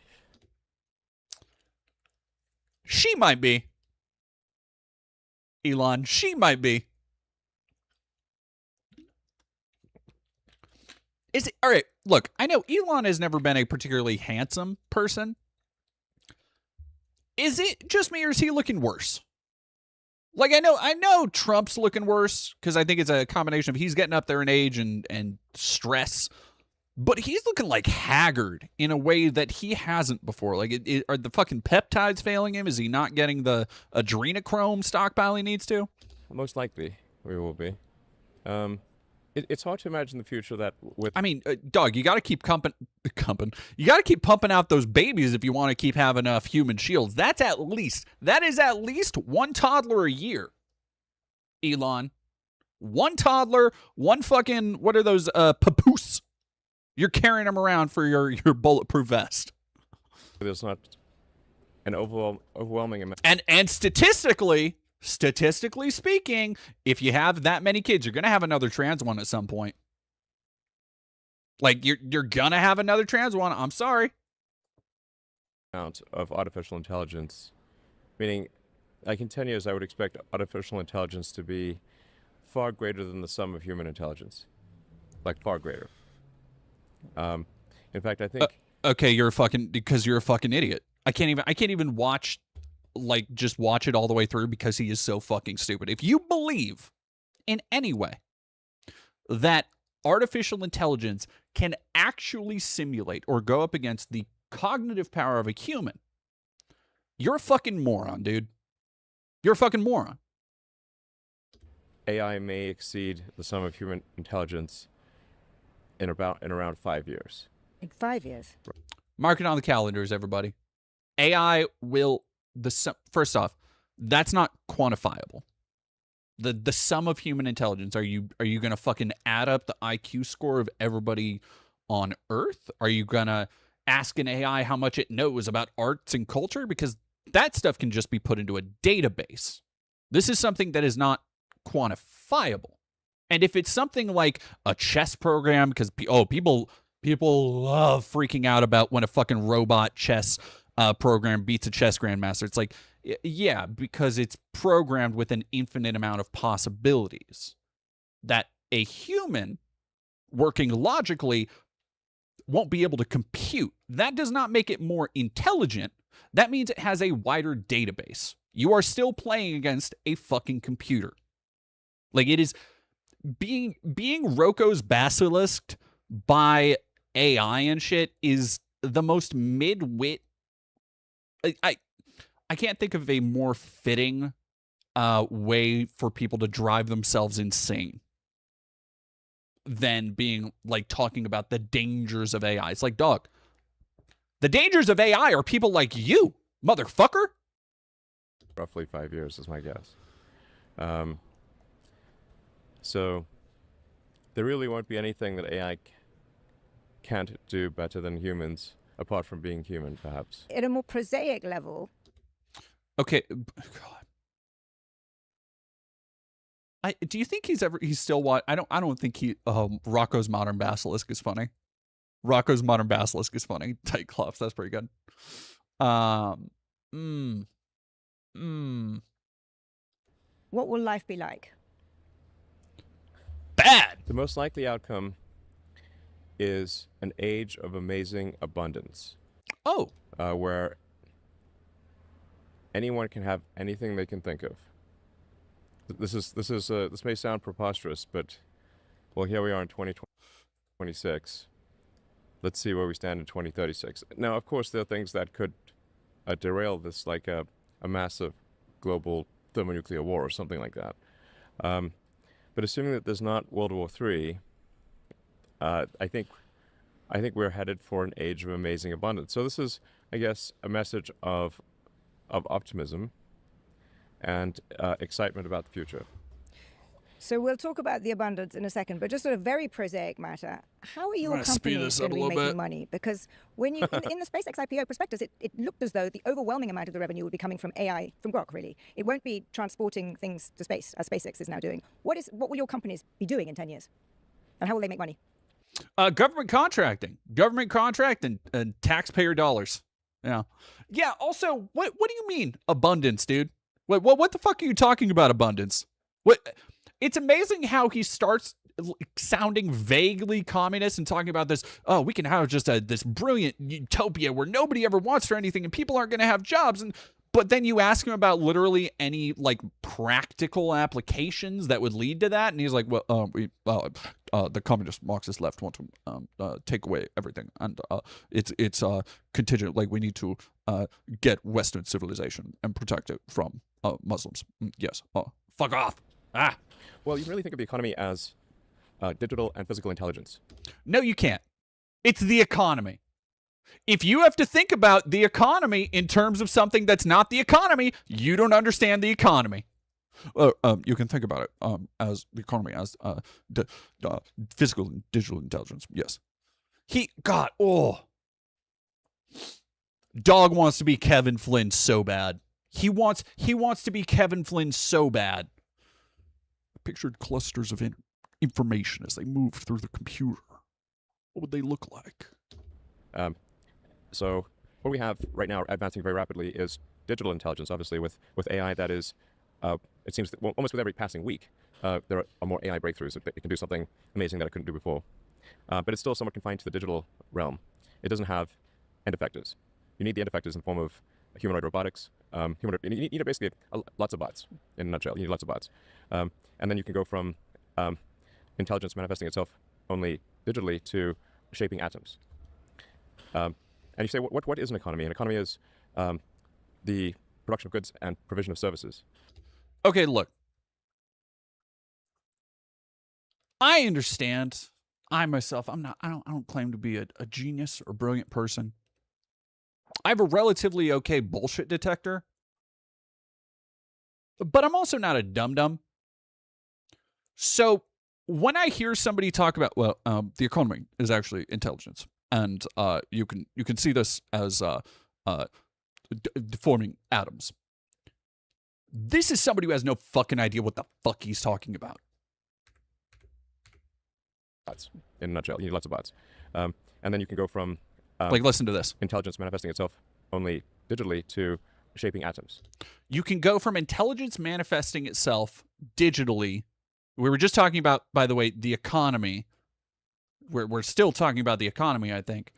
She might be. Elon, she might be. Is it all right? Look, I know Elon has never been a particularly handsome person. Is it just me, or is he looking worse? Like, I know Trump's looking worse because I think it's a combination of he's getting up there in age and stress, but he's looking like haggard in a way that he hasn't before. Like, are the fucking peptides failing him? Is he not getting the adrenochrome stockpile he needs to? Most likely, we will be. It's hard to imagine the future that with. I mean, dog, you got to keep You got to keep pumping out those babies if you want to keep having enough human shields. That is at least one toddler a year. Elon, one toddler, one fucking, what are those papoose? You're carrying them around for your bulletproof vest. There's not an overwhelming amount. And statistically speaking, if you have that many kids, you're going to have another trans one at some point. Like, you're going to have another trans one. I'm sorry. Amount of artificial intelligence, meaning, like in 10 years, I would expect artificial intelligence to be far greater than the sum of human intelligence. Like, far greater. In fact, I think... okay, because you're a fucking idiot. I can't even watch it all the way through because he is so fucking stupid. If you believe in any way that artificial intelligence can actually simulate or go up against the cognitive power of a human, you're a fucking moron, dude. You're a fucking moron. AI may exceed the sum of human intelligence in around 5 years. In 5 years. Mark it on the calendars, everybody. AI will... First off, that's not quantifiable. The sum of human intelligence. Are you going to fucking add up the IQ score of everybody on Earth? Are you going to ask an AI how much it knows about arts and culture? Because that stuff can just be put into a database. This is something that is not quantifiable. And if it's something like a chess program, because people love freaking out about when a fucking robot chess program beats a chess grandmaster. It's like, yeah, because it's programmed with an infinite amount of possibilities that a human working logically won't be able to compute. That does not make it more intelligent. That means it has a wider database. You are still playing against a fucking computer. Like, it is being Rocco's basilisked by AI and shit is the most mid-wit. I can't think of a more fitting way for people to drive themselves insane than being like talking about the dangers of AI. It's like, dog, the dangers of AI are people like you, motherfucker. Roughly 5 years is my guess. So there really won't be anything that AI can't do better than humans, apart from being human, perhaps. At a more prosaic level. Okay, God. Do you think he's still what? I don't think Rocco's Modern Basilisk is funny. Rocco's Modern Basilisk is funny. Tight Cloths, that's pretty good. What will life be like? Bad. The most likely outcome is an age of amazing abundance. Oh. Where anyone can have anything they can think of. This may sound preposterous, but well, here we are in 2026. Let's see where we stand in 2036. Now, of course, there are things that could derail this, like a massive global thermonuclear war or something like that. But assuming that there's not World War III, I think we're headed for an age of amazing abundance. So this is, I guess, a message of optimism and excitement about the future. So we'll talk about the abundance in a second, but just on a very prosaic matter, how are your companies going to be making money? Because when you in the SpaceX IPO prospectus, it looked as though the overwhelming amount of the revenue would be coming from AI, from Grok, really. It won't be transporting things to space, as SpaceX is now doing. What will your companies be doing in 10 years? And how will they make money? Government contracting and taxpayer dollars. Yeah. Yeah. Also, what do you mean abundance, dude? What the fuck are you talking about abundance? What? It's amazing how he starts sounding vaguely communist and talking about this, oh, we can have just this brilliant utopia where nobody ever wants for anything and people aren't going to have jobs. But then you ask him about literally any like practical applications that would lead to that, and he's like, well, the communist Marxist left want to take away everything, and it's contingent. Like we need to get Western civilization and protect it from Muslims. Yes. Fuck off. Ah. Well, you can really think of the economy as digital and physical intelligence. No, you can't. It's the economy. If you have to think about the economy in terms of something that's not the economy, you don't understand the economy. You can think about it as the economy as physical and digital intelligence. Yes. Dog wants to be Kevin Flynn so bad. He wants to be Kevin Flynn so bad. I pictured clusters of information as they moved through the computer. What would they look like? So what we have right now advancing very rapidly is digital intelligence, obviously, with AI that is, it seems, almost with every passing week, there are more AI breakthroughs. It can do something amazing that it couldn't do before. But it's still somewhat confined to the digital realm. It doesn't have end effectors. You need the end effectors in the form of humanoid robotics. You need basically lots of bots, in a nutshell. You need lots of bots. And then you can go from intelligence manifesting itself only digitally to shaping atoms. And you say, what is an economy? An economy is the production of goods and provision of services. Okay, look. I understand. I myself, I don't claim to be a genius or brilliant person. I have a relatively okay bullshit detector. But I'm also not a dum-dum. So when I hear somebody talk about, the economy is actually intelligence. And you can see this as deforming atoms. This is somebody who has no fucking idea what the fuck he's talking about. Bots, in a nutshell, you need lots of bots. And then you can go from listen to this. Intelligence manifesting itself only digitally to shaping atoms. You can go from intelligence manifesting itself digitally. We were just talking about, by the way, the economy. We're still talking about the economy, I think.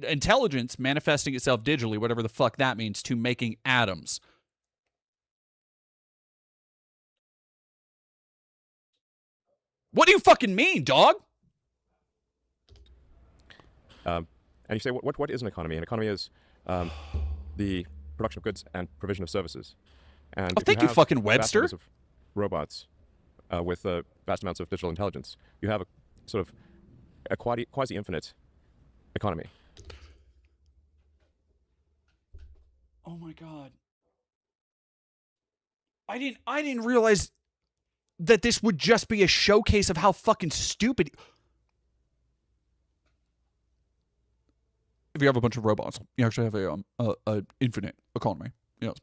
Intelligence manifesting itself digitally, whatever the fuck that means, to making atoms. What do you fucking mean, dog? And you say, what is an economy? An economy is the production of goods and provision of services. And thank you, fucking Webster. Vast amounts of robots with vast amounts of digital intelligence, you have a sort of a quasi-infinite economy. Oh my god. I didn't realize that this would just be a showcase of how fucking stupid. If you have a bunch of robots, you actually have a infinite economy. Yes.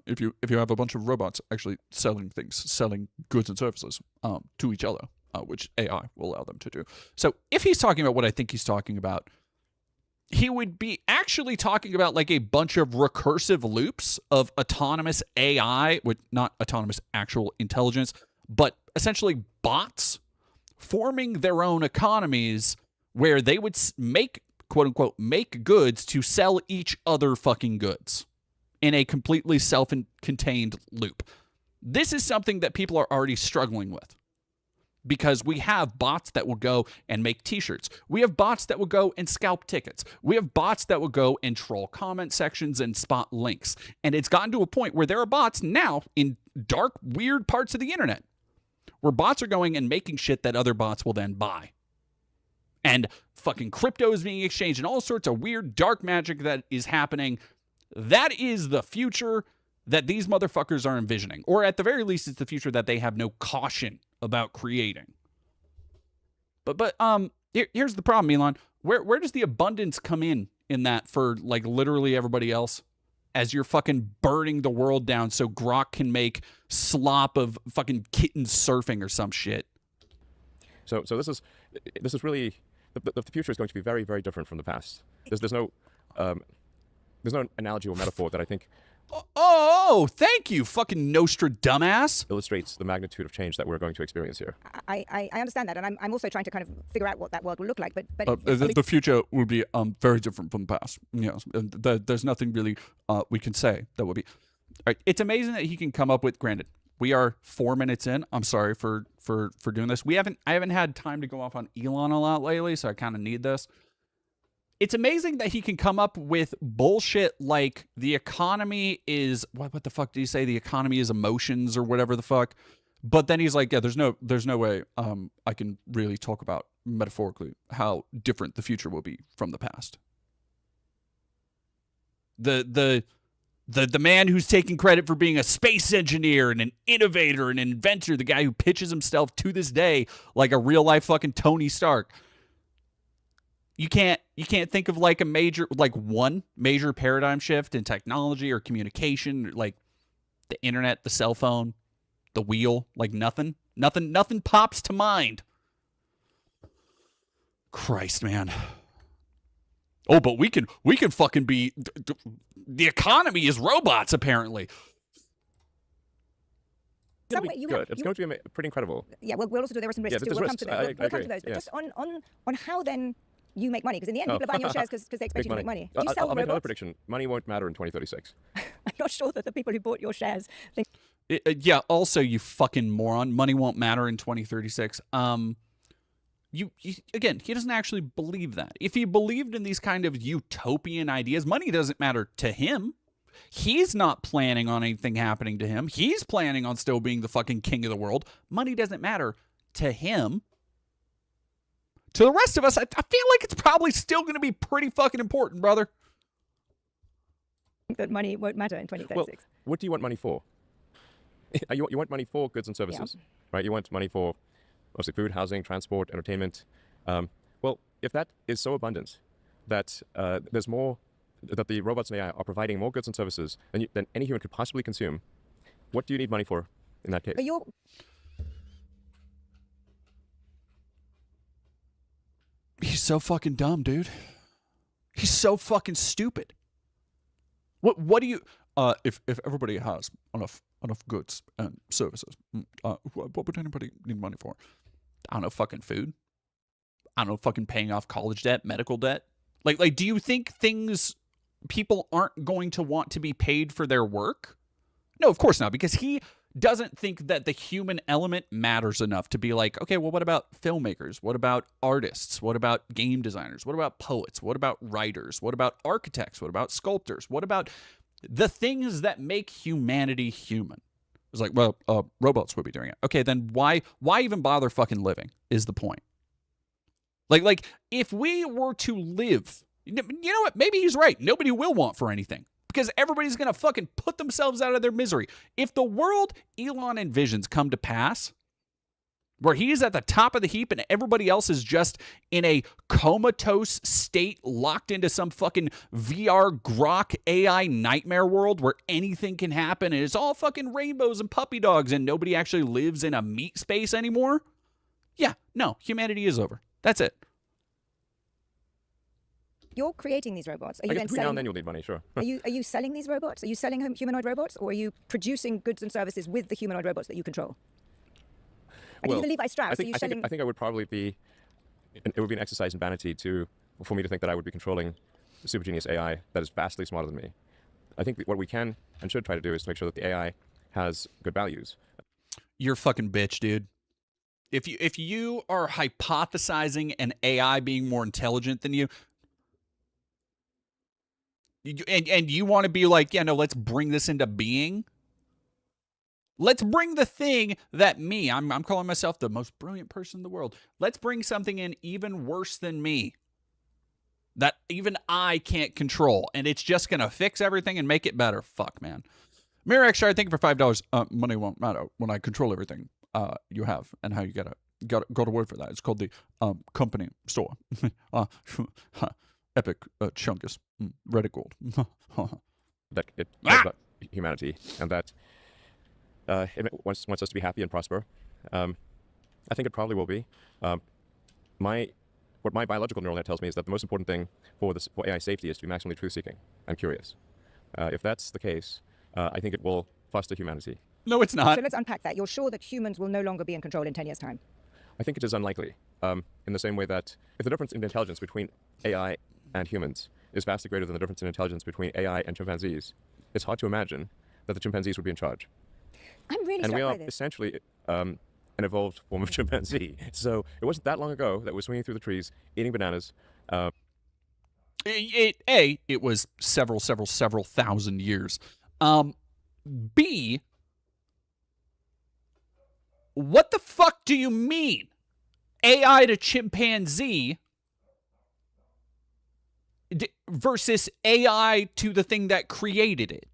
If you have a bunch of robots actually selling goods and services to each other, which AI will allow them to do. So if he's talking about what I think he's talking about, he would be actually talking about like a bunch of recursive loops of autonomous AI, with not autonomous actual intelligence, but essentially bots forming their own economies where they would make, quote unquote, make goods to sell each other fucking goods in a completely self-contained loop. This is something that people are already struggling with. Because we have bots that will go and make t-shirts. We have bots that will go and scalp tickets. We have bots that will go and troll comment sections and spot links. And it's gotten to a point where there are bots now in dark, weird parts of the internet where bots are going and making shit that other bots will then buy. And fucking crypto is being exchanged and all sorts of weird dark magic that is happening. That is the future that these motherfuckers are envisioning. Or at the very least, it's the future that they have no caution about creating. But here's the problem, Elon. Where does the abundance come in that for like literally everybody else? As you're fucking burning the world down so Grok can make slop of fucking kittens surfing or some shit. So this is really the future is going to be very, very different from the past. There's no analogy or metaphor that I think Oh, thank you, fucking Nostra dumbass. Illustrates the magnitude of change that we're going to experience here. I understand that, and I'm also trying to kind of figure out what that world will look like. But the future will be very different from the past. Yes, there's nothing really we can say that would be. All right, it's amazing that he can come up with. Granted, we are 4 minutes in. I'm sorry for doing this. I haven't had time to go off on Elon a lot lately, so I kind of need this. It's amazing that he can come up with bullshit like the economy is what the fuck did he say? The economy is emotions or whatever the fuck. But then he's like, yeah, there's no way I can really talk about metaphorically how different the future will be from the past. The man who's taking credit for being a space engineer and an innovator and an inventor, the guy who pitches himself to this day like a real life fucking Tony Stark. You can't think of like one major paradigm shift in technology or communication, like the internet, the cell phone, the wheel, like nothing pops to mind. Christ, man. Oh, but we can fucking be the economy is robots apparently. It's going to be good. It's going to be pretty incredible. Yeah, we'll also do there are some risks too. We'll come to those. We'll come to those. But just on how then you make money, because in the end, people are buying your shares because they expect you to make money. Do you sell I'll make another robots? prediction. Money won't matter in 2036. I'm not sure that the people who bought your shares think. Yeah. Also, you fucking moron. Money won't matter in 2036. You again, he doesn't actually believe that. If he believed in these kind of utopian ideas, money doesn't matter to him. He's not planning on anything happening to him. He's planning on still being the fucking king of the world. Money doesn't matter to him. To the rest of us, I feel like it's probably still going to be pretty fucking important, brother. That money won't matter in 2036. Well, what do you want money for? You want money for goods and services, right? You want money for, obviously, food, housing, transport, entertainment. Well, if that is so abundant that there's more, that the robots and AI are providing more goods and services than any human could possibly consume, what do you need money for in that case? He's so fucking dumb, dude. He's so fucking stupid. What do you if everybody has enough goods and services, what would anybody need money for? I don't know, fucking food. I don't know, fucking paying off college debt, medical debt. Like do you think people aren't going to want to be paid for their work? No, of course not, because he doesn't think that the human element matters enough to be like, okay, well, what about filmmakers? What about artists? What about game designers? What about poets? What about writers? What about architects? What about sculptors? What about the things that make humanity human? It's like, well, robots would be doing it. Okay, then why even bother fucking living is the point. Like if we were to live, you know what? Maybe he's right. Nobody will want for anything, because everybody's going to fucking put themselves out of their misery. If the world Elon envisions come to pass, where he's at the top of the heap and everybody else is just in a comatose state locked into some fucking VR grok AI nightmare world where anything can happen and it's all fucking rainbows and puppy dogs and nobody actually lives in a meat space anymore, yeah, no, humanity is over. That's it. You're creating these robots. Are you I guess between now and then you'll need money, sure. Are you selling these robots? Are you selling humanoid robots, or are you producing goods and services with the humanoid robots that you control? Well, even Levi Strauss, I think I would probably be. It would be an exercise in vanity for me to think that I would be controlling a super genius AI that is vastly smarter than me. I think what we can and should try to do is to make sure that the AI has good values. You're a fucking bitch, dude. If you are hypothesizing an AI being more intelligent than you, and you want to be like, yeah, no, let's bring this into being. Let's bring the thing that I'm calling myself the most brilliant person in the world. Let's bring something in even worse than me that even I can't control, and it's just going to fix everything and make it better. Fuck, man. Mirror Extra, thank you for $5. Money won't matter when I control everything you have and how you got a word for that. It's called the company store. Epic Chunkus. Reddit gold. That it cares about humanity and that it wants us to be happy and prosper. I think it probably will be. What my biological neural net tells me is that the most important thing for AI safety is to be maximally truth-seeking and curious. If that's the case, I think it will foster humanity. No, it's not. So let's unpack that. You're sure that humans will no longer be in control in 10 years' time? I think it is unlikely, in the same way that if the difference in intelligence between AI and humans is vastly greater than the difference in intelligence between AI and chimpanzees, it's hard to imagine that the chimpanzees would be in charge. I'm really And struck we are by this. essentially an evolved form of chimpanzee. So it wasn't that long ago that we're swinging through the trees, eating bananas. It was several thousand years. B, what the fuck do you mean? AI to chimpanzee versus AI to the thing that created it.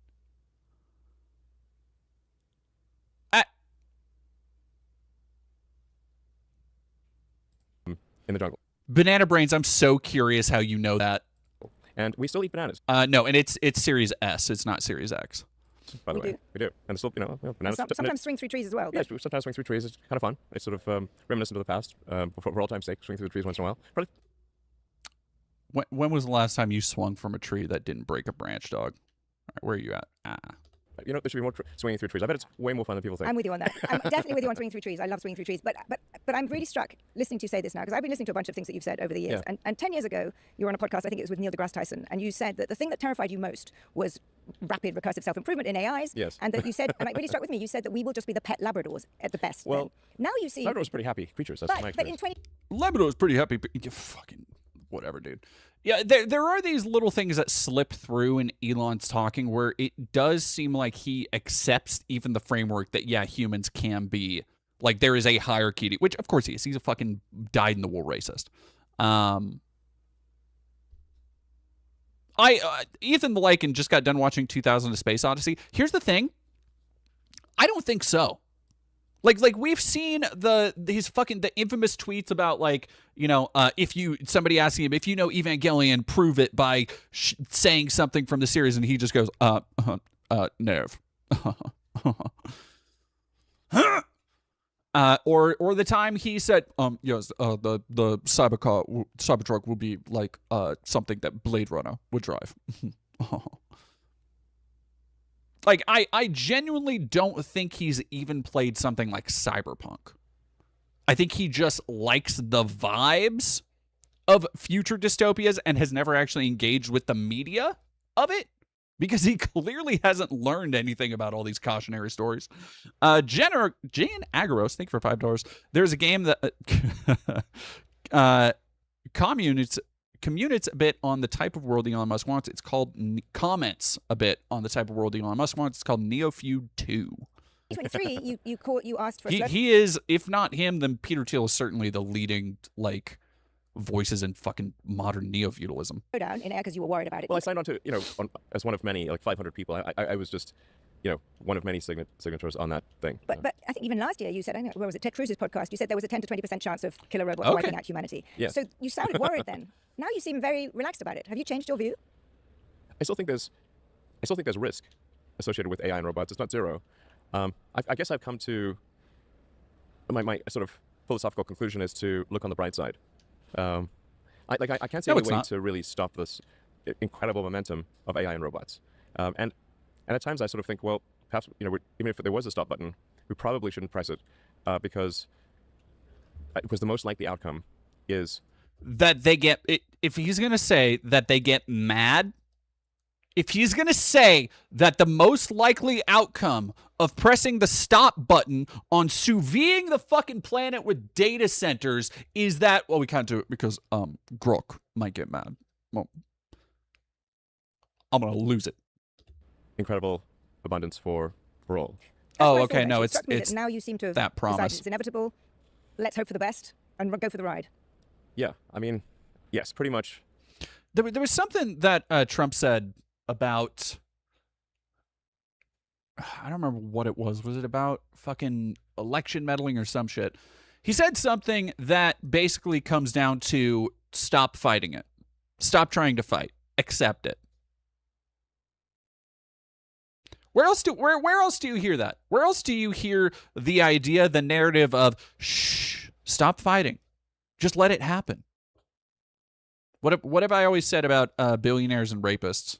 In the jungle. Banana Brains, I'm so curious how you know that. And we still eat bananas. No, and it's Series S. It's not Series X. By the way, we do. And still, bananas. Sometimes swing through trees as well. Yeah, we sometimes swing through trees. It's kind of fun. It's sort of reminiscent of the past. For all time's sake, swing through the trees once in a while. Probably. When was the last time you swung from a tree that didn't break a branch, dog? All right, where are you at? There should be more swinging through trees. I bet it's way more fun than people think. I'm with you on that. I'm definitely with you on swinging through trees. I love swinging through trees. But I'm really struck listening to you say this now, because I've been listening to a bunch of things that you've said over the years. Yeah. And 10 years ago, you were on a podcast, I think it was with Neil deGrasse Tyson, and you said that the thing that terrified you most was rapid recursive self-improvement in AIs. Yes. And that you said, and it really struck with me, you said that we will just be the pet Labradors at the best. Well, then. Now you see... Labradors are pretty happy creatures. That's my but in experience. 20... Labrador's pretty happy, but you fucking whatever, dude. Yeah, there are these little things that slip through in Elon's talking where it does seem like he accepts even the framework that, yeah, humans can be, like, there is a hierarchy, which, of course, he is. He's a fucking dyed-in-the-wool racist. Ethan the Lycan just got done watching 2000: A Space Odyssey. Here's the thing. I don't think so. Like we've seen the infamous tweets about, like, somebody asking him, if you know Evangelion, prove it by saying something from the series, and he just goes, Nev. Or the time he said, yes, the Cybertruck will be like something that Blade Runner would drive. Like, I genuinely don't think he's even played something like Cyberpunk. I think he just likes the vibes of future dystopias and has never actually engaged with the media of it, because he clearly hasn't learned anything about all these cautionary stories. Jan Agaros, thank you for $5. There's a game that communicates a bit on the type of world Elon Musk wants. It's called comments a bit on the type of world Elon Musk wants. It's called Neofeud 2. 2023, you asked for... He is, if not him, then Peter Thiel is certainly the leading, like, voices in fucking modern neo-feudalism. ...down in air because you were worried about it. Well, I signed on to, as one of many, like 500 people. I was just, one of many signatories on that thing. But I think even last year you said, I know, where was it, Ted Cruz's podcast, you said there was a 10 to 20% chance of killer robots wiping out humanity. Yeah. So you sounded worried then. Now you seem very relaxed about it. Have you changed your view? I still think there's risk associated with AI and robots. It's not zero. I guess I've come to my sort of philosophical conclusion is to look on the bright side. I can't see any way to really stop this incredible momentum of AI and robots. And at times I sort of think, well, perhaps even if there was a stop button, we probably shouldn't press it because the most likely outcome is that they get. If he's gonna say that they get mad, if he's gonna say that the most likely outcome of pressing the stop button on sous videing the fucking planet with data centers is that, well, we can't do it because Grok might get mad. Well, I'm gonna lose it. Incredible abundance for all. Oh, okay. No, it's now you seem to have that promise. Decided it's inevitable. Let's hope for the best and go for the ride. Yeah, I mean, yes, pretty much. There was something that Trump said about, I don't remember what it was. Was it about fucking election meddling or some shit? He said something that basically comes down to stop fighting it. Stop trying to fight. Accept it. Where else do you hear that? Where else do you hear the idea, the narrative of shh, stop fighting, just let it happen? What have I always said about billionaires and rapists?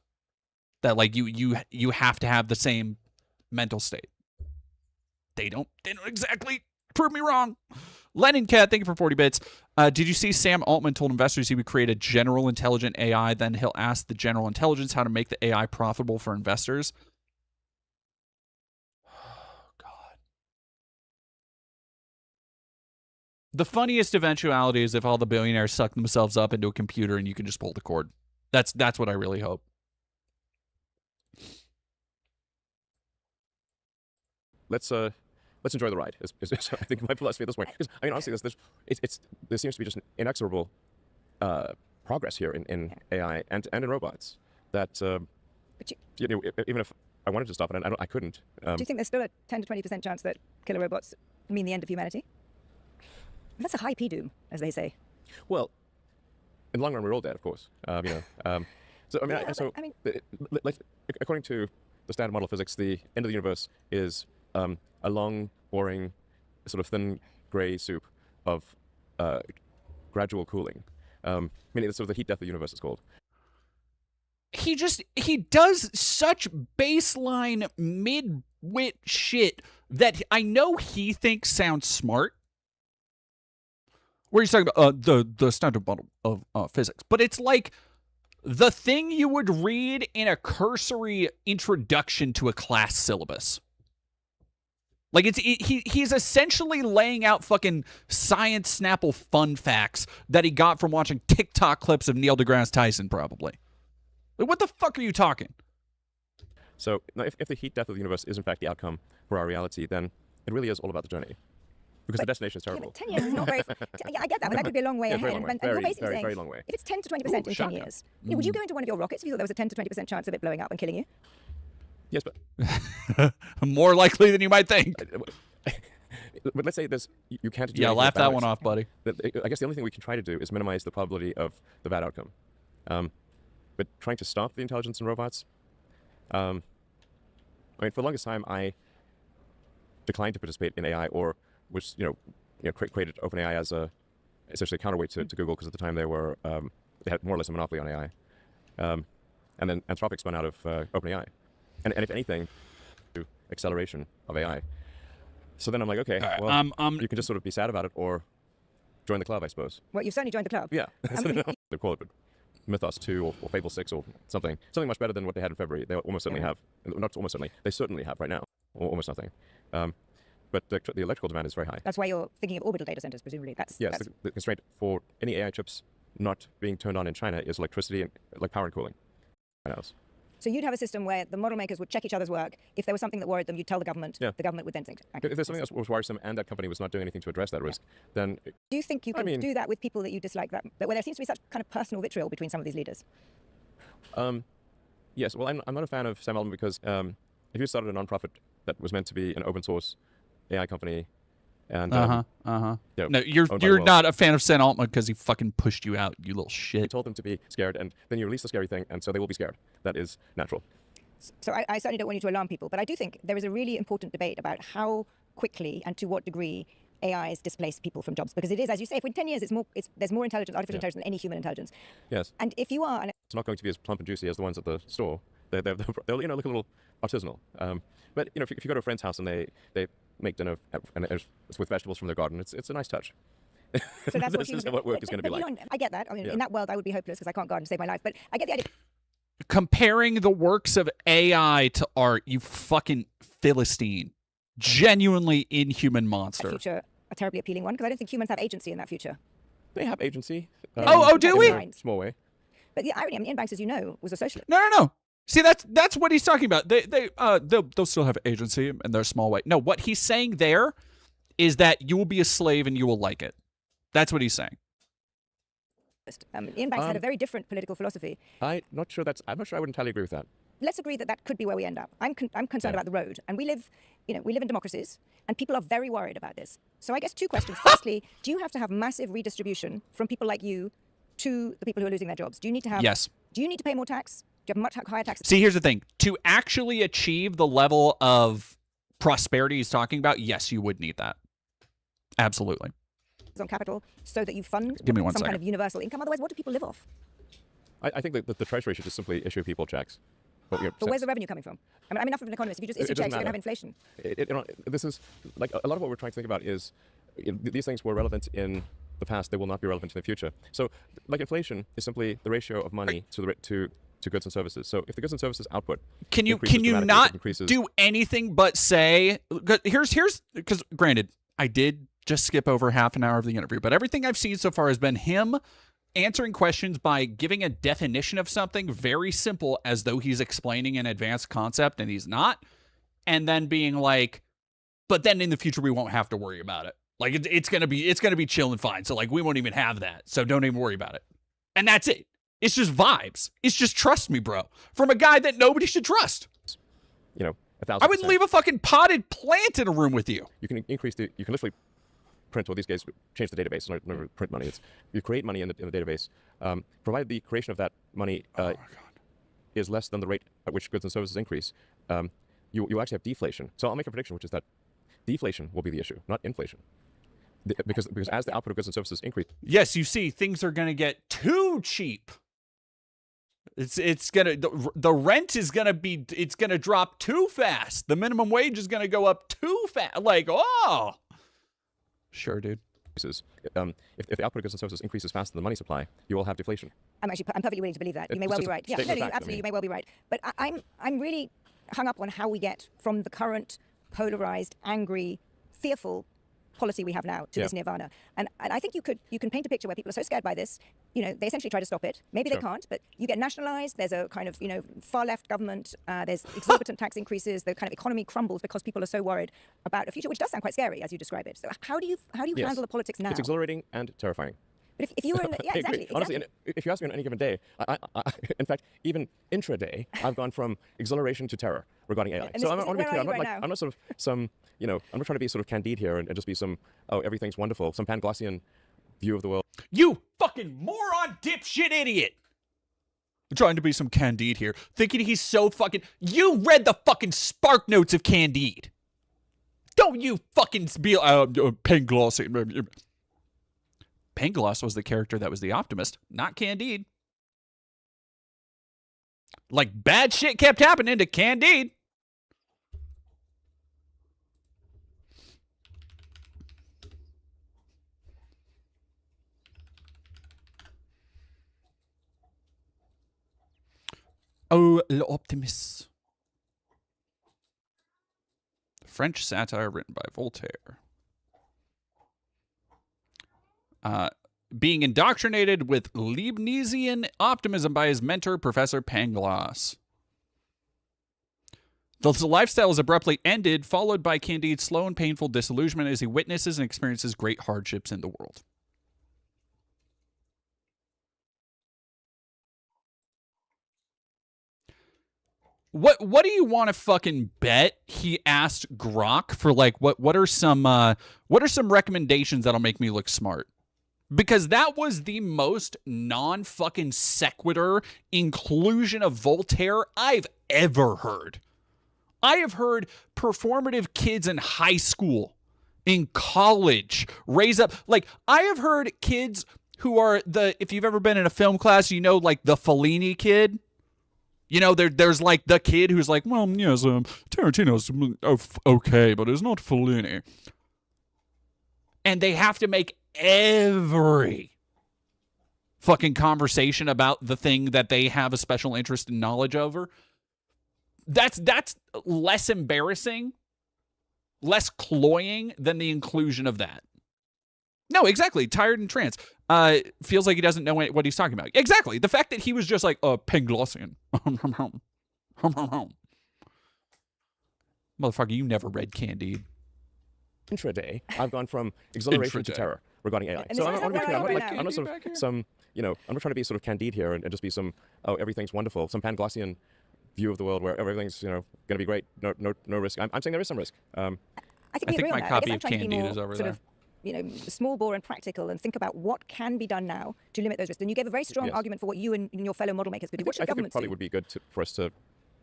that like you have to have the same mental state. They don't exactly prove me wrong. Lennon Cat, thank you for 40 bits. Did you see Sam Altman told investors he would create a general intelligent AI, then he'll ask the general intelligence how to make the AI profitable for investors? Oh, God. The funniest eventuality is if all the billionaires suck themselves up into a computer and you can just pull the cord. That's what I really hope. Let's enjoy the ride. Is I think my philosophy at this point. Because I mean, honestly, there seems to be just an inexorable progress here in AI and in robots. That But even if I wanted to stop it, I couldn't. do you think there's still a 10 to 20% chance that killer robots mean the end of humanity? That's a high P-doom, as they say. Well, in the long run, we're all dead, of course. So I mean, according to the standard model of physics, the end of the universe is a long, boring, sort of thin gray soup of gradual cooling. Meaning it's sort of the heat death of the universe is called. He does such baseline mid-wit shit that I know he thinks sounds smart. Where he's talking about the standard model of physics. But it's like the thing you would read in a cursory introduction to a class syllabus. Like he's essentially laying out fucking science Snapple fun facts that he got from watching TikTok clips of Neil deGrasse Tyson, probably. Like, what the fuck are you talking? So if the heat death of the universe is in fact the outcome for our reality, then it really is all about the journey. Because the destination is terrible. Yeah, 10 years is not very... Yeah, I get that, but that could be a long way ahead. Very long way. And you're basically very, saying, very long way. if it's 10 to 20% in 10 years, would you go into one of your rockets if you thought there was a 10 to 20% chance of it blowing up and killing you? Yes, but... More likely than you might think. But let's say you can't do Yeah, laugh that one off, buddy. I guess the only thing we can try to do is minimize the probability of the bad outcome. But trying to stop the intelligence in robots... I mean, for the longest time, I declined to participate in AI, or which created OpenAI as essentially a counterweight to Google, because at the time they had more or less a monopoly on AI, and then Anthropic spun out of OpenAI, and if anything, to acceleration of AI. So then I'm like, okay, well, you can just sort of be sad about it or join the club, I suppose. Well, you've certainly joined the club. Yeah, they call it Mythos 2 or Fable 6 or something much better than what they had in February. They almost certainly have, not almost certainly, they certainly have right now, almost nothing. But the electrical demand is very high. That's why you're thinking of orbital data centers, presumably. Yes, the constraint for any AI chips not being turned on in China is electricity and like power and cooling. So you'd have a system where the model makers would check each other's work. If there was something that worried them, you'd tell the government. Yeah. The government would then think. If there's something that was worrisome and that company was not doing anything to address that risk, then... Do you think you can do that with people that you dislike, that where there seems to be such kind of personal vitriol between some of these leaders? Yes, well, I'm not a fan of Sam Altman because if you started a nonprofit that was meant to be an open source AI company, and no, you're not a fan of Sam Altman because he fucking pushed you out, you little shit. You told them to be scared, and then you release the scary thing, and so they will be scared. That is natural. So I certainly don't want you to alarm people, but I do think there is a really important debate about how quickly and to what degree AIs displace people from jobs, because it is, as you say, if in 10 years there's more intelligence, artificial intelligence than any human intelligence. Yes. And if you are, it's not going to be as plump and juicy as the ones at the store. They'll look a little artisanal. But if you go to a friend's house and they make dinner with vegetables from their garden, it's a nice touch. So that's this is what work is going to be like. I get that. I mean, in that world, I would be hopeless because I can't garden to save my life. But I get the idea. Comparing the works of AI to art, you fucking Philistine. Genuinely inhuman monster. A future, a terribly appealing one, because I don't think humans have agency in that future. They have agency. Do we? In a small way. But the irony, I mean, Ian Banks, as you know, was a socialist. No. See, that's what he's talking about. They'll still have agency in their small way. No, what he's saying there is that you will be a slave and you will like it. That's what he's saying. Ian Banks had a very different political philosophy. I'm not sure I would entirely agree with that. Let's agree that could be where we end up. I'm concerned about the road, and we live in democracies, and people are very worried about this. So I guess two questions. Firstly, do you have to have massive redistribution from people like you to the people who are losing their jobs? Do you need to have? Yes. Do you need to pay more tax? Do you have much higher taxes? See, here's the thing. To actually achieve the level of prosperity he's talking about, yes, you would need that. Absolutely. On capital, so that you fund some kind of universal income. Otherwise, what do people live off? I think that the Treasury should just simply issue people checks. But, but where's the revenue coming from? I mean, I'm enough of an economist. If you just issue checks, you're going to have inflation. This is like a lot of what we're trying to think about is these things were relevant in the past. They will not be relevant in the future. So, like inflation is simply the ratio of money to goods and services. So, if the goods and services output can you not do anything but say? Here's because granted, I did just skip over half an hour of the interview, but everything I've seen so far has been him answering questions by giving a definition of something very simple as though he's explaining an advanced concept and he's not, and then being like, but then in the future we won't have to worry about it. Like it's gonna be chill and fine. So like we won't even have that. So don't even worry about it. And that's it. It's just vibes. It's just trust me, bro. From a guy that nobody should trust. You know, 1,000%. I wouldn't leave a fucking potted plant in a room with you. You can you can literally print, well, these guys change the database, not print money. You create money in the database, provided the creation of that money is less than the rate at which goods and services increase. You actually have deflation. So I'll make a prediction, which is that deflation will be the issue, not inflation. Because as the output of goods and services increase. Yes, you see, things are going to get too cheap. It's gonna the rent is gonna drop too fast. The minimum wage is gonna go up too fast. Like, oh, sure, dude. If the output of goods and services increases faster than the money supply, you will have deflation. I'm perfectly willing to believe that. You may well be right. Yeah, no, absolutely, you may well be right. But I'm really hung up on how we get from the current polarized, angry, fearful policy we have now to this nirvana. And I think you can paint a picture where people are so scared by this, they essentially try to stop it. Maybe they can't, but you get nationalized. There's a kind of, far left government. There's exorbitant tax increases. The kind of economy crumbles because people are so worried about a future, which does sound quite scary as you describe it. So how do you handle the politics now? It's exhilarating and terrifying. But if you were in the, exactly. Honestly, if you ask me on any given day, I in fact, even intraday, I've gone from exhilaration to terror regarding AI. And so I want to be clear. I'm not sort of some, I'm not trying to be sort of candide here and just be some, everything's wonderful, some Panglossian view of the world. You fucking moron, dipshit idiot. I'm trying to be some Candide here, thinking he's so fucking. You read the fucking spark notes of Candide. Don't you fucking be Panglossian. Pangloss was the character that was the optimist, not Candide. Like, bad shit kept happening to Candide. Oh, l'optimist. French satire written by Voltaire. Being indoctrinated with Leibnizian optimism by his mentor, Professor Pangloss. The lifestyle is abruptly ended, followed by Candide's slow and painful disillusionment as he witnesses and experiences great hardships in the world. What do you want to fucking bet? He asked Grok for like what are some recommendations that'll make me look smart? Because that was the most non-fucking sequitur inclusion of Voltaire I've ever heard. I have heard performative kids in high school, in college, raise up. Like, I have heard kids who are if you've ever been in a film class, like the Fellini kid. There's like the kid who's like, well, yes, Tarantino's okay, but it's not Fellini. And they have to make every fucking conversation about the thing that they have a special interest and knowledge over. That's less embarrassing, less cloying than the inclusion of that. No, exactly. Tired and trance. Feels like he doesn't know what he's talking about. Exactly. The fact that he was just like, Panglossian. Motherfucker, you never read Candide. Intraday, I've gone from exhilaration to terror regarding AI. So I'm not sort of some, I'm not trying to be sort of Candide here and just be some, everything's wonderful, some Panglossian view of the world where everything's, going to be great, no risk. I'm saying there is some risk. I think my copy of Candide is over there. Small bore and practical, and think about what can be done now to limit those risks. And you gave a very strong argument for what you and your fellow model makers could do. What should I think governments it probably would be good for us to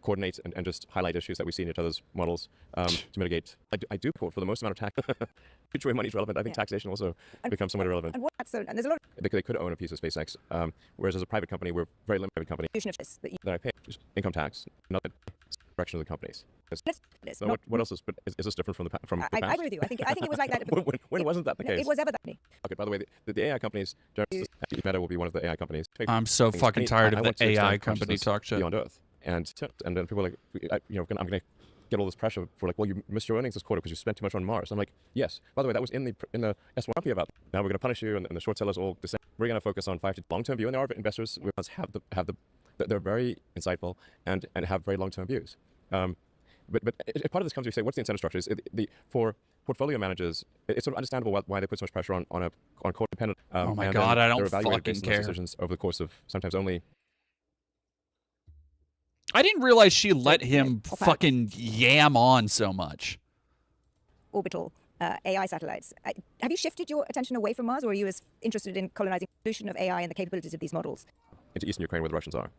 coordinate and just highlight issues that we see in each other's models to mitigate. I do support for the most amount of tax. Future way money is relevant. I think taxation also becomes somewhat irrelevant. And there's a lot of They could own a piece of SpaceX, whereas as a private company, we're very limited company. That I pay income tax, not the direction of the companies. So what else is this different from the past? I agree with you. I think it was like that. when wasn't that the case? It was ever that. Okay. By the way, the AI companies, Meta will be one of the AI companies. I'm so fucking tired of the AI company talk shit. Beyond Earth, and then people are like, I'm going to get all this pressure for like, well, you missed your earnings this quarter because you spent too much on Mars. I'm like, yes. By the way, that was in the S1 about. Now we're going to punish you, and the short sellers all descend. We're going to focus on 5 to long-term view, and there are investors who they're very insightful and have very long-term views. But part of this comes, we say, what's the incentive structure? For portfolio managers, it's sort of understandable why they put so much pressure on core-dependent. Oh my God, I don't fucking care. Decisions over the course of sometimes only. I didn't realize she let him fucking yam on so much. Orbital AI satellites. Have you shifted your attention away from Mars, or are you as interested in colonizing the solution of AI and the capabilities of these models? Into eastern Ukraine, where the Russians are.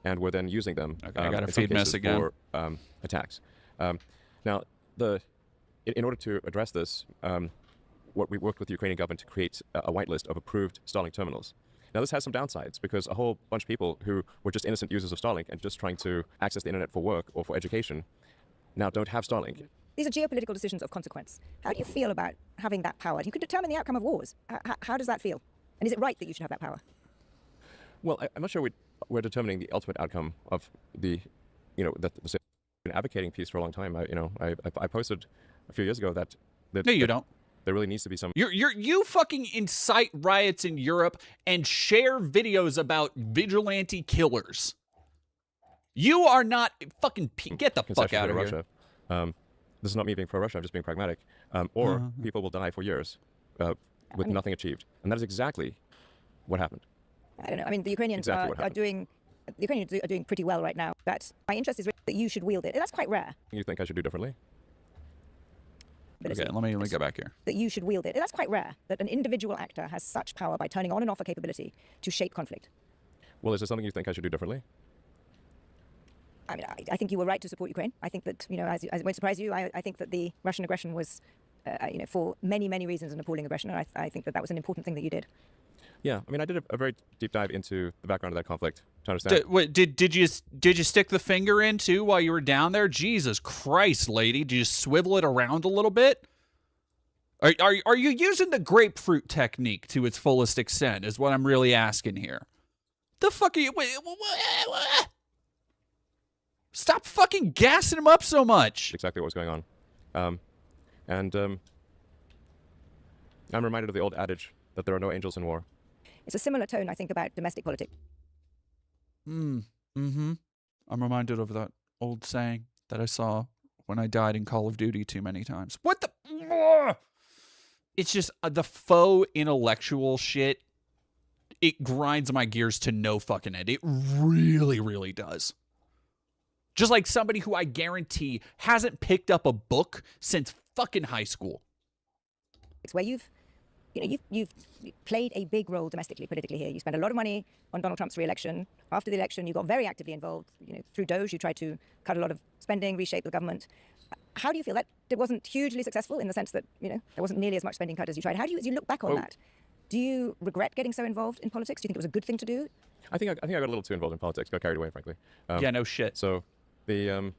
And we're then using them I gotta feed Miss again. For attacks. Now, in order to address this, what we worked with the Ukrainian government to create a whitelist of approved Starlink terminals. Now, this has some downsides because a whole bunch of people who were just innocent users of Starlink and just trying to access the internet for work or for education now don't have Starlink. These are geopolitical decisions of consequence. How do you feel about having that power? You could determine the outcome of wars. How does that feel? And is it right that you should have that power? Well, I'm not sure we're determining the ultimate outcome of the been advocating peace for a long time. I posted a few years ago that no, you don't. There really needs to be some. You fucking incite riots in Europe and share videos about vigilante killers. You are not fucking. Get the fuck out of Russia. here. This is not me being pro-Russia. I'm just being pragmatic. Or people will die for years with nothing achieved, and that is exactly what happened. I don't know. I mean, the Ukrainians are doing pretty well right now. But my interest is really that you should wield it. That's quite rare. You think I should do differently? Okay, let me get back here. That you should wield it. That's quite rare, that an individual actor has such power by turning on and off a capability to shape conflict. Well, is there something you think I should do differently? I mean, I think you were right to support Ukraine. I think that, as it won't surprise you, I think that the Russian aggression was, for many, many reasons, an appalling aggression, and I think that was an important thing that you did. Yeah, I mean, I did a very deep dive into the background of that conflict to understand. Did you stick the finger in too while you were down there? Jesus Christ, lady! Did you swivel it around a little bit? Are you using the grapefruit technique to its fullest extent? Is what I'm really asking here. The fuck are you? Stop fucking gassing him up so much. Exactly what was going on, and I'm reminded of the old adage that there are no angels in war. It's a similar tone, I think, about domestic politics. I'm reminded of that old saying that I saw when I died in Call of Duty too many times. What the? It's just the faux intellectual shit. It grinds my gears to no fucking end. It really, really does. Just like somebody who I guarantee hasn't picked up a book since fucking high school. It's where you've played a big role domestically, politically here. You spent a lot of money on Donald Trump's re-election. After the election, you got very actively involved. Through Doge, you tried to cut a lot of spending, reshape the government. How do you feel that it wasn't hugely successful in the sense that there wasn't nearly as much spending cut as you tried? How do you, as you look back on that, do you regret getting so involved in politics? Do you think it was a good thing to do? I think I got a little too involved in politics. Got carried away, frankly. Yeah, no shit. So the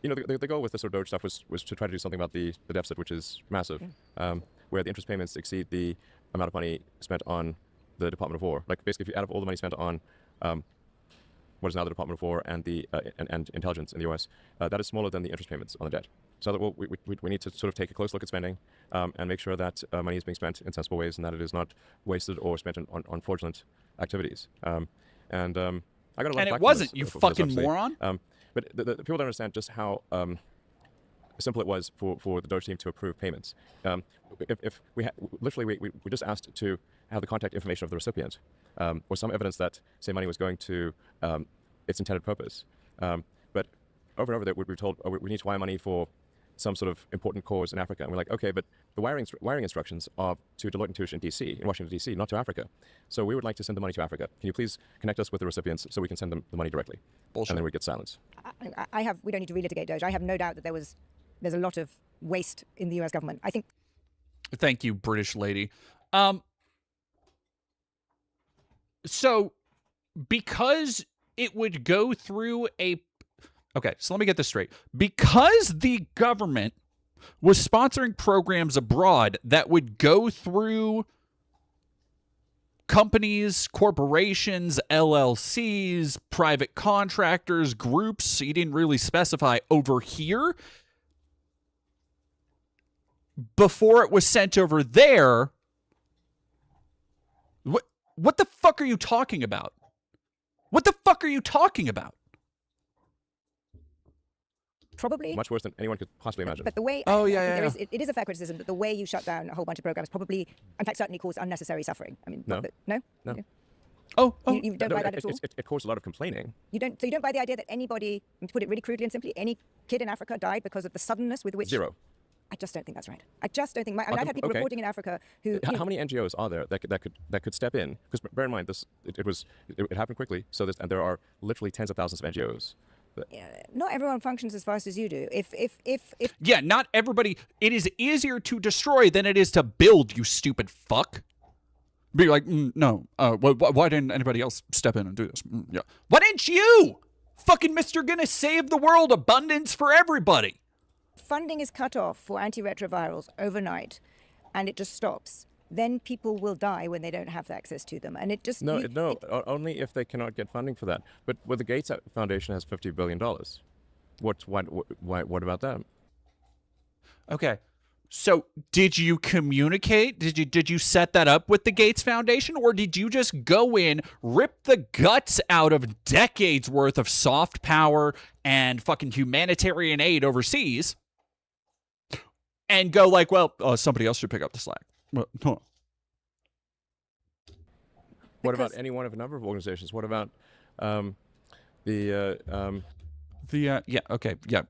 goal with this sort of Doge stuff was to try to do something about the deficit, which is massive. Where the interest payments exceed the amount of money spent on the Department of War. Like, basically, if you add up all the money spent on what is now the Department of War and the and intelligence in the U.S., that is smaller than the interest payments on the debt. So we need to sort of take a close look at spending and make sure that money is being spent in sensible ways and that it is not wasted or spent on fraudulent activities. I got a lot of and flack it wasn't, for you this, fucking moron. But the people don't understand just how simple it was for the Doge team to approve payments. If we just asked to have the contact information of the recipient or some evidence that, say, money was going to its intended purpose. But over and over, we were told we need to wire money for some sort of important cause in Africa. And we're like, okay, but the wiring instructions are to Deloitte and Touche in DC, in Washington, DC, not to Africa. So we would like to send the money to Africa. Can you please connect us with the recipients so we can send them the money directly? Bullshit. And then we get silence. We don't need to relitigate Doge. I have no doubt that there's a lot of waste in the US government. I think. Thank you, British lady. So because it would go through okay, so let me get this straight. Because the government was sponsoring programs abroad that would go through companies, corporations, LLCs, private contractors, groups, he didn't really specify over here, before it was sent over there, what the fuck are you talking about? What the fuck are you talking about? Probably much worse than anyone could possibly imagine. But the way it is a fair criticism that the way you shut down a whole bunch of programs probably, in fact, certainly caused unnecessary suffering. I mean, no. No? No. You don't buy that at all? It caused a lot of complaining. You don't buy the idea that anybody, to put it really crudely and simply, any kid in Africa died because of the suddenness with which... Zero. I just don't think that's right. I just don't think... I've had people reporting in Africa who... How many NGOs are there that could step in? Because bear in mind, it happened quickly, and there are literally tens of thousands of NGOs. Not everyone functions as fast as you do. If Yeah, not everybody. It is easier to destroy than it is to build, you stupid fuck. Be like, no. Why didn't anybody else step in and do this? Yeah. Why didn't you? Fucking Mr. Gonna save the world, abundance for everybody. Funding is cut off for antiretrovirals overnight, and it just stops. Then people will die when they don't have access to them, and it just only if they cannot get funding for that. But the Gates Foundation has $50 billion. What about them? Okay, so did you communicate? Did you set that up with the Gates Foundation, or did you just go in, rip the guts out of decades worth of soft power and fucking humanitarian aid overseas, and go like, well, somebody else should pick up the slack? What about any one of a number of organizations? What about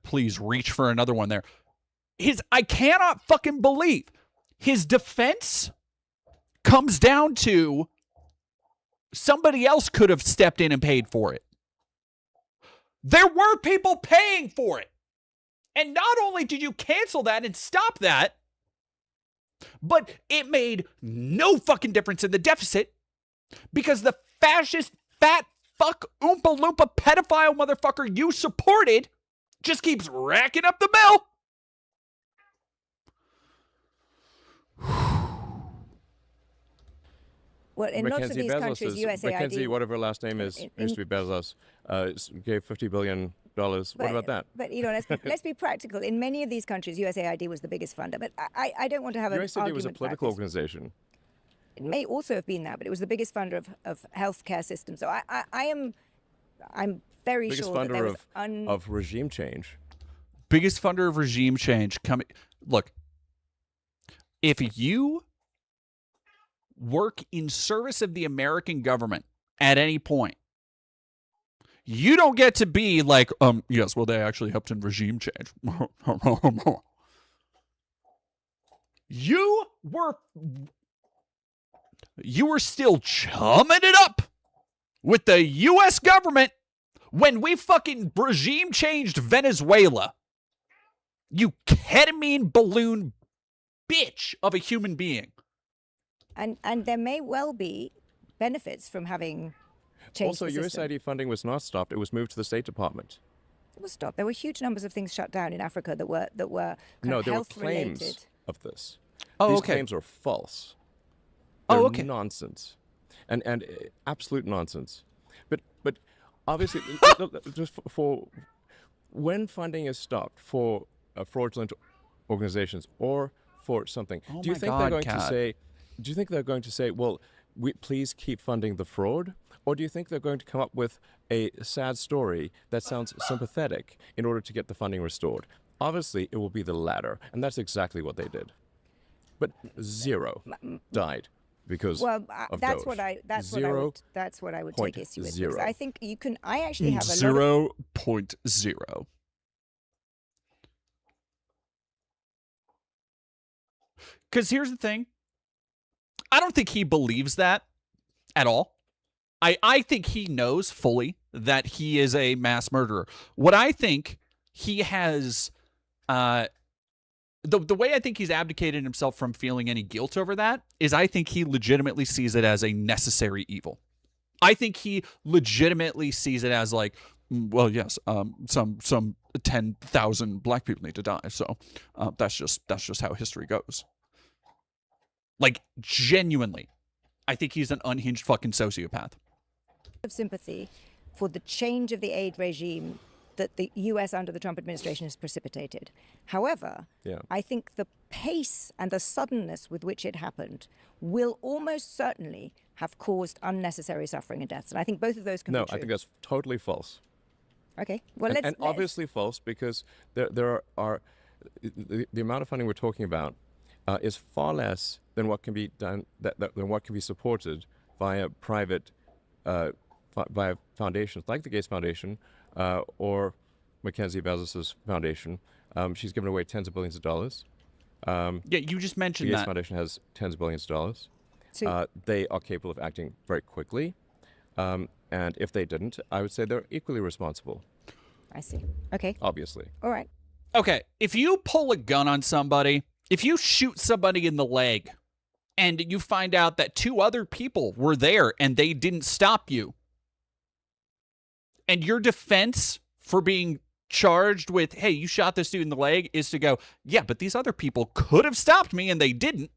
please reach for another one there. I cannot fucking believe his defense comes down to somebody else could have stepped in and paid for it. There were people paying for it. And not only did you cancel that and stop that, but it made no fucking difference in the deficit because the fascist, fat, fuck, oompa loompa, pedophile motherfucker you supported just keeps racking up the bill. Well, in lots of these countries, USAID... Mackenzie, whatever her last name is, used to be Bezos, gave $50 billion. What about that? But, let's be practical. In many of these countries, USAID was the biggest funder. But I don't want to have an argument. USAID was a political organization. It may also have been that, but it was the biggest funder of healthcare systems. So I'm very sure that there was... Biggest funder of regime change. Biggest funder of regime change. Look, if you work in service of the American government at any point, you don't get to be like, yes, well, they actually helped in regime change. You were still chumming it up with the U.S. government when we fucking regime changed Venezuela. You ketamine balloon bitch of a human being. And there may well be benefits from having changed also, the system. USAID funding was not stopped. It was moved to the State Department. It was stopped. There were huge numbers of things shut down in Africa that were there were claims of this. These claims are false. They're nonsense, and absolute nonsense. But obviously, just for when funding is stopped for fraudulent organizations or for something, do you think they're going to say? Do you think they're going to say, well, please keep funding the fraud? Or do you think they're going to come up with a sad story that sounds sympathetic in order to get the funding restored? Obviously, it will be the latter, and that's exactly what they did. But zero died because of that's Doge. That's what I would take issue with. Because I think you can. I actually have a 0.0. Because here's the thing. I don't think he believes that at all. I think he knows fully that he is a mass murderer. What I think he has, the way I think he's abdicated himself from feeling any guilt over that is I think he legitimately sees it as a necessary evil. I think he legitimately sees it as like, well, yes, some 10,000 black people need to die. So that's just how history goes. Like, genuinely, I think he's an unhinged fucking sociopath. Of sympathy for the change of the aid regime that the U.S. under the Trump administration has precipitated. However, I think the pace and the suddenness with which it happened will almost certainly have caused unnecessary suffering and deaths. And I think both of those can be true. No, I think that's totally false. Okay, well, and obviously false because there are the amount of funding we're talking about is far less than what can be done than what can be supported via private via foundations like the Gates Foundation or Mackenzie Bezos's foundation. She's given away tens of billions of dollars. Yeah, you just mentioned the Gates that. Foundation has tens of billions of dollars. So, they are capable of acting very quickly. And if they didn't, I would say they're equally responsible. I see. Okay. Obviously. All right. Okay, if you pull a gun on somebody, if you shoot somebody in the leg, and you find out that 2 other people were there and they didn't stop you, and your defense for being charged with, hey, you shot this dude in the leg, is to go, yeah, but these other people could have stopped me and they didn't.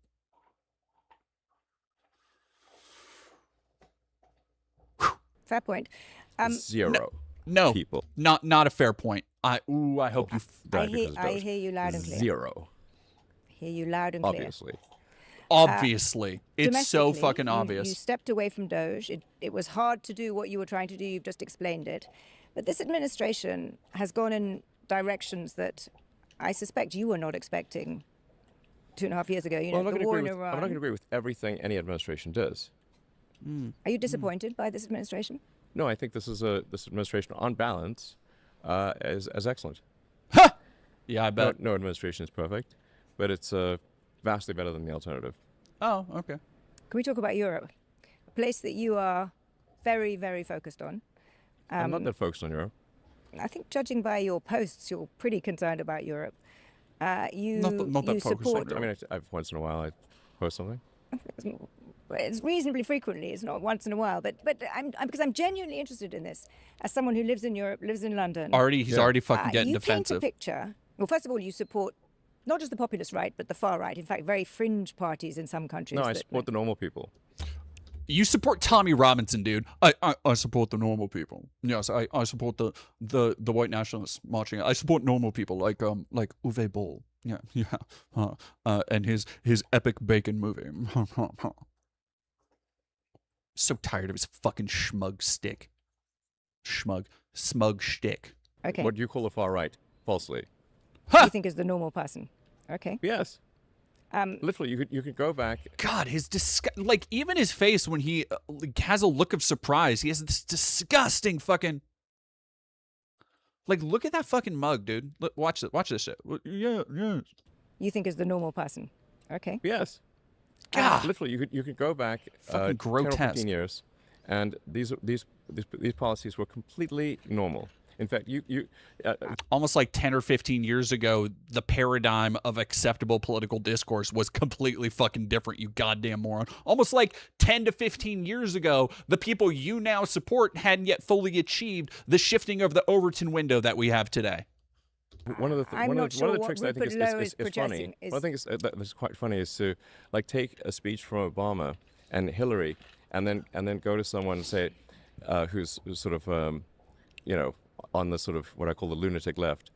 Fair point. Zero. No, people. Not a fair point. I hope you I hear you loud and clear. Zero. Hear you loud and clear. Obviously. It's so Domestically, fucking obvious. You stepped away from Doge. It was hard to do what you were trying to do. You've just explained it. But this administration has gone in directions that I suspect you were not expecting 2.5 years ago. You know, the war in Iran. I'm not going to agree with everything any administration does. Are you disappointed by this administration? No, I think this administration, on balance, is excellent. Yeah, I bet. No administration is perfect, but it's vastly better than the alternative. Oh, okay. Can we talk about Europe? A place that you are very, very focused on. I'm not that focused on Europe. I think judging by your posts, you're pretty concerned about Europe. You not that you focused on support. I mean, I've once in a while I post something. It's reasonably frequently. It's not once in a while, but because I'm genuinely interested in this. As someone who lives in Europe, lives in London. He's already fucking getting you defensive. You paint a picture. Well, first of all, you support not just the populist right, but the far right. In fact, very fringe parties in some countries. No, I support the normal people. You support Tommy Robinson, dude. I support the normal people. Yes, I support the white nationalists marching. I support normal people like Uwe Boll. Yeah. And his epic bacon movie. So tired of his fucking smug shtick. Okay. What do you call the far right? Falsely. You think is the normal person? Okay. Yes. Literally, you could go back. God, his even his face when he has a look of surprise. He has this disgusting fucking. Like, look at that fucking mug, dude. Watch this shit. Yeah. You think is the normal person? Okay. Yes. God. Literally, you could go back fucking 10 or grotesque. 15 years, and these policies were completely normal. In fact, almost like 10 or 15 years ago, the paradigm of acceptable political discourse was completely fucking different, you goddamn moron. Almost like 10 to 15 years ago, the people you now support hadn't yet fully achieved the shifting of the Overton window that we have today. One of the tricks that I think is funny. One thing that's quite funny is to take a speech from Obama and Hillary, and then go to someone and say, who's sort of on the sort of what I call the lunatic left,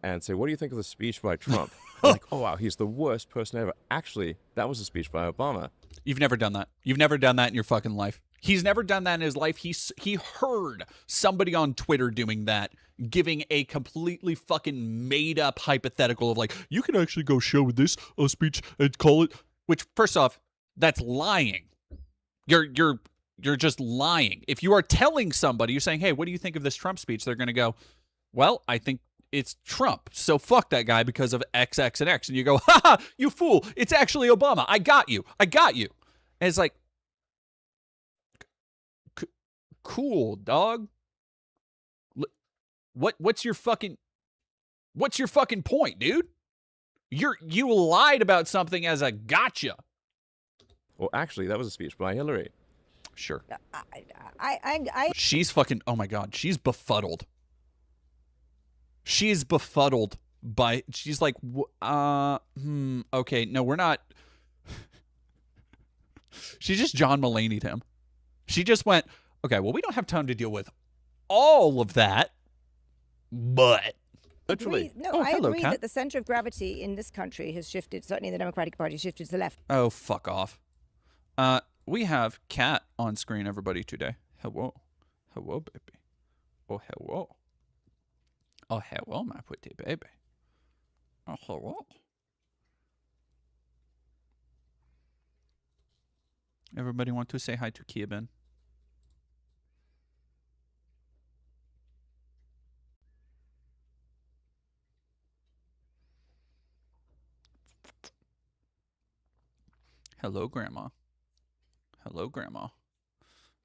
and say, what do you think of the speech by Trump? Like, oh wow, he's the worst person ever. Actually, that was a speech by Obama. You've never done that. You've never done that in your fucking life. He's never done that in his life. He heard somebody on Twitter doing that, giving a completely fucking made up hypothetical of like, you can actually go show this speech and call it, which first off, that's lying. You're just lying. If you are telling somebody, you're saying, hey, what do you think of this Trump speech? They're going to go, well, I think it's Trump. So fuck that guy because of X, X, and X. And you go, ha ha, you fool. It's actually Obama. I got you. I got you. And it's like, cool, dog. What's your fucking point, dude? You lied about something as a gotcha. Well, actually, that was a speech by Hillary. Sure. She's fucking, oh my God, she's befuddled. She's befuddled by, she's like, okay, no, we're not. She just John Mulaney'd him. She just went, okay, well, we don't have time to deal with all of that, but. Literally. I agree that the center of gravity in this country has shifted, certainly in the Democratic Party, shifted to the left. Oh, fuck off. We have Kat on screen, everybody, today. Hello. Hello, baby. Oh, hello. Oh, hello, my pretty baby. Oh, hello. Everybody want to say hi to Kiabin? Hello, Grandma. Hello, Grandma.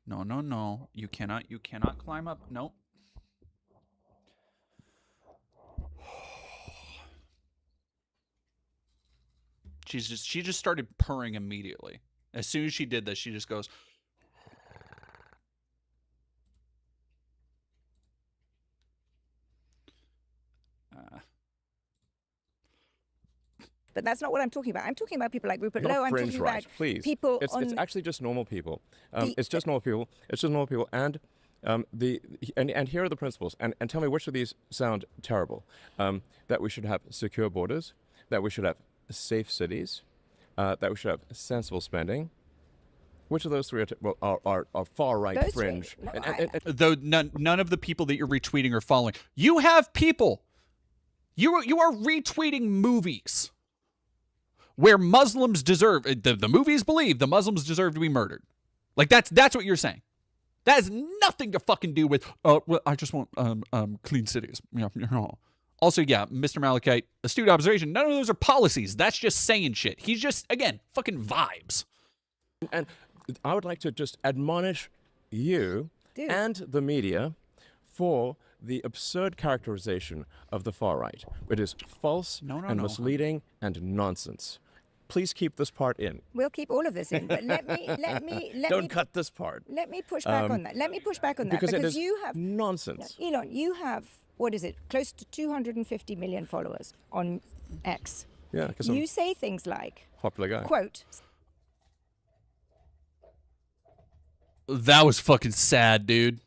No, no, no. You cannot climb up. Nope. She just started purring immediately. As soon as she did this, she just goes. But that's not what I'm talking about. I'm talking about people like Rupert Lowe. I'm Fringe talking right, about please. people It's actually just normal people. It's just normal people. It's just normal people. And and here are the principles. And tell me which of these sound terrible. That we should have secure borders. That we should have safe cities. That we should have sensible spending. Which of those three are far right fringe? Though none of the people that you're retweeting are following. You have people. You are retweeting movies where Muslims deserve, the movies believe the Muslims deserve to be murdered. Like that's what you're saying. That has nothing to fucking do with, well, I just want clean cities. Yeah. Also, yeah, Mr. Malachite, astute observation, none of those are policies. That's just saying shit. He's just, again, fucking vibes. And I would like to just admonish you and the media for the absurd characterization of the far right. It is false and misleading and nonsense. Please keep this part in. We'll keep all of this in, but let me Don't cut this part. Let me push back on that. Let me push back on that because you have nonsense. Elon, you have, what is it, close to 250 million followers on X. Yeah, because you say things like, popular guy. Quote. That was fucking sad, dude.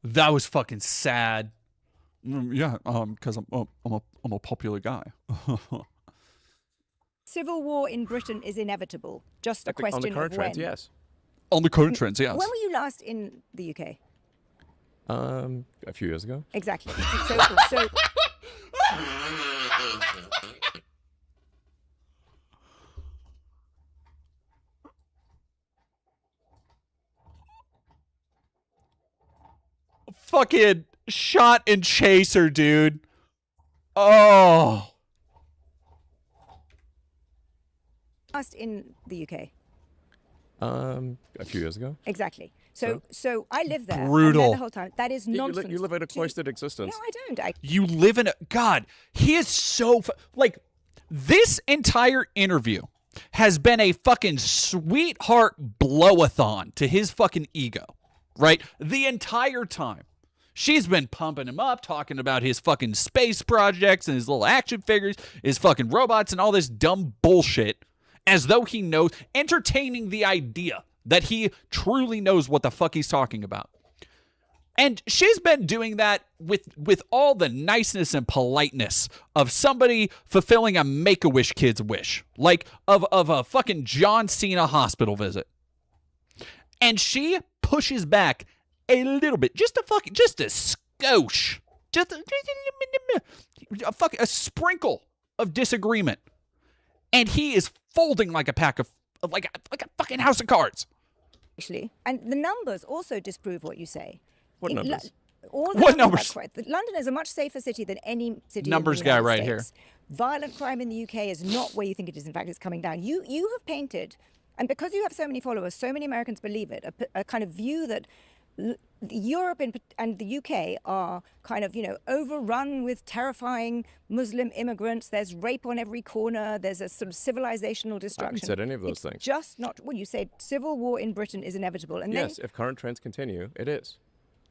That was fucking sad. Yeah, because I'm a popular guy. Civil war in Britain is inevitable. Just a question on the current of when. trends, yes. On the current trends, yes. When were you last in the UK? A few years ago. Exactly. So fucking shot and chaser, dude. Oh. Last in the UK. A few years ago. Exactly. So I live there. Brutal. I'm there the whole time. That is nonsense. You live in a cloistered existence. No, I don't. You live in a... God, he is so... Like, this entire interview has been a fucking sweetheart blow-a-thon to his fucking ego, right? The entire time. She's been pumping him up, talking about his fucking space projects and his little action figures, his fucking robots and all this dumb bullshit, as though he knows, entertaining the idea that he truly knows what the fuck he's talking about. And she's been doing that with all the niceness and politeness of somebody fulfilling a Make-A-Wish kid's wish. Like of a fucking John Cena hospital visit. And she pushes back a little bit, just a skosh, a sprinkle of disagreement, and he is folding like a pack of like a fucking house of cards. Actually, and the numbers also disprove what you say. What numbers? all the What numbers? numbers? London is a much safer city than any city Numbers in the guy United right here. States. Violent crime in the UK is not where you think it is. In fact, it's coming down. You have painted, and because you have so many followers, so many Americans believe it, a kind of view that Europe and the UK are kind of, overrun with terrifying Muslim immigrants. There's rape on every corner. There's a sort of civilizational destruction. I haven't said any of those things. Just not. Well, you said civil war in Britain is inevitable, and Yes, then if current trends continue, it is.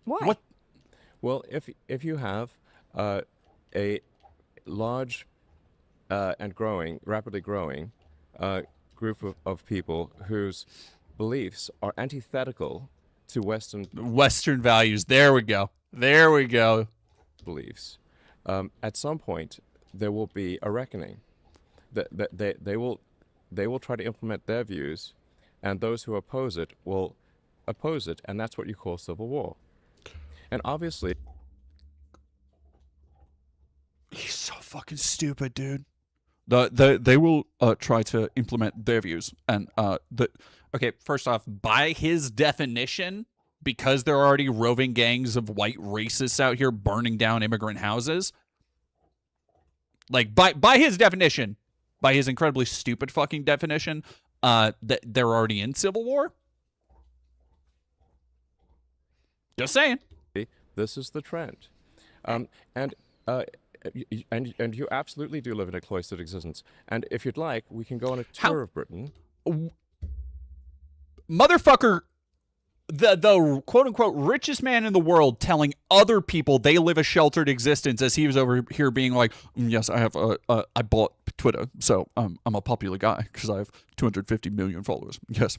why? What? Well, if you have a large and rapidly growing group of people whose beliefs are antithetical to Western values. There we go. There we go. beliefs, at some point there will be a reckoning. They will try to implement their views, and those who oppose it will oppose it, and that's what you call civil war. And obviously, He's so fucking stupid, dude. They will try to implement their views, and okay. First off, by his definition, because there are already roving gangs of white racists out here burning down immigrant houses, like by his definition, by his incredibly stupid fucking definition, that they're already in civil war. Just saying. this is the trend, and you absolutely do live in a cloistered existence. And if you'd like, we can go on a tour of Britain. Motherfucker, the quote-unquote richest man in the world telling other people they live a sheltered existence, as he was over here being like, yes, I have I bought Twitter, so I'm a popular guy because I have 250 million followers. Yes.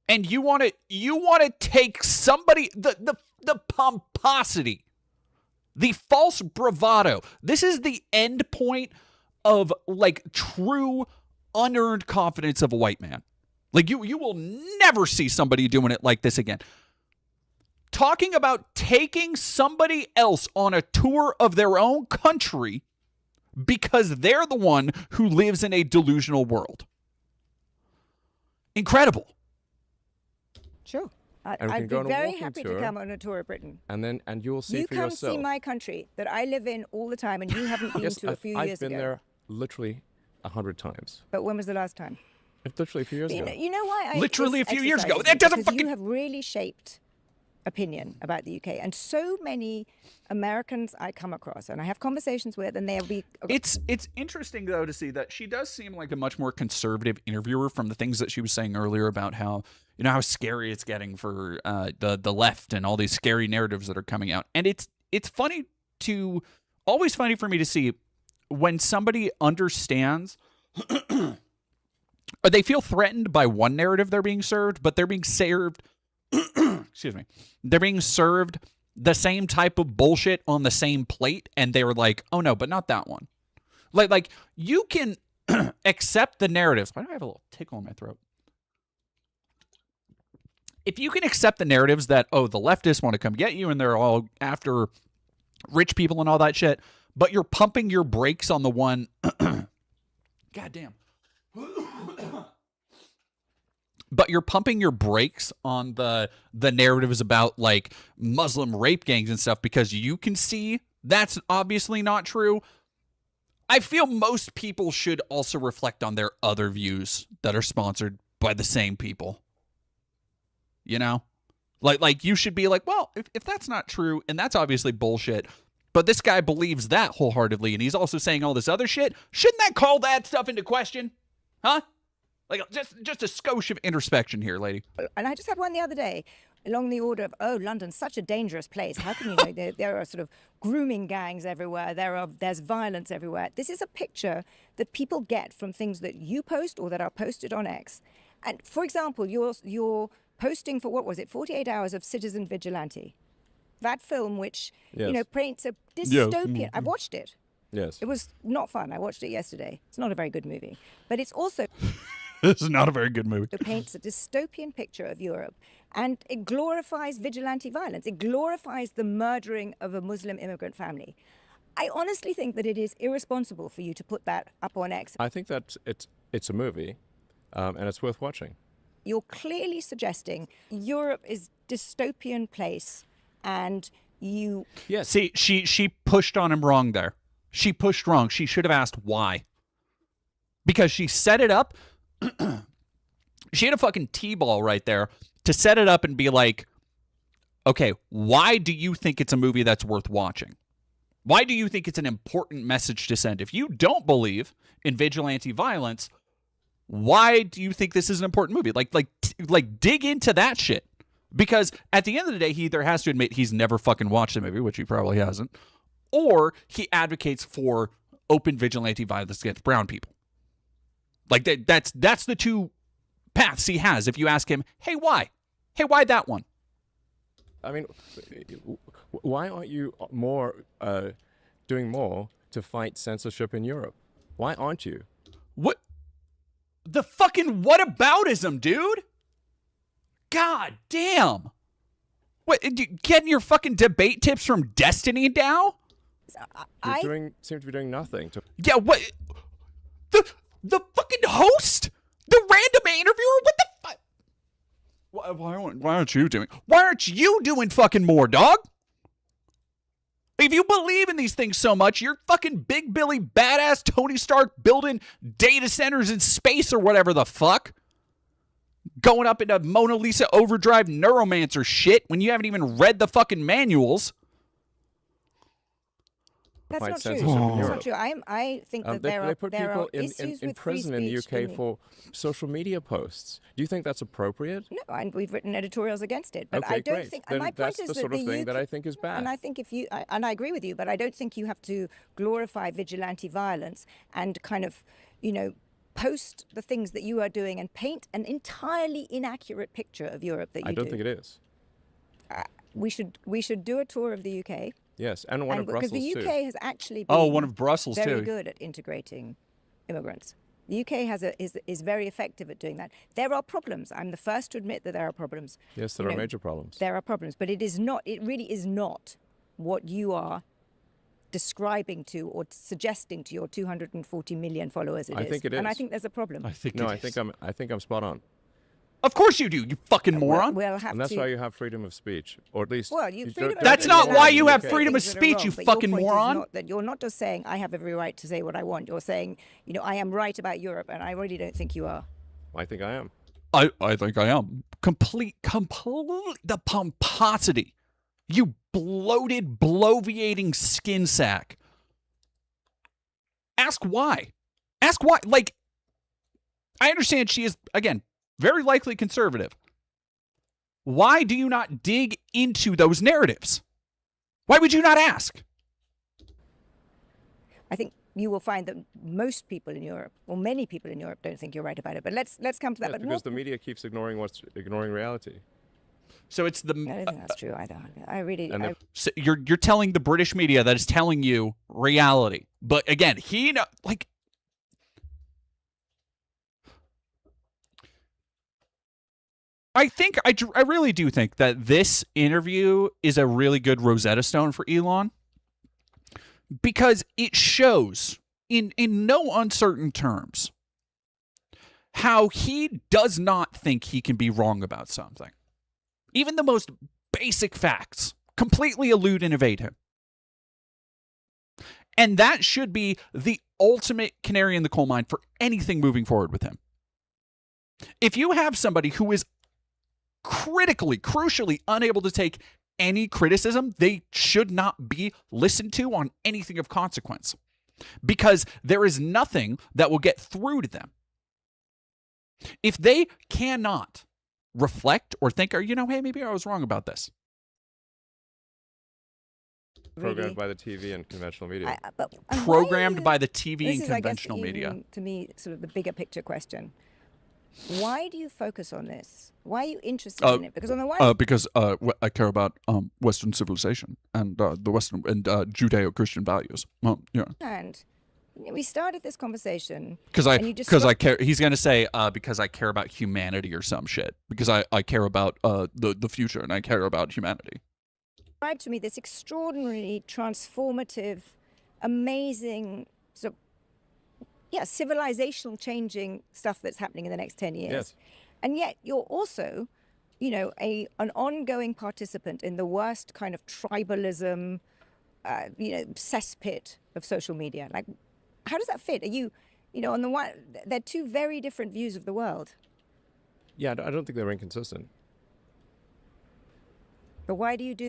And you want to take somebody, the pomposity, the false bravado. This is the end point of like true unearned confidence of a white man. Like you will never see somebody doing it like this again. Talking about taking somebody else on a tour of their own country because they're the one who lives in a delusional world. Incredible. Sure. And we I'd can be go on a very walking happy tour. to come on a tour of Britain. And you will see You for come yourself. see my country that I live in all the time, and you haven't been Yes, to a few years I've been ago. there literally 100 times. But when was the last time? Literally a few years ago. You know why? Literally this a few years ago. exercises That doesn't me? Because fucking- You have really shaped opinion about the UK, and so many Americans I come across, and I have conversations with, and they'll be. It's interesting though to see that she does seem like a much more conservative interviewer from the things that she was saying earlier about how how scary it's getting for the left and all these scary narratives that are coming out. And it's always funny for me to see when somebody understands or they feel threatened by one narrative they're being served, but they're being served excuse me. They're being served the same type of bullshit on the same plate, and they were like, "Oh no, but not that one." Like you can accept the narratives. Why do I have a little tickle in my throat? If you can accept the narratives that, oh, the leftists want to come get you and they're all after rich people and all that shit, but you're pumping your brakes on the one God damn. But you're pumping your brakes on the narratives about like Muslim rape gangs and stuff because you can see that's obviously not true. I feel most people should also reflect on their other views that are sponsored by the same people. You know? Like you should be like, well, if that's not true, and that's obviously bullshit, but this guy believes that wholeheartedly, and he's also saying all this other shit, shouldn't that call that stuff into question? Huh? Like, just a skosh of introspection here, lady. And I just had one the other day along the order of, oh, London's such a dangerous place. How can you know there are sort of grooming gangs everywhere. There's violence everywhere. This is a picture that people get from things that you post or that are posted on X. And for example, you're posting for, what was it, 48 hours of Citizen Vigilante. That film, which, paints a dystopian. Yes. I watched it. Yes. It was not fun. I watched it yesterday. It's not a very good movie. But it's also... This is not a very good movie. It paints a dystopian picture of Europe, and it glorifies vigilante violence. It glorifies the murdering of a Muslim immigrant family. I honestly think that it is irresponsible for you to put that up on X. I think that it's a movie, and it's worth watching. You're clearly suggesting Europe is dystopian place, and you. Yeah. See, she pushed on him wrong there. She pushed wrong. She should have asked why. Because she set it up. She had a fucking T-ball right there to set it up and be like, okay, why do you think it's a movie that's worth watching? Why do you think it's an important message to send? If you don't believe in vigilante violence, why do you think this is an important movie? Like dig into that shit. Because at the end of the day, he either has to admit he's never fucking watched the movie, which he probably hasn't, or he advocates for open vigilante violence against brown people. Like that's the two paths he has. If you ask him, hey, why? Hey, why that one? I mean, why aren't you doing more to fight censorship in Europe? Why aren't you? What? The fucking whataboutism, dude? God damn. What, getting your fucking debate tips from Destiny now? Seem to be doing nothing. Yeah, what? The fucking host? The random interviewer? What the fuck? Why aren't you doing? Why aren't you doing fucking more, dog? If you believe in these things so much, you're fucking big Billy badass Tony Stark building data centers in space or whatever the fuck. Going up into Mona Lisa overdrive neuromancer shit when you haven't even read the fucking manuals. That's not true. That's not true. I think that they put there people are issues in with prison in the UK for social media posts. Do you think that's appropriate? No, and we've written editorials against it. But okay, I don't great. think. Then And my that's point the is sort that of thing that I think is bad. And I think and I agree with you, but I don't think you have to glorify vigilante violence and kind of, post the things that you are doing and paint an entirely inaccurate picture of Europe that you do. I don't think it is. We should do a tour of the UK. Yes, and one of Brussels too. Because the UK has actually been one of Brussels very too. good at integrating immigrants. The UK is very effective at doing that. There are problems. I'm the first to admit that there are problems. Yes, there are major problems. There are problems, but it really is not what you are describing to or suggesting to your 240 million followers. I think it is. And I think there's a problem. I think I'm spot on. Of course you do, you fucking moron. And that's why you have freedom of speech, or at least. Well, that's not why you have freedom of speech, you fucking moron. That you're not just saying I have every right to say what I want. You're saying, I am right about Europe, and I really don't think you are. I think I am. I think I am. Complete the pomposity. You bloated, bloviating skin sack. Ask why. Ask why. Like, I understand she is, again, very likely conservative. Why do you not dig into those narratives? Why would you not ask? I think you will find that most people in Europe, or many people in Europe, don't think you're right about it. But let's come to that. Yes, because the media keeps ignoring reality. So it's the. I don't think that's true either. So you're telling the British media that is telling you reality, but again, I really do think that this interview is a really good Rosetta Stone for Elon, because it shows in no uncertain terms how he does not think he can be wrong about something. Even the most basic facts completely elude and evade him. And that should be the ultimate canary in the coal mine for anything moving forward with him. If you have somebody who is crucially unable to take any criticism, they should not be listened to on anything of consequence, because there is nothing that will get through to them. If they cannot reflect or think, or, hey, maybe I was wrong about this. Programmed by the TV and conventional media. Programmed by the TV and conventional media. Even, to me, sort of the bigger picture question. Why do you focus on this? Why are you interested in it? Because on the one because I care about Western civilization and the Western and Judeo-Christian values. And we started this conversation because I care. He's going to say because I care about humanity or some shit. Because I care about the future and I care about humanity. Describe to me this extraordinarily transformative, amazing, civilizational changing stuff that's happening in the next 10 years. Yes. And yet you're also, you know, an ongoing participant in the worst kind of tribalism, you know, cesspit of social media. Like, how does that fit? Are you know, on the one, they're two very different views of the world. Yeah, I don't think they're inconsistent. But why do you do?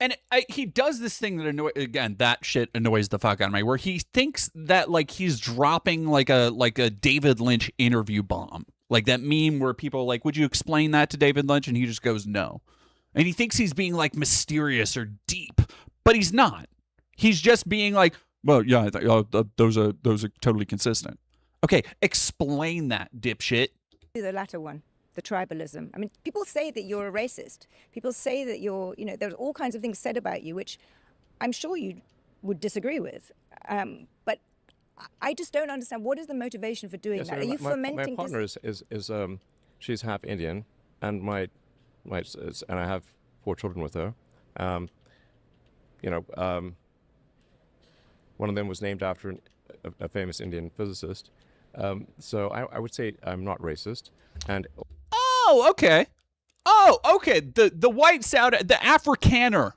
And he does this thing that that shit annoys the fuck out of me, where he thinks that like he's dropping like a David Lynch interview bomb, like that meme where people are like, "Would you explain that to David Lynch?" And he just goes, "No," and he thinks he's being like mysterious or deep, but he's not. He's just being like, "Well, yeah, those are totally consistent." Okay, explain that, dipshit. The latter one. The tribalism. I mean, people say that you're a racist. People say that you're, you know, there's all kinds of things said about you, which I'm sure you would disagree with. But I just don't understand. What is the motivation for doing that? Are you fomenting? My partner is she's half Indian, and and I have 4 children with her. You know, one of them was named after a famous Indian physicist. So I would say I'm not racist, and. Oh, okay. Oh, okay. The white Saudi, the Afrikaner,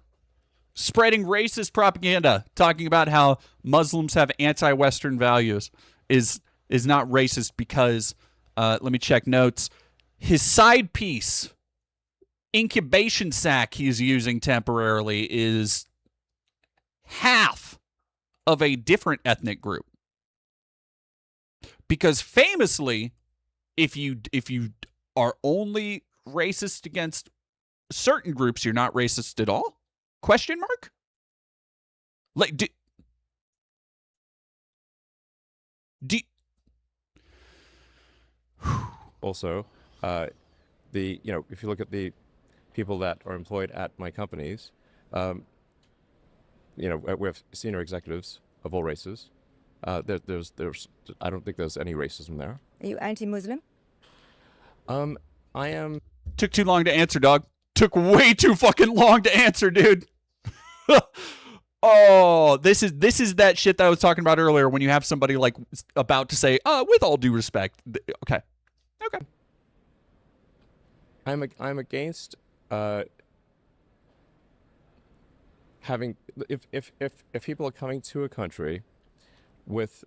spreading racist propaganda, talking about how Muslims have anti-Western values, is not racist because, let me check notes. His side piece, incubation sac he's using temporarily, is half of a different ethnic group. Because famously, if you are only racist against certain groups, you're not racist at all? Question mark? Like, also, you know, if you look at the people that are employed at my companies, you know, we have senior executives of all races. I don't think there's any racism there. Are you anti-Muslim? I am. Took too long to answer, dog. Took way too fucking long to answer, dude. Oh, this is that shit that I was talking about earlier when you have somebody like about to say, with all due respect. Okay. I'm against having if people are coming to a country with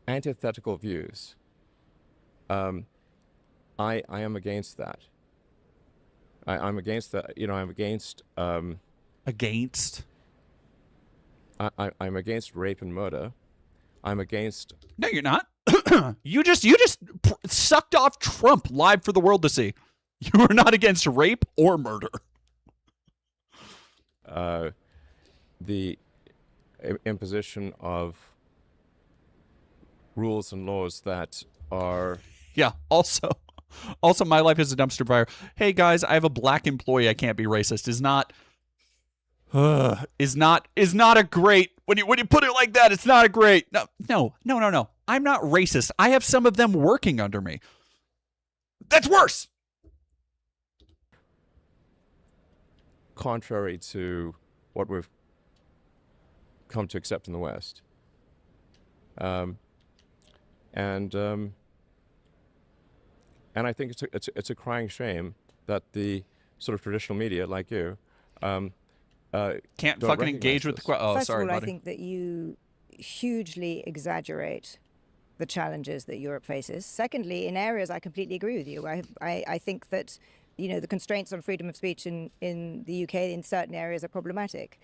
antithetical views. I am against that. I'm against that. You know, I'm against. Against. I'm against rape and murder. I'm against. No, you're not. You just sucked off Trump live for the world to see. You are not against rape or murder. The imposition of rules and laws that are. Yeah. Also, my life is a dumpster fire. Hey guys, I have a black employee. I can't be racist. Is not a great when you put it like that. It's not a great. No. I'm not racist. I have some of them working under me. That's worse. Contrary to what we've come to accept in the West, and I think it's a crying shame that the sort of traditional media, like you, can't fucking engage with the question. Oh, First sorry, of all, buddy. I think that you hugely exaggerate the challenges that Europe faces. Secondly, in areas I completely agree with you. I think that, you know, the constraints on freedom of speech in the UK in certain areas are problematic.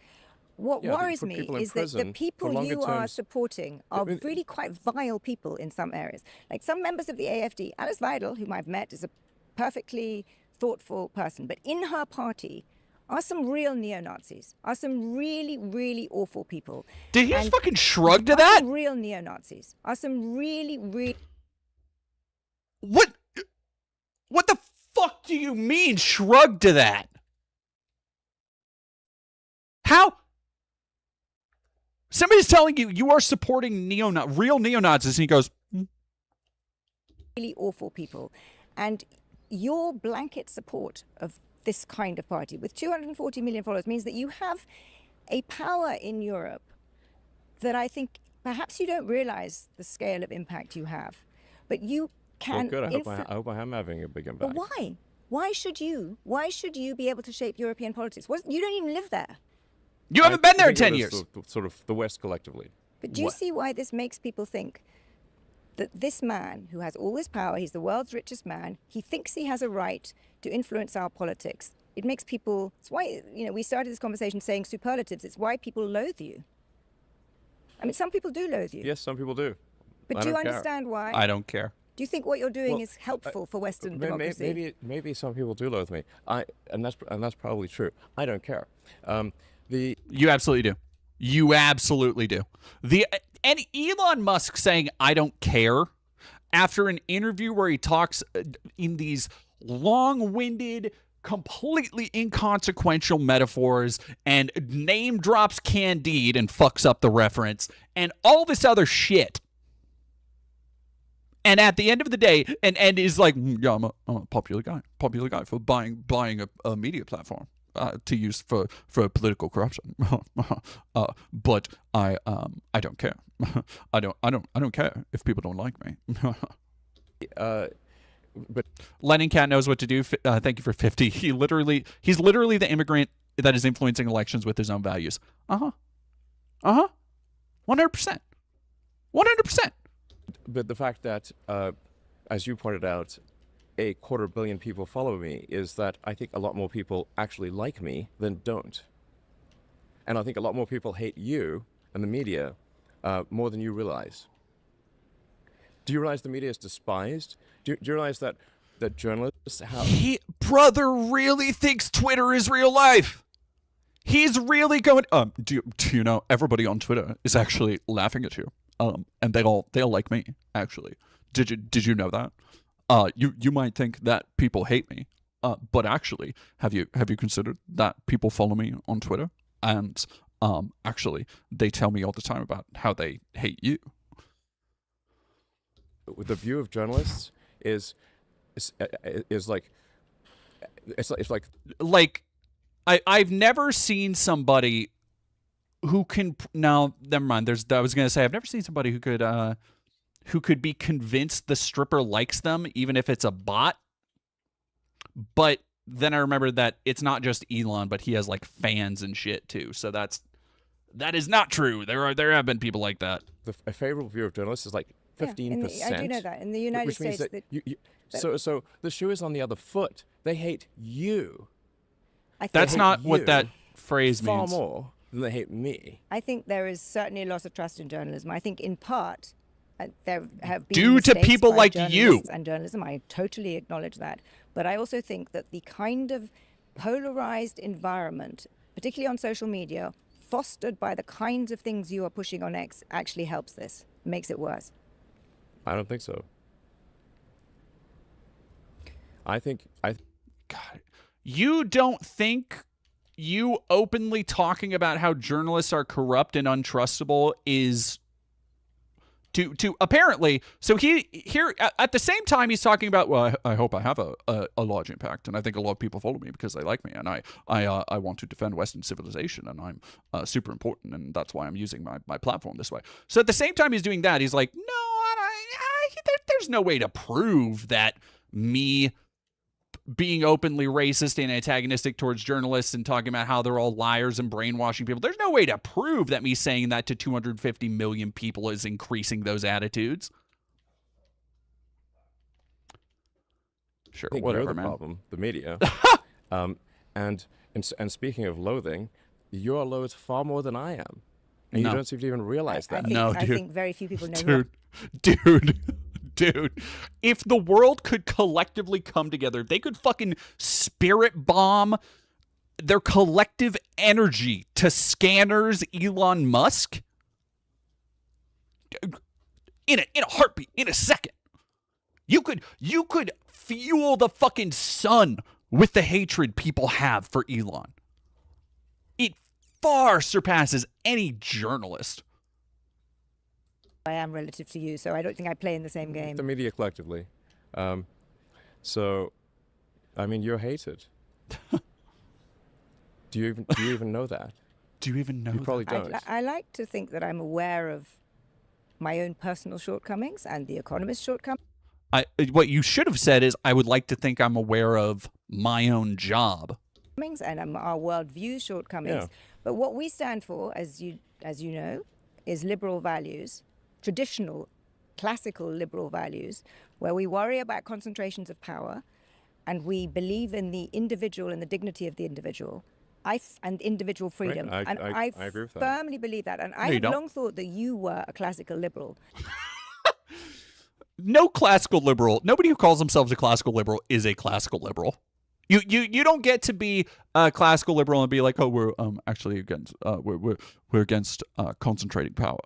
What worries me is that the people you are supporting are really quite vile people in some areas. Like some members of the AFD, Alice Weidel, whom I've met, is a perfectly thoughtful person. But in her party are some real neo-Nazis, are some really, really awful people. Did he just fucking shrug to that? Some real neo-Nazis, are some really, really... What the fuck do you mean shrug to that? How? Somebody's telling you you are supporting real neo-Nazis, and he goes, really awful people. And your blanket support of this kind of party with 240 million followers means that you have a power in Europe that I think perhaps you don't realize the scale of impact you have. But you can Well, good. I hope I am having a big impact. But why? Why should you? Why should you be able to shape European politics? You don't even live there. You haven't been there in 10 it years. is sort of the West collectively. But do you see why this makes people think that this man who has all this power, he's the world's richest man, he thinks he has a right to influence our politics? It makes people, it's why, we started this conversation saying superlatives. It's why people loathe you. I mean, some people do loathe you. Yes, some people do. But do you understand why? I don't care. Do you think what you're doing is helpful for Western democracy? Maybe some people do loathe me. And that's probably true. I don't care. You absolutely do. You absolutely do. And Elon Musk saying I don't care after an interview where he talks in these long-winded, completely inconsequential metaphors and name drops Candide and fucks up the reference and all this other shit. And at the end of the day, and is like, yeah, I'm a popular guy for buying a media platform to use for political corruption. But I don't care. I don't care if people don't like me. But Lennon Cat knows what to do. Thank you for 50. He's literally the immigrant that is influencing elections with his own values. 100%. 100%. But the fact that, as you pointed out, 250 million people follow me is that I think a lot more people actually like me than don't. And I think a lot more people hate you and the media more than you realize. Do you realize the media is despised? Do you realize that journalists have... Brother really thinks Twitter is real life. He's really going... Do you know, everybody on Twitter is actually laughing at you. And they all like me, actually. Did you know that? You might think that people hate me, but actually, have you considered that people follow me on Twitter? And actually, they tell me all the time about how they hate you. The view of journalists is like I've never seen somebody who can now never mind. I was gonna say I've never seen somebody who could be convinced the stripper likes them even if it's a bot. But then I remember that it's not just Elon, but he has like fans and shit too. So that is not true. There have been people like that. A favorable view of journalists is like 15%. I do know that in the United States. So the shoe is on the other foot. They hate you. That's not what that phrase means. Far more than they hate me. I think there is certainly a loss of trust in journalism. I think in part there have been due to people like you and journalism. I totally acknowledge that, but I also think that the kind of polarized environment, particularly on social media, fostered by the kinds of things you are pushing on X, actually helps this, makes it worse. I don't think so. God, you don't think you openly talking about how journalists are corrupt and untrustable is to apparently, so he here at the same time he's talking about, well, I hope I have a large impact, and I think a lot of people follow me because they like me, and I want to defend Western civilization, and I'm super important, and that's why I'm using my platform this way. So at the same time he's doing that, he's like, no, there's no way to prove that me being openly racist and antagonistic towards journalists and talking about how they're all liars and brainwashing people. There's no way to prove that me saying that to 250 million people is increasing those attitudes. Sure, whatever, you're the man. Problem, the media. And speaking of loathing, you're loathed far more than I am. And you don't seem to even realize that. I think very few people know. Dude, if the world could collectively come together, if they could fucking spirit bomb their collective energy to scanners Elon Musk in a heartbeat, in a second. You could fuel the fucking sun with the hatred people have for Elon. It far surpasses any journalist. I am relative to you, so I don't think I play in the same game. The media collectively. So, I mean, you're hated. Do you even know that? Do you even know You probably don't. I like to think that I'm aware of my own personal shortcomings and the Economist's shortcomings. What you should have said is, I would like to think I'm aware of my own job. And our worldview shortcomings. Yeah. But what we stand for, as you know, is liberal values, traditional, classical liberal values, where we worry about concentrations of power, and we believe in the individual and the dignity of the individual, and individual freedom. Right. And I agree with that. firmly believe that. And I have long thought that you were a classical liberal. No classical liberal. Nobody who calls themselves a classical liberal is a classical liberal. You don't get to be a classical liberal and be like, oh, we're actually against we're against concentrating power.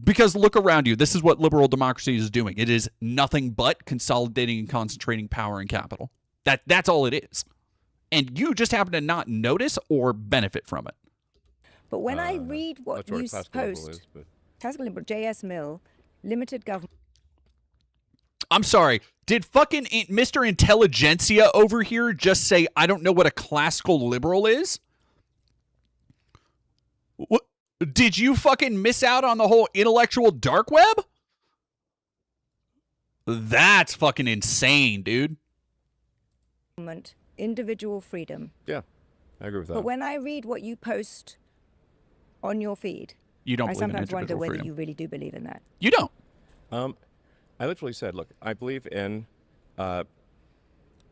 Because look around you. This is what liberal democracy is doing. It is nothing but consolidating and concentrating power and capital. That's all it is. And you just happen to not notice or benefit from it. But when I read what you post, but... classical liberal, J.S. Mill, limited government. I'm sorry. Did fucking Mr. Intelligentsia over here just say, I don't know what a classical liberal is? What? Did you fucking miss out on the whole intellectual dark web? That's fucking insane, dude. Individual freedom. Yeah, I agree with that. But when I read what you post on your feed, you don't I believe in sometimes wonder individual whether freedom. you really do believe in that. You don't. I literally said, look, I believe in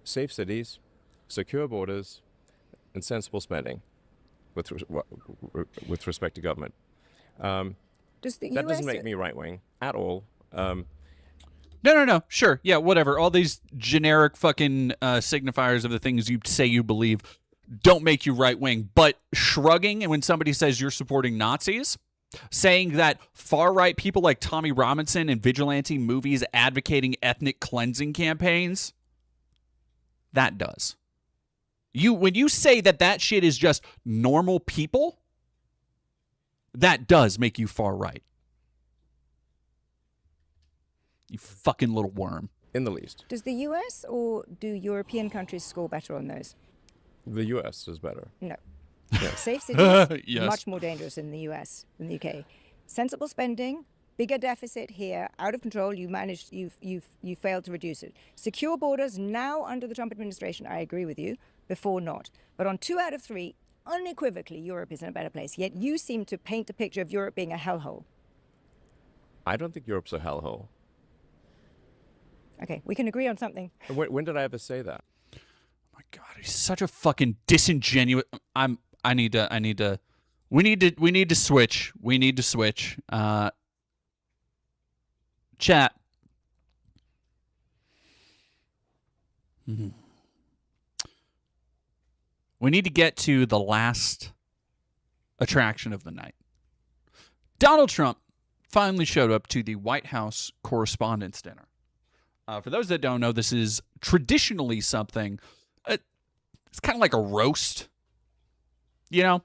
safe cities, secure borders, and sensible spending with respect to government. That doesn't make me right-wing at all. No. Sure. Yeah, whatever. All these generic fucking signifiers of the things you say you believe don't make you right-wing. But shrugging, and when somebody says you're supporting Nazis, saying that far-right people like Tommy Robinson and vigilante movies advocating ethnic cleansing campaigns, that does. When you say that shit is just normal people, that does make you far-right. You fucking little worm. In the least. Does the US or do European countries score better on those? The U.S. is better. No. Yes. Safe cities, Yes. much more dangerous in the US than the UK. Sensible spending, bigger deficit here, out of control. You failed to reduce it. Secure borders now under the Trump administration. I agree with you. Before not. But on 2 out of 3, unequivocally, Europe is in a better place. Yet you seem to paint a picture of Europe being a hellhole. I don't think Europe's a hellhole. Okay, we can agree on something. When did I ever say that? Oh my God, he's such a fucking disingenuous. We need to switch. We need to switch. Chat. We need to get to the last attraction of the night. Donald Trump finally showed up to the White House Correspondents' Dinner. For those that don't know, this is traditionally something, it's kind of like a roast, you know?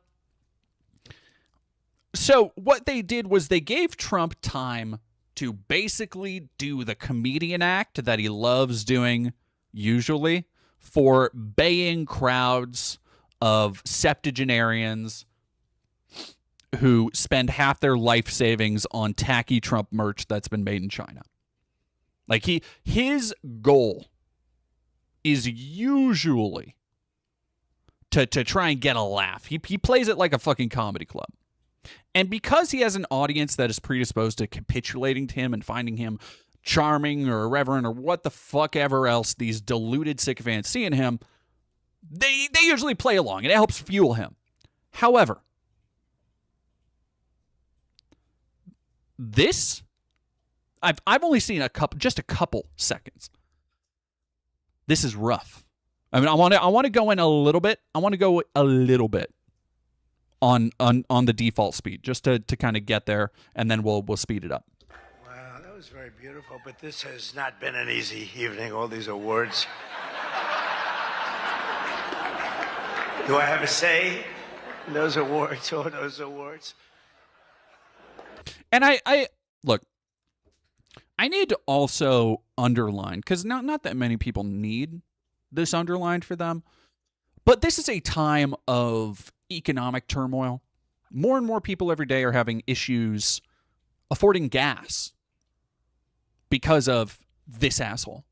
So what they did was they gave Trump time to basically do the comedian act that he loves doing usually for baying crowds of septuagenarians who spend half their life savings on tacky Trump merch that's been made in China. Like his goal is usually to try and get a laugh. He plays it like a fucking comedy club. And because he has an audience that is predisposed to capitulating to him and finding him charming or irreverent or what the fuck ever else these deluded sycophants see in him, they usually play along, and it helps fuel him. However, this I've only seen just a couple seconds. This is rough. I mean, I want to go in a little bit. I want to go a little bit on the default speed just to kind of get there, and then we'll speed it up. Wow, that was very beautiful, but this has not been an easy evening. All these awards. Do I have a say in those awards? All those awards. And I look. I need to also underline, because not that many people need this underlined for them, but this is a time of economic turmoil. More and more people every day are having issues affording gas because of this asshole.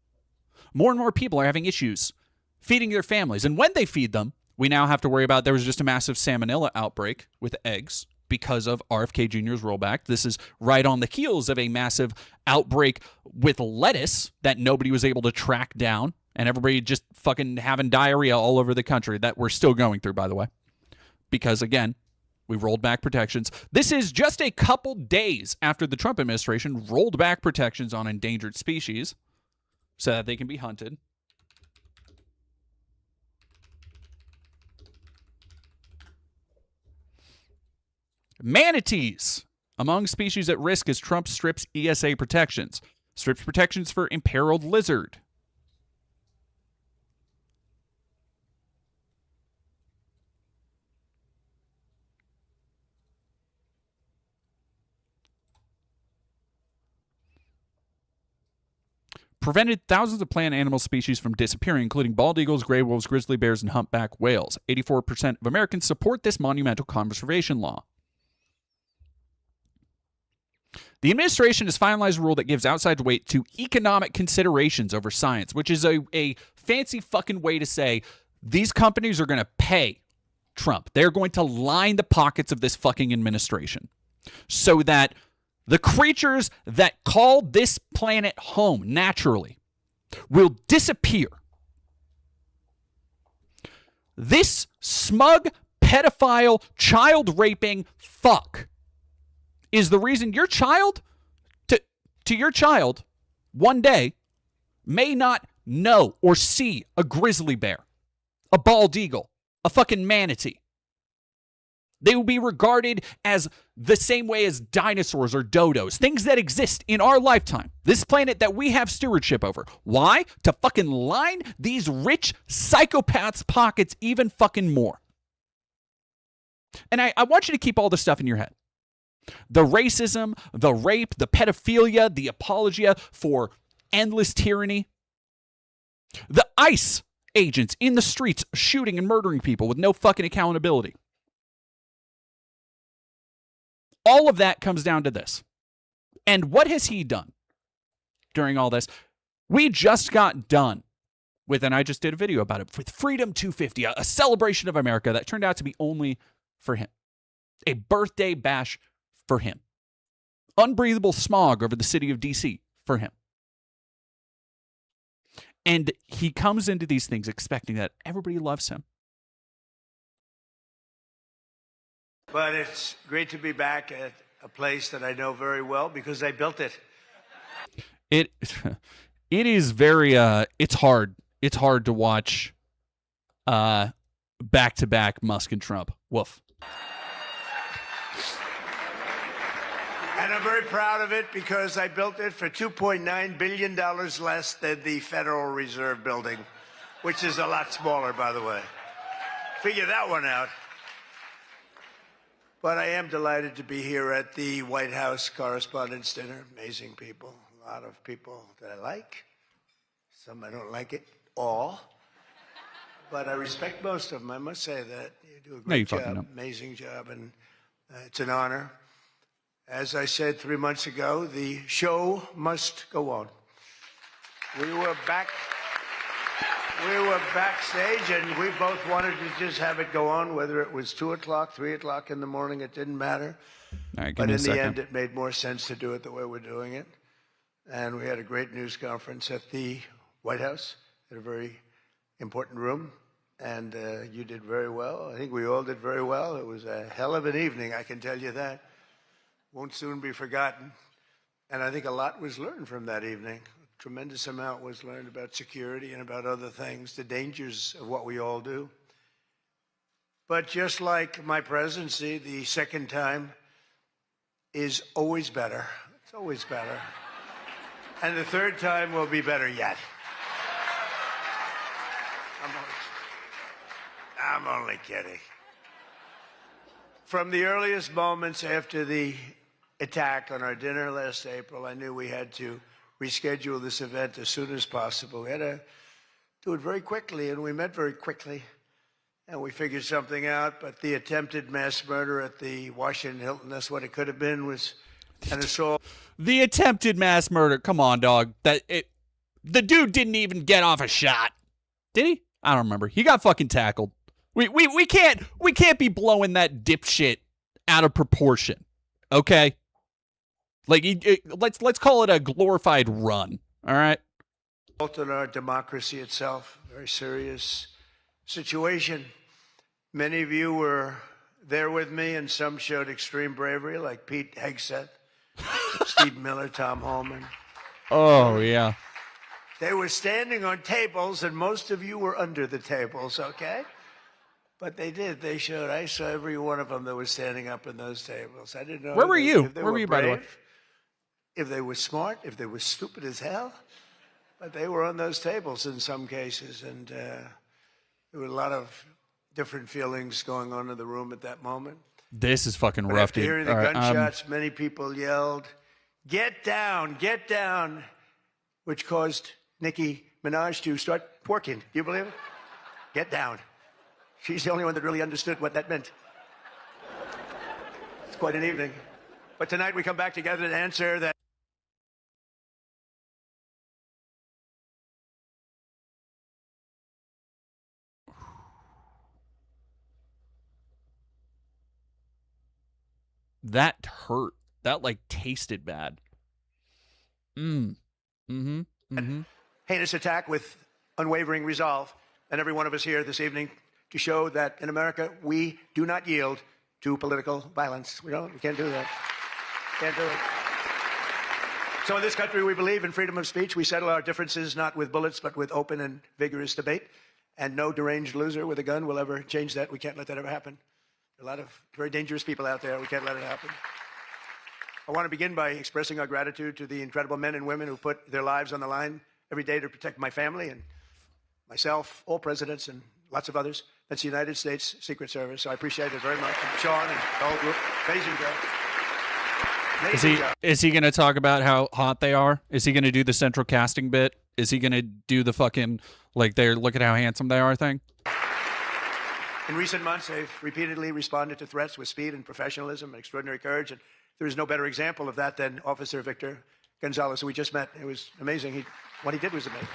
More and more people are having issues feeding their families. And when they feed them, we now have to worry about there was just a massive salmonella outbreak with eggs because of RFK Jr.'s rollback. This is right on the heels of a massive outbreak with lettuce that nobody was able to track down, and everybody just fucking having diarrhea all over the country that we're still going through, by the way. Because, again, we rolled back protections. This is just a couple days after the Trump administration rolled back protections on endangered species so that they can be hunted. Manatees among species at risk as Trump strips ESA protections. Strips protections for imperiled lizard. Prevented thousands of plant and animal species from disappearing, including bald eagles, gray wolves, grizzly bears, and humpback whales. 84% of Americans support this monumental conservation law. The administration has finalized a rule that gives outside weight to economic considerations over science, which is a fancy fucking way to say these companies are going to pay Trump. They're going to line the pockets of this fucking administration so that the creatures that call this planet home naturally will disappear. This smug, pedophile, child-raping fuck is the reason your child, to your child, one day, may not know or see a grizzly bear, a bald eagle, a fucking manatee. They will be regarded as the same way as dinosaurs or dodos, things that exist in our lifetime, this planet that we have stewardship over. Why? To fucking line these rich psychopaths' pockets even fucking more. And I want you to keep all this stuff in your head. The racism, the rape, the pedophilia, the apologia for endless tyranny. The ICE agents in the streets shooting and murdering people with no fucking accountability. All of that comes down to this. And what has he done during all this? We just got done with, and I just did a video about it, with Freedom 250, a celebration of America that turned out to be only for him. A birthday bash for him. Unbreathable smog over the city of D.C. for him. And he comes into these things expecting that everybody loves him. But it's great to be back at a place that I know very well because I built it. It is very it's hard. It's hard to watch back-to-back Musk and Trump. Woof. And I'm very proud of it because I built it for $2.9 billion less than the Federal Reserve building, which is a lot smaller, by the way. Figure that one out. But I am delighted to be here at the White House Correspondents' Dinner. Amazing people, a lot of people that I like. Some I don't like at all. But I respect most of them, I must say that. You do a great job, amazing job, and it's an honor. As I said 3 months ago, the show must go on. We were backstage, and we both wanted to just have it go on, whether it was 2 o'clock, 3 o'clock in the morning, it didn't matter. Right, but in the end, it made more sense to do it the way we're doing it. And we had a great news conference at the White House, in a very important room. And you did very well. I think we all did very well. It was a hell of an evening, I can tell you that. Won't soon be forgotten. And I think a lot was learned from that evening. A tremendous amount was learned about security and about other things, the dangers of what we all do. But just like my presidency, the second time is always better. It's always better. And the third time will be better yet. I'm only kidding. From the earliest moments after the attack on our dinner last April, I knew we had to reschedule this event as soon as possible. We had to do it very quickly, and we met very quickly, and we figured something out. But the attempted mass murder at the Washington Hilton, that's what it could have been, was an assault. The attempted mass murder. Come on, dog. The dude didn't even get off a shot. Did he? I don't remember. He got fucking tackled. We can't be blowing that dipshit out of proportion. Okay? Like, let's call it a glorified run. All right? In our democracy itself, very serious situation. Many of you were there with me, and some showed extreme bravery, like Pete Hegseth, Steve Miller, Tom Holman. Oh, yeah. They were standing on tables, and most of you were under the tables, okay? But they did. They showed. I saw every one of them that was standing up in those tables. I didn't know. Where were you? If they Where were you, by the way? If they were smart, if they were stupid as hell. But they were on those tables in some cases, and there were a lot of different feelings going on in the room at that moment. This is fucking But rough, after dude. hearing the All right, gunshots, many people yelled, get down, which caused Nicki Minaj to start twerking. Do you believe it? Get down. She's the only one that really understood what that meant. It's quite an evening. But tonight we come back together to answer that. That hurt. That, like, tasted bad. Heinous attack with unwavering resolve. And every one of us here this evening to show that in America, we do not yield to political violence. We can't do that. Can't do it. So in this country, we believe in freedom of speech. We settle our differences not with bullets, but with open and vigorous debate. And no deranged loser with a gun will ever change that. We can't let that ever happen. A lot of very dangerous people out there. We can't let it happen. I want to begin by expressing our gratitude to the incredible men and women who put their lives on the line every day to protect my family and myself, all presidents, and lots of others. That's the United States Secret Service. So I appreciate it very much. And Sean and the whole group. Amazing job. Amazing job. Is he going to talk about how hot they are? Is he going to do the central casting bit? Is he going to do the fucking, like, they're look at how handsome they are thing? In recent months, they've repeatedly responded to threats with speed and professionalism and extraordinary courage. And there is no better example of that than Officer Victor Gonzalez, who we just met. It was amazing. What he did was amazing.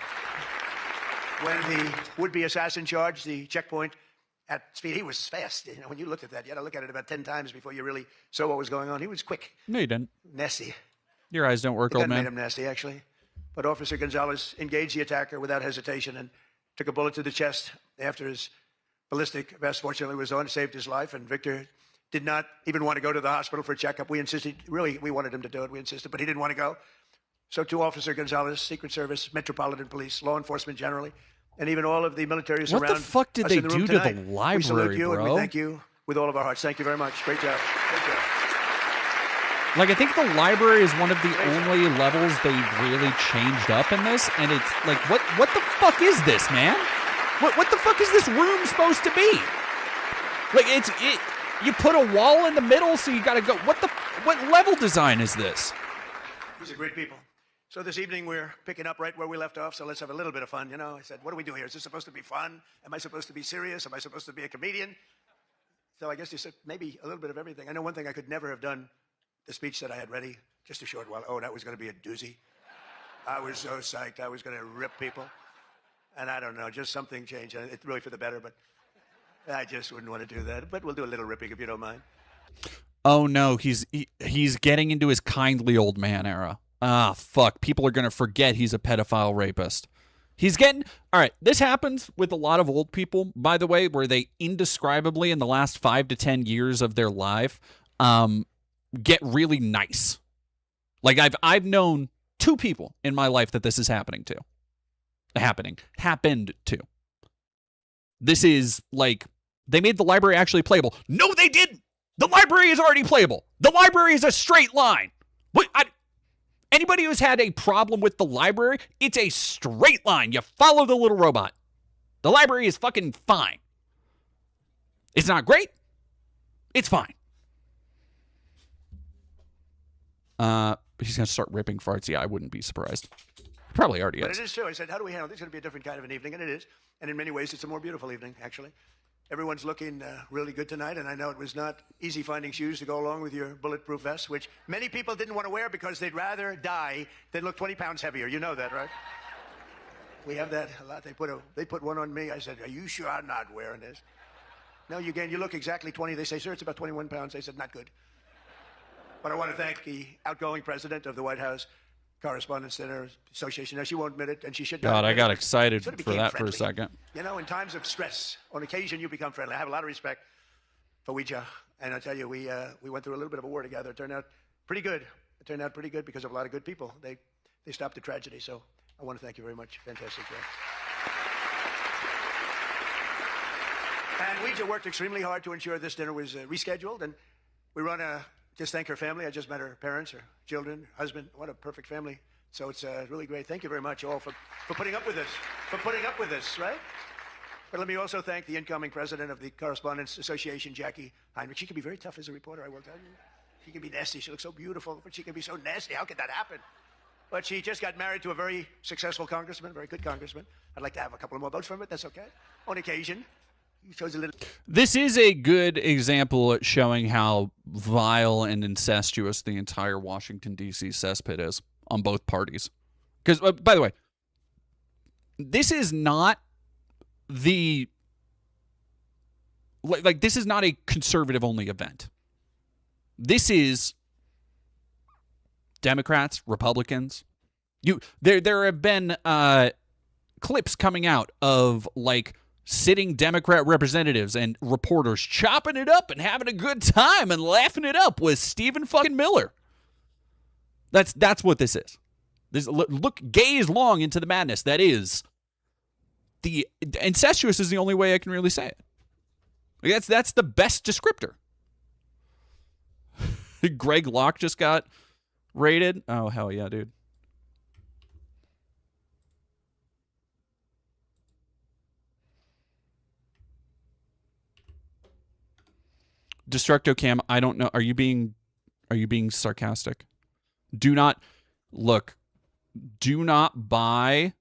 When the would-be assassin charged the checkpoint at speed, he was fast. When you looked at that, you had to look at it about 10 times before you really saw what was going on. He was quick. No, you didn't. Nasty. Your eyes don't work, The old gun man. made him nasty, actually. But Officer Gonzalez engaged the attacker without hesitation and took a bullet to the chest after his ballistic vest, fortunately, was on, saved his life. And Victor did not even want to go to the hospital for a checkup. We insisted, really, we wanted him to do it. We insisted, but he didn't want to go. So to Officer Gonzalez, Secret Service, Metropolitan Police, law enforcement generally, and even all of the military What around the fuck did us they in the room do to the tonight. We library, salute you and bro? we thank you with all of our hearts. Thank you very much. Great job. Great job. Like, I think the library is one of the only levels they really changed up in this, and it's like, what the fuck is this, man? What the fuck is this room supposed to be? Like, you put a wall in the middle, so you gotta go. What level design is this? These are great people. So this evening we're picking up right where we left off, so let's have a little bit of fun. I said, what do we do here? Is this supposed to be fun? Am I supposed to be serious? Am I supposed to be a comedian? So I guess you said maybe a little bit of everything. I know one thing I could never have done, the speech that I had ready just a short while. Oh, that was going to be a doozy. I was so psyched. I was going to rip people. And I don't know, just something changed. It's really for the better, but I just wouldn't want to do that. But we'll do a little ripping if you don't mind. Oh no, he's getting into his kindly old man era. Ah, fuck. People are going to forget he's a pedophile rapist. All right, this happens with a lot of old people, by the way, where they indescribably, in the last 5 to 10 years of their life, get really nice. Like, I've known 2 people in my life that this is happened to. This is, like, they made the library actually playable. No, they didn't! The library is already playable. The library is a straight line. Anybody who's had a problem with the library, it's a straight line. You follow the little robot. The library is fucking fine. It's not great. It's fine. He's going to start ripping farts. Yeah, I wouldn't be surprised. Probably already is. But it is true. I said, how do we handle this? It's going to be a different kind of an evening, and it is. And in many ways, it's a more beautiful evening, actually. Everyone's looking really good tonight, and I know it was not easy finding shoes to go along with your bulletproof vest, which many people didn't want to wear because they'd rather die than look 20 pounds heavier. You know that, right? We have that a lot. They put one on me. I said, "Are you sure I'm not wearing this?" No, you look exactly 20. They say, "Sir, it's about 21 pounds." I said, "Not good." But I want to thank the outgoing president of the White House Correspondents' Dinner Association. Now, she won't admit it, and she should not. God, I got it. excited Sort of for became that friendly. for a second. You know, in times of stress, on occasion, you become friendly. I have a lot of respect for Ouija, and I tell you, we went through a little bit of a war together. It turned out pretty good. It turned out pretty good because of a lot of good people. They stopped the tragedy, so I want to thank you very much. Fantastic job. And Ouija worked extremely hard to ensure this dinner was rescheduled, and we want to just thank her family. I just met her parents, her children, her husband. What a perfect family. So it's really great. Thank you very much all for putting up with this, right? But let me also thank the incoming president of the Correspondents Association, Jackie Heinrich. She can be very tough as a reporter, I will tell you. She can be nasty. She looks so beautiful, but she can be so nasty. How could that happen? But she just got married to a very successful congressman, a very good congressman. I'd like to have a couple of more votes from it. That's okay. On occasion. He shows a little. This is a good example at showing how vile and incestuous the entire Washington, D.C. cesspit is on both parties. Because, by the way, this is not the... Like, this is not a conservative-only event. This is Democrats, Republicans. There have been clips coming out of, like, sitting Democrat representatives and reporters chopping it up and having a good time and laughing it up with Stephen fucking Miller. That's what this is. Gaze long into the madness. That is the incestuous is the only way I can really say it. Like, that's the best descriptor. Greg Locke just got raided. Oh hell yeah, dude. Destructocam, I don't know. Are you being sarcastic? Do not buy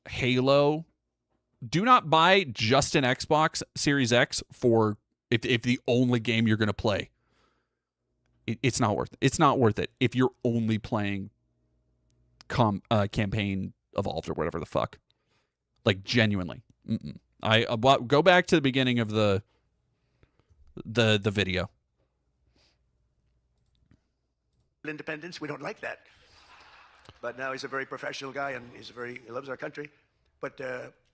Halo. Do not buy just an Xbox Series X for if the only game you're going to play. It's not worth it. It's not worth it if you're only playing campaign evolved or whatever the fuck. Like, genuinely. Go back to the beginning of the video. Independence, we don't like that. But now he's a very professional guy, and he loves our country. But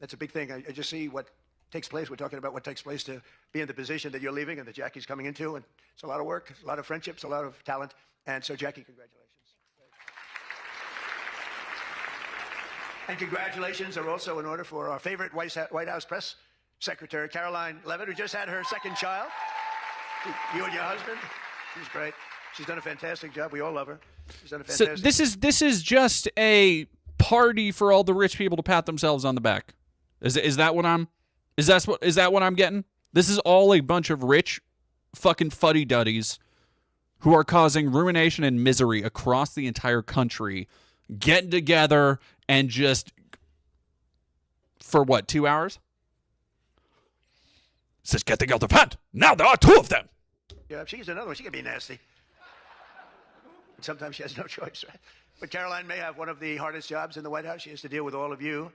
that's a big thing. I just see what takes place. We're talking about what takes place to be in the position that you're leaving and that Jackie's coming into. And it's a lot of work, a lot of friendships, a lot of talent. And so, Jackie, congratulations. And congratulations are also in order for our favorite White House press secretary, Caroline Levitt, who just had her second child. You and your husband. She's great. She's done a fantastic job. We all love her. She's done a fantastic So this is just a party for all the rich people to pat themselves on the back. Is that what I'm getting? This is all a bunch of rich fucking fuddy-duddies who are causing ruination and misery across the entire country, getting together and just for what, 2 hours? Says get together, Pat. Now there are two of them. Yeah, she's another one. She can be nasty. And sometimes she has no choice, right? But Caroline may have one of the hardest jobs in the White House. She has to deal with all of you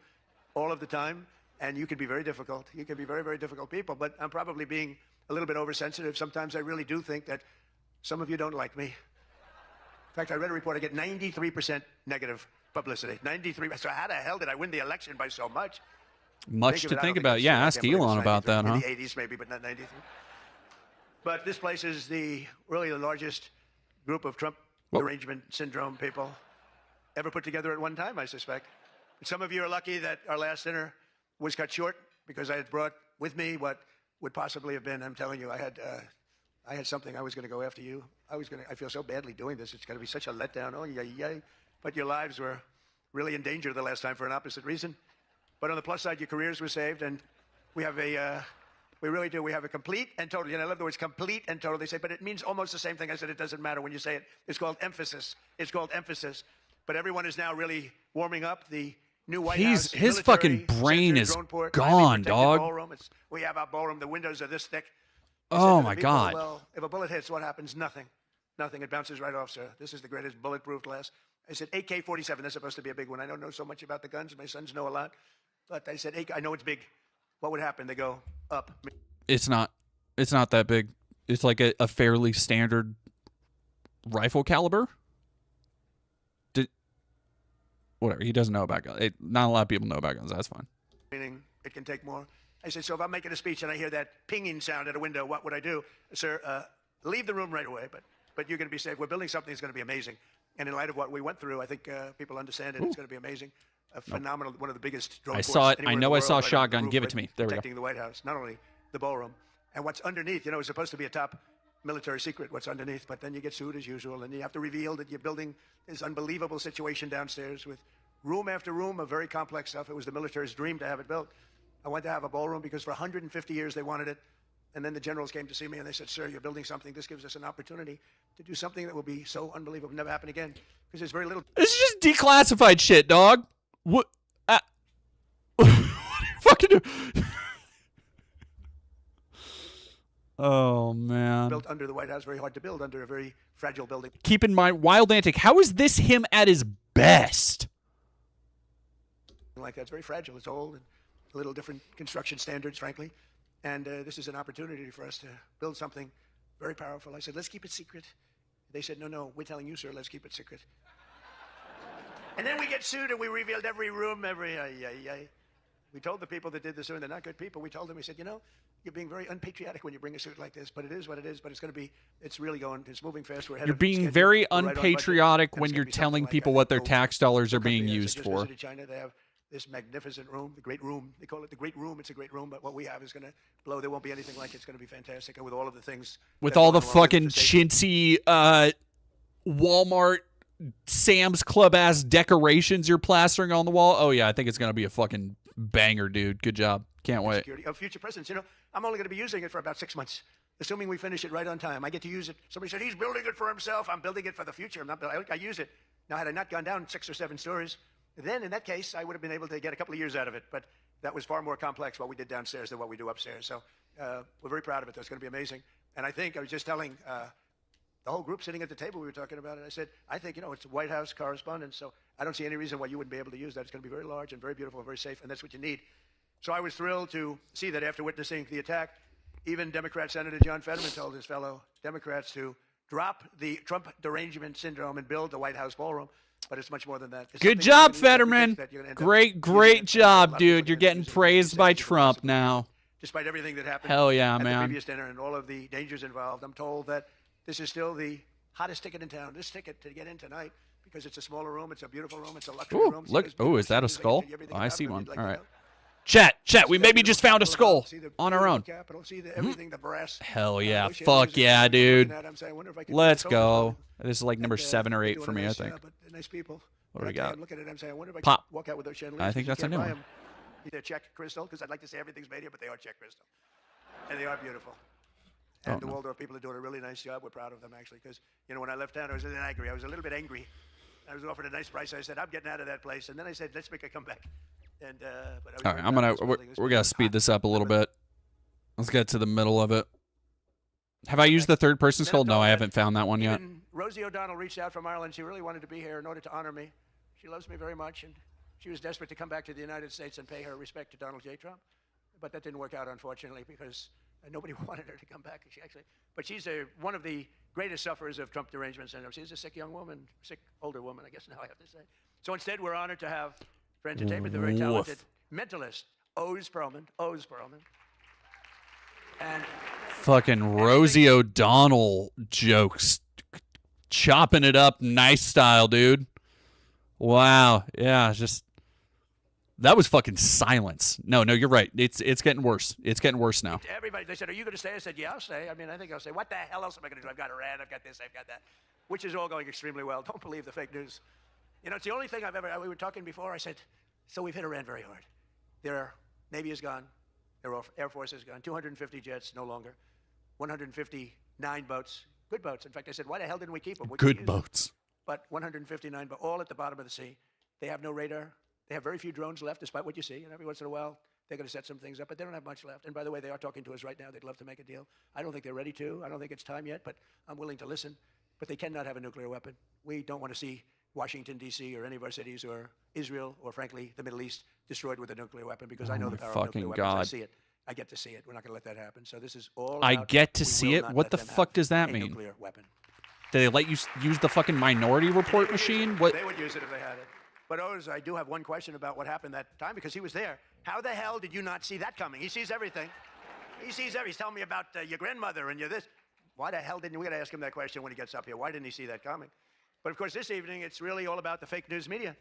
all of the time. And you can be very difficult. You can be very, very difficult people. But I'm probably being a little bit oversensitive. Sometimes I really do think that some of you don't like me. In fact, I read a report. I get 93% negative publicity. 93%. So how the hell did I win the election by so much? Much to think about. Yeah, ask Elon about that, huh? In the 80s maybe, but not 93. But this place is really the largest group of Trump derangement syndrome people ever put together at one time, I suspect. Some of you are lucky that our last dinner was cut short because I had brought with me what would possibly have been, I'm telling you, I had something. I was going to go after you. I feel so badly doing this. It's going to be such a letdown. Oh, yay. But your lives were really in danger the last time for an opposite reason. But on the plus side, your careers were saved, and we have we really do. We have a complete and total. I love the words complete and total. They say, but it means almost the same thing. I said it doesn't matter when you say it. It's called emphasis. It's called emphasis. But everyone is now really warming up. The new White House. His fucking brain is gone, dog. We have our ballroom. The windows are this thick. Oh my God. Well, if a bullet hits, what happens? Nothing. Nothing. It bounces right off, sir. This is the greatest bulletproof glass. I said, AK-47, that's supposed to be a big one. I don't know so much about the guns. My sons know a lot. But I said, I know it's big. What would happen? They go up. It's not that big. It's like a fairly standard rifle caliber. Whatever. He doesn't know about guns. Not a lot of people know about guns. That's fine. Meaning it can take more. I said, so if I'm making a speech and I hear that pinging sound at a window, what would I do? Sir, leave the room right away, but you're going to be safe. We're building something that's going to be amazing. And in light of what we went through, I think people understand it. It's going to be amazing. A phenomenal, one of the biggest drone I saw it. I know I saw a shotgun. Give it to me. There we go. Protecting the White House, not only the ballroom. And what's underneath, it's supposed to be a top military secret, what's underneath, but then you get sued as usual, and you have to reveal that you're building this unbelievable situation downstairs with room after room of very complex stuff. It was the military's dream to have it built. I wanted to have a ballroom because for 150 years they wanted it. And then the generals came to see me and they said, sir, you're building something. This gives us an opportunity to do something that will be so unbelievable, never happen again. Because there's very little. This is just declassified shit, dog. What? What are you fucking doing? Oh, man. Built under the White House, very hard to build under a very fragile building. Keep in mind, Wild Antic, how is this him at his best? Like that's very fragile. It's old and a little different construction standards, frankly. And this is an opportunity for us to build something very powerful. I said, let's keep it secret. They said, no, we're telling you, sir, let's keep it secret. And then we get sued and we revealed every room, We told the people that did this, and they're not good people. We told them, we said, you're being very unpatriotic when you bring a suit like this, but it is what it is, but it's really it's moving fast. We're ahead You're of being schedule. very We're right on budget. unpatriotic And when it's you're gonna be telling something like people that. what their Go tax dollars are being company, I used just for. visited China. They have this magnificent room, the Great Room. They call it the Great Room. It's a great room, but what we have is going to blow. There won't be anything like it. It's going to be fantastic. And with all of the things. With that all go the along with fucking the safety. chintzy Walmart Sam's Club ass decorations you're plastering on the wall. Oh yeah, I think it's gonna be a fucking banger, dude. Good job. Can't wait. Security of future presidents. I'm only going to be using it for about 6 months, assuming we finish it right on time. I get to use it. Somebody said he's building it for himself. I'm building it for the future. I use it. Now, had I not gone down 6 or 7 stories, then in that case, I would have been able to get a couple of years out of it. But that was far more complex what we did downstairs than what we do upstairs. So we're very proud of it. That's going to be amazing. And I think I was just telling the whole group sitting at the table, we were talking about it. I said, I think, it's White House correspondence. So I don't see any reason why you wouldn't be able to use that. It's going to be very large and very beautiful and very safe. And that's what you need. So I was thrilled to see that after witnessing the attack, even Democrat Senator John Fetterman told his fellow Democrats to drop the Trump derangement syndrome and build the White House ballroom. But it's much more than that. It's Good job, Fetterman. Great job, dude. You're getting praised by Trump now. Despite everything that happened Hell yeah, at man. the previous dinner and all of the dangers involved, I'm told that this is still the hottest ticket in town. This ticket to get in tonight, because it's a smaller room, it's a beautiful room, it's a luxury room. Look. Oh, is that a skull? Oh, I see one. All right. Chat, we See maybe the just found a skull see the on our own. Capitol, see everything, the brass. Hell yeah. wish I Fuck was yeah, looking dude. at it, I'm saying, I wonder if I could Let's do a go. photo. This is like number And, 7 or they're 8 doing for a me, I nice think. job, but they're nice people. What do we But got? I'm looking at it, I'm saying, I wonder if I Pop. could walk out with those chandeliers. I think because that's a you new can't one. buy 'em. They're checked crystal, because I'd like to say everything's made here, but they are checked crystal. And they are beautiful. And the Waldorf people are doing a really nice job. We're proud of them, actually, because, when I left town, I was a little angry. I was a little bit angry. I was offered a nice price. I said, I'm getting out of that place. And then I said, let's make a comeback. And, but All right, we're gonna speed this up a little bit. Let's get to the middle of it. Have I used the third person skull? No, I haven't found that one yet. Even Rosie O'Donnell reached out from Ireland. She really wanted to be here in order to honor me. She loves me very much, and she was desperate to come back to the United States and pay her respect to Donald J. Trump. But that didn't work out, unfortunately, because nobody wanted her to come back. But she's one of the greatest sufferers of Trump derangement syndrome. She's a sick young woman, sick older woman, I guess now I have to say. So instead, we're honored to have, for entertainment, the very talented mentalist, Oz Perlman. And fucking Rosie O'Donnell jokes. Chopping it up nice style, dude. Wow. Yeah, just that was fucking silence. No, you're right. It's getting worse. It's getting worse now. Everybody, they said, are you going to stay? I said, yeah, I'll stay. I mean, I think I'll stay. What the hell else am I going to do? I've got Iran, I've got this, I've got that, which is all going extremely well. Don't believe the fake news. It's the only thing we were talking before. I said, so we've hit Iran very hard. Their Navy is gone. Their Air Force is gone. 250 jets, no longer. 159 boats. Good boats. In fact, I said, why the hell didn't we keep them? Good boats. But 159, but all at the bottom of the sea. They have no radar. They have very few drones left, despite what you see. And every once in a while, they're going to set some things up, but they don't have much left. And by the way, they are talking to us right now. They'd love to make a deal. I don't think they're ready to. I don't think it's time yet, but I'm willing to listen. But they cannot have a nuclear weapon. We don't want to see Washington, D.C., or any of our cities, or Israel, or frankly, the Middle East, destroyed with a nuclear weapon, because I know the power of nuclear weapons. I see it. I get to see it. We're not going to let that happen. So this is all about, I get to see it? What the fuck does that mean? Nuclear weapon. Do they let you use the fucking Minority Report machine? What? They would use it if they had it. But Oz, I do have one question about what happened that time, because he was there. How the hell did you not see that coming? He sees everything. He sees everything. He's telling me about your grandmother and your this. Why the hell didn't we got to ask him that question when he gets up here? Why didn't he see that coming? But of course, this evening, it's really all about the fake news media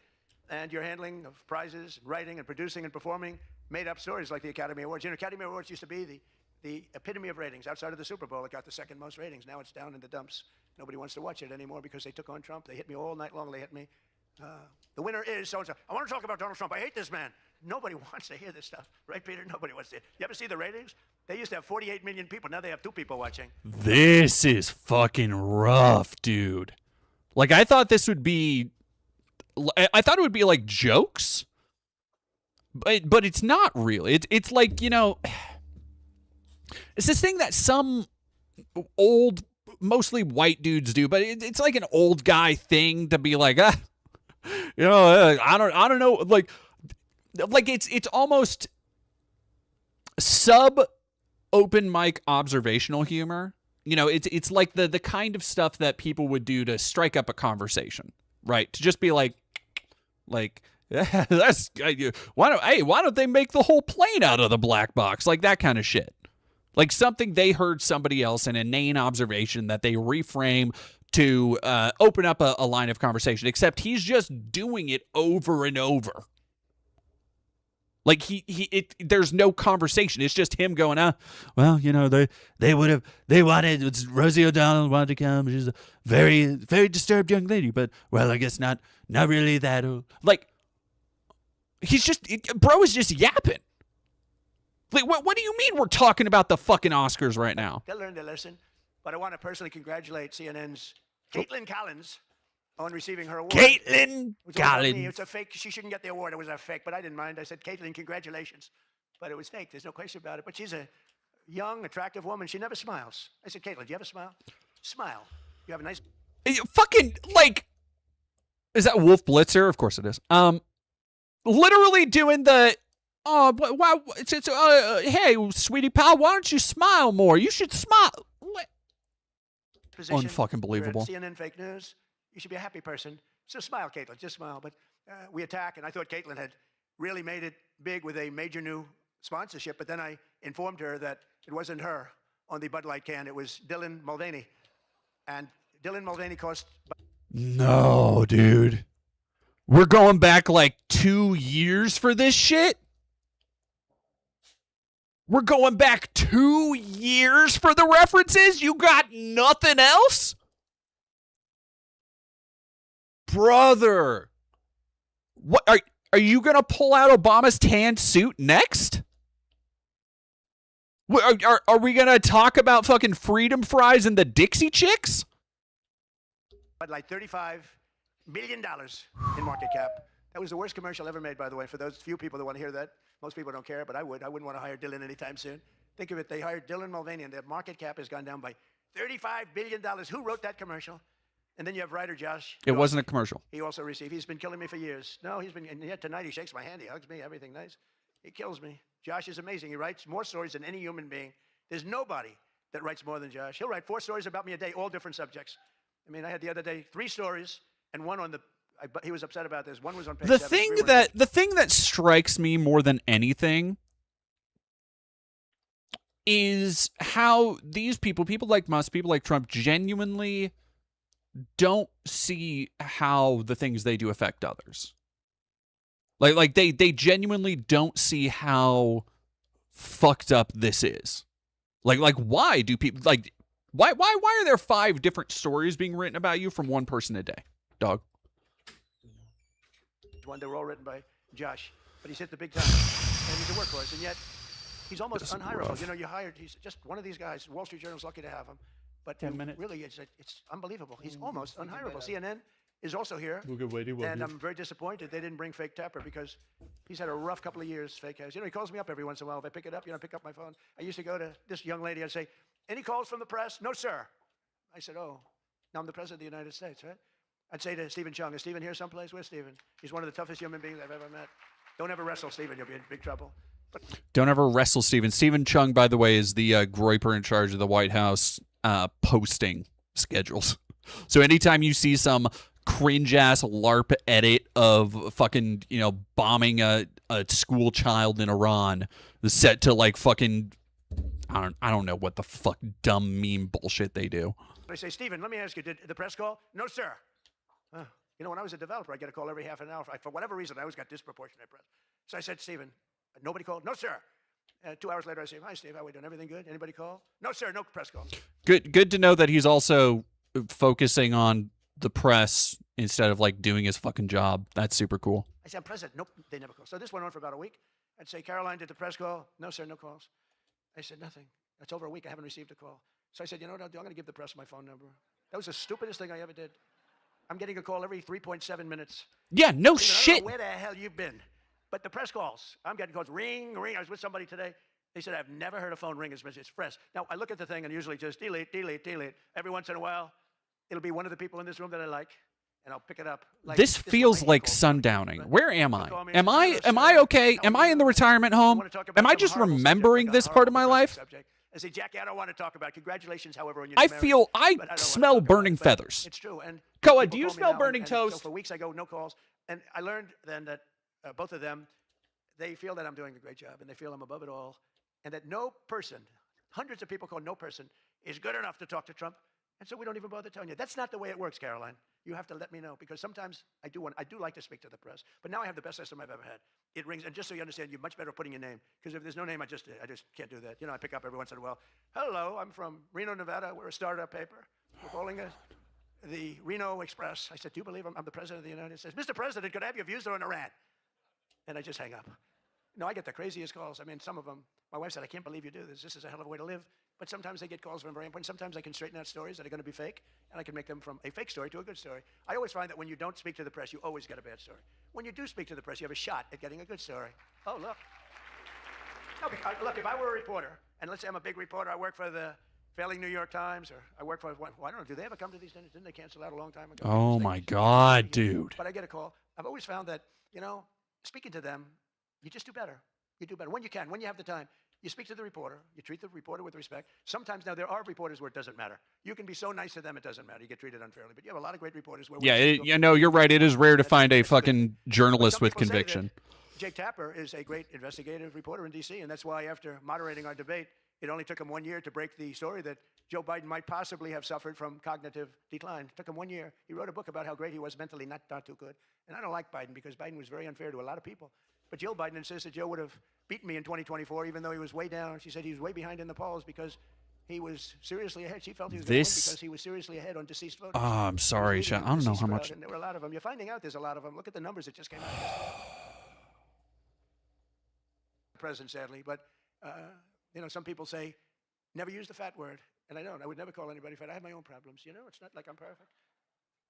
and your handling of prizes, writing and producing and performing made-up stories like the Academy Awards. You know, Academy Awards used to be the epitome of ratings. Outside of the Super Bowl, it got the second most ratings. Now it's down in the dumps. Nobody wants to watch it anymore because they took on Trump. They hit me all night long. They hit me. The winner is so-and-so. I want to talk about Donald Trump. I hate this man. Nobody wants to hear this stuff. Right, Peter? Nobody wants to hear. You ever see the ratings? They used to have 48 million people. Now they have 2 people watching. This is fucking rough, dude. Like, I thought this would be... I thought it would be, like, jokes. But it's not really. It's like, you know... It's this thing that some old, mostly white dudes do, but it's like an old guy thing to be like, you know, I don't know, like it's almost sub open mic observational humor. You know, it's like the kind of stuff that people would do to strike up a conversation, right? To just be like yeah, why don't they make the whole plane out of the black box, like that kind of shit. Like something they heard somebody else, an inane observation that they reframe to open up a line of conversation, except he's just doing it over and over. Like there's no conversation. It's just him going, well, you know, they wanted, Rosie O'Donnell wanted to come. She's a very, very disturbed young lady, but, well, I guess not really that old. Like, bro is just yapping. Like, what do you mean we're talking about the fucking Oscars right now? They'll learn to listen. But I want to personally congratulate CNN's Caitlin Collins on receiving her award. Caitlin Collins. It's a fake. She shouldn't get the award. It was a fake, but I didn't mind. I said, Caitlin, congratulations. But it was fake. There's no question about it. But she's a young, attractive woman. She never smiles. I said, Caitlin, do you have a smile? Smile. You have a nice... Fucking, like... Is that Wolf Blitzer? Of course it is. Literally doing the... Oh, but wow! Hey, sweetie pal, why don't you smile more? You should smile. Unfucking believable. CNN fake news. You should be a happy person. So smile, Caitlin. Just smile. But we attack, and I thought Caitlin had really made it big with a major new sponsorship. But then I informed her that it wasn't her on the Bud Light can. It was Dylan Mulvaney, and Dylan Mulvaney cost. No, dude. We're going back like 2 years for this shit. We're going back 2 years for the references? You got nothing else? Brother. What are you going to pull out Obama's tan suit next? Are we going to talk about fucking freedom fries and the Dixie Chicks? But like $35 million in market cap. That was the worst commercial ever made, by the way, for those few people that want to hear that. Most people don't care, but I would. I wouldn't want to hire Dylan anytime soon. Think of it. They hired Dylan Mulvaney, and their market cap has gone down by $35 billion. Who wrote that commercial? And then you have writer Josh. It wasn't a commercial. He also received. He's been killing me for years. No, and yet tonight he shakes my hand. He hugs me. Everything nice. He kills me. Josh is amazing. He writes more stories than any human being. There's nobody that writes more than Josh. He'll write 4 stories about me a day, all different subjects. I mean, I had the other day 3 stories and one on the... he was upset about this. One was on page 7. The thing that strikes me more than anything is how these people like Musk, people like Trump, genuinely don't see how the things they do affect others. Like they genuinely don't see how fucked up this is. Like why do people why are there 5 different stories being written about you from one person a day, dog? They were all written by Josh, but he's hit the big time, and he's a workhorse, and yet he's almost unhireable. You know, he's just one of these guys. Wall Street Journal's lucky to have him, but 10 minutes. Really, it's unbelievable. He's almost unhireable. CNN is also here, and I'm very disappointed they didn't bring Fake Tapper because he's had a rough couple of years. Fake has. You know, he calls me up every once in a while. If I pick it up, I pick up my phone. I used to go to this young lady. I'd say, "Any calls from the press?" "No, sir." I said, "Oh, now I'm the president of the United States, right?" I'd say to Stephen Chung, is Stephen here someplace? Where's Stephen? He's one of the toughest human beings I've ever met. Don't ever wrestle Stephen. You'll be in big trouble. Don't ever wrestle Stephen. Stephen Chung, by the way, is the groiper in charge of the White House posting schedules. So anytime you see some cringe-ass LARP edit of fucking, bombing a school child in Iran set to like fucking, I don't know what the fuck dumb meme bullshit they do. I say, Stephen, let me ask you, did the press call? No, sir. When I was a developer, I get a call every half an hour. For whatever reason, I always got disproportionate press. So I said, Stephen, nobody called? No, sir. 2 hours later, I say, hi, Steve, how are we doing? Everything good? Anybody call? No, sir, no press call. Good to know that he's also focusing on the press instead of like doing his fucking job. That's super cool. I said, I'm president. Nope, they never call. So this went on for about a week. I'd say, Caroline, did the press call? No, sir, no calls. I said, nothing. That's over a week. I haven't received a call. So I said, you know what I'll do? I'm going to give the press my phone number. That was the stupidest thing I ever did. I'm getting a call every 3.7 minutes. Yeah, no Stephen, shit. I don't know where the hell you've been. But the press calls, I'm getting calls, ring, ring. I was with somebody today. They said, I've never heard a phone ring as much as press. Now, I look at the thing and usually just delete, delete, delete. Every once in a while, it'll be one of the people in this room that I like, and I'll pick it up. Like, this feels like sundowning. Where am I? Am I okay? Am I in the retirement home? Am I just remembering this part of my life? I say, Jackie, I don't want to talk about congratulations, however, on your I marriage, feel I but don't smell wanna talk about burning it, but feathers. It's true. And Koa, people do you call me smell now, burning and toast? So for weeks I go, no calls. And I learned then that both of them, they feel that I'm doing a great job, and they feel I'm above it all, and that no person, hundreds of people call no person, is good enough to talk to Trump. And so we don't even bother telling you. That's not the way it works, Caroline. You have to let me know, because sometimes I do like to speak to the press. But now I have the best system I've ever had. It rings, and just so you understand, you're much better putting your name. Because if there's no name, I just can't do that. I pick up every once in a while. Hello, I'm from Reno, Nevada. We're a startup paper. We're calling us the Reno Express. I said, do you believe I'm the president of the United States? Mr. President, could I have your views on Iran? And I just hang up. No, I get the craziest calls. I mean, some of them, my wife said, I can't believe you do this. This is a hell of a way to live. But sometimes they get calls from very important. Sometimes I can straighten out stories that are going to be fake, and I can make them from a fake story to a good story. I always find that when you don't speak to the press, you always get a bad story. When you do speak to the press, you have a shot at getting a good story. Oh, look. No, look, if I were a reporter, and let's say I'm a big reporter, I work for the failing New York Times, or I work for, I don't know, do they ever come to these dinners? Didn't they cancel out a long time ago? Oh my God, dude. But I get a call. I've always found that, speaking to them, you just do better. You do better when you can, when you have the time. You speak to the reporter. You treat the reporter with respect. Sometimes now there are reporters where it doesn't matter. You can be so nice to them it doesn't matter. You get treated unfairly. But you have a lot of great reporters where you're right. It is rare to find a fucking journalist with conviction. Jake Tapper is a great investigative reporter in D.C., and that's why after moderating our debate, it only took him 1 year to break the story that Joe Biden might possibly have suffered from cognitive decline. It took him 1 year. He wrote a book about how great he was mentally, not too good. And I don't like Biden because Biden was very unfair to a lot of people. But Jill Biden insists that Joe would have beaten me in 2024, even though he was way down. She said he was way behind in the polls because he was seriously ahead. She felt he was going to win because he was seriously ahead on deceased voters. Oh, I'm sorry, Sean. I don't know how much. And there were a lot of them. You're finding out there's a lot of them. Look at the numbers that just came out. President, sadly. But, some people say, never use the fat word. And I don't. I would never call anybody fat. I have my own problems. It's not like I'm perfect.